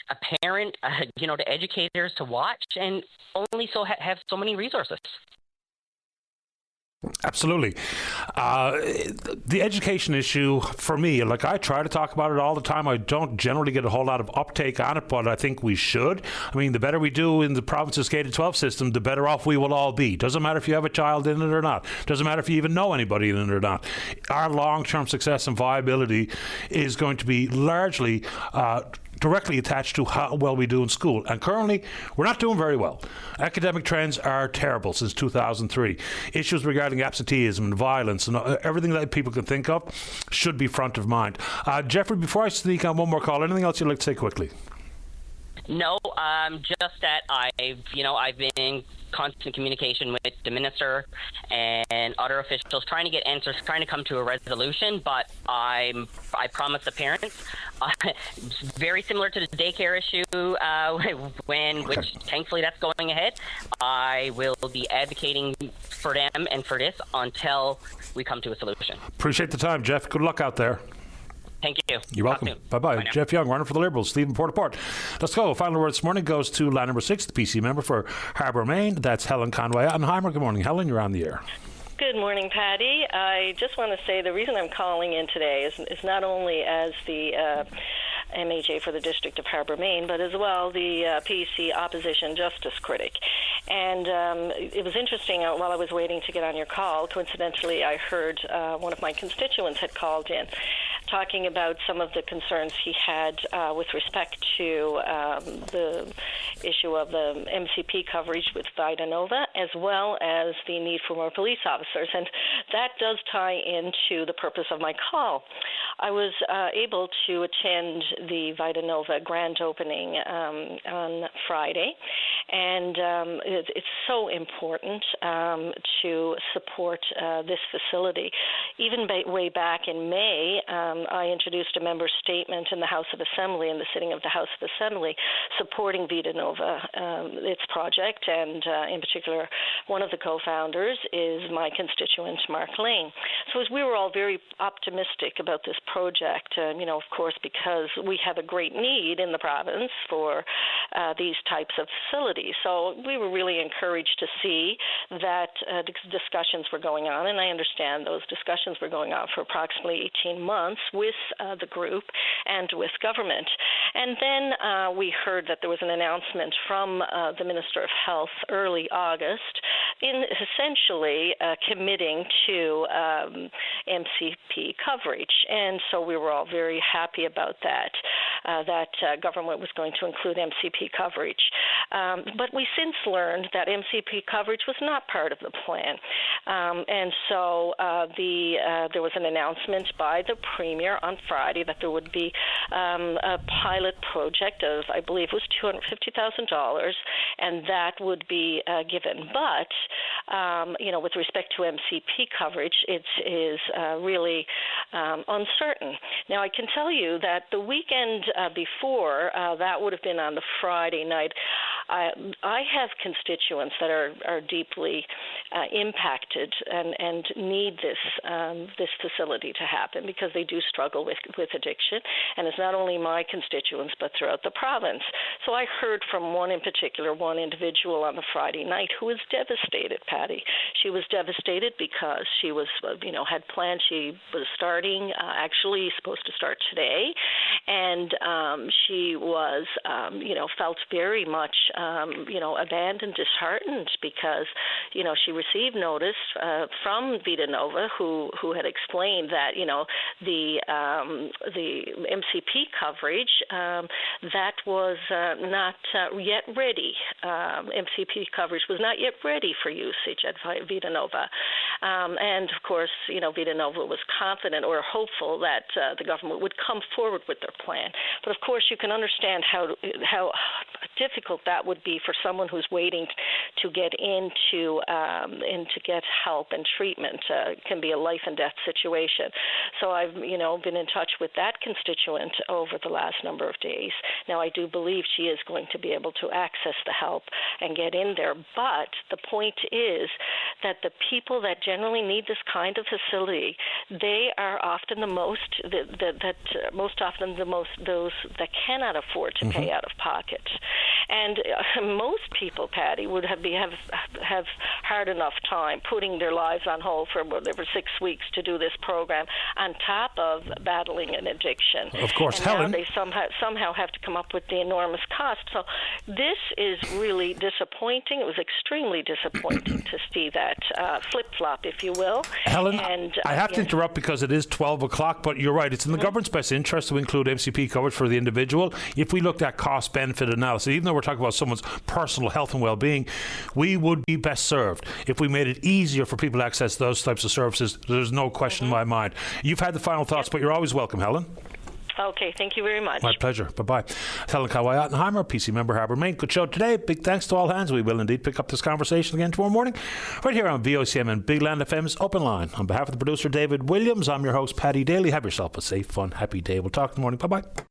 a parent, the educators to watch and only have so many resources. Absolutely. The education issue for me, like I try to talk about it all the time. I don't generally get a whole lot of uptake on it, but I think we should. I mean, the better we do in the province's K-12 system, the better off we will all be. Doesn't matter if you have a child in it or not. Doesn't matter if you even know anybody in it or not. Our long-term success and viability is going to be largely directly attached to how well we do in school. And currently, we're not doing very well. Academic trends are terrible since 2003. Issues regarding absenteeism and violence and everything that people can think of should be front of mind. Jeffrey, before I sneak on one more call, anything else you'd like to say quickly? No, just that I've been in constant communication with the minister and other officials, trying to get answers, trying to come to a resolution. But I promised the parents, very similar to the daycare issue, which thankfully that's going ahead. I will be advocating for them and for this until we come to a solution. Appreciate the time, Jeff. Good luck out there. Thank you. You're welcome. Bye-bye. Jeff Young, runner for the Liberals, Stephen Port. Let's go. Final word this morning goes to line number 6, the PC member for Harbour, Maine. That's Helen Conway-Ottenheimer. Good morning, Helen. You're on the air. Good morning, Patty. I just want to say the reason I'm calling in today is not only as the MHA for the District of Harbour, Maine, but as well the PC opposition justice critic. And it was interesting, while I was waiting to get on your call, coincidentally, I heard one of my constituents had called in talking about some of the concerns he had with respect to the issue of the MCP coverage with Vida Nova, as well as the need for more police officers. And that does tie into the purpose of my call. I was able to attend the Vida Nova grand opening on Friday, and it's so important to support this facility. Even way back in May, I introduced a member statement in the House of Assembly, in the sitting of the House of Assembly, supporting Vida Nova, its project, and in particular, one of the co-founders is my constituent, Mark Lane. So as we were all very optimistic about this project, of course, because we have a great need in the province for these types of facilities. So we were really encouraged to see that discussions were going on, and I understand those discussions were going on for approximately 18 months with the group and with government. And then we heard that there was an announcement from the Minister of Health early August in essentially committing to MCP coverage. And so we were all very happy about that, that government was going to include MCP coverage. But we since learned that MCP coverage was not part of the plan. And so there was an announcement by the Premier on Friday that there would be a pilot project of, I believe it was $250,000, and that would be given. But, with respect to MCP coverage, it is really uncertain. Now, I can tell you that the weekend before, that would have been on the Friday night, I have constituents that are deeply impacted and need this facility to happen because they do struggle with addiction, and it's not only my constituents but throughout the province. So I heard from one individual on the Friday night who was devastated, Patty. She was devastated because she was, had planned. She was starting, actually supposed to start today, and she was, felt very much, abandoned, disheartened because, she received notice from Vida Nova, who had explained that, the MCP coverage that was not yet ready. MCP coverage was not yet ready for usage at Vida Nova, and of course, Vida Nova was confident or hopeful that the government would come forward with their plan. But of course, you can understand how difficult that that would be for someone who's waiting to get into get help and treatment. It can be a life and death situation. So I've been in touch with that constituent over the last number of days. Now I do believe she is going to be able to access the help and get in there. But the point is that the people that generally need this kind of facility, they are often those that cannot afford to pay out of pocket. And most people, Patty, would have hard enough time putting their lives on hold for whatever 6 weeks to do this program, on top of battling an addiction. Of course, and Helen. Now they somehow have to come up with the enormous cost. So this is really disappointing. It was extremely disappointing to see that flip-flop, if you will. Helen, and, I have to interrupt because it is 12 o'clock, but you're right. It's in the government's best interest to include MCP coverage for the individual. If we looked at cost-benefit analysis, even though we're talking about someone's personal health and well-being, we would be best served if we made it easier for people to access those types of services. There's no question in my mind. You've had the final thoughts, but you're always welcome, Helen. Okay, thank you very much. My pleasure. Bye-bye. Helen Kawai-Ottenheimer, PC member, Harbour Main. Good show today. Big thanks to all hands. We will indeed pick up this conversation again tomorrow morning right here on VOCM and Big Land FM's Open Line. On behalf of the producer, David Williams, I'm your host, Paddy Daly. Have yourself a safe, fun, happy day. We'll talk in the morning. Bye-bye.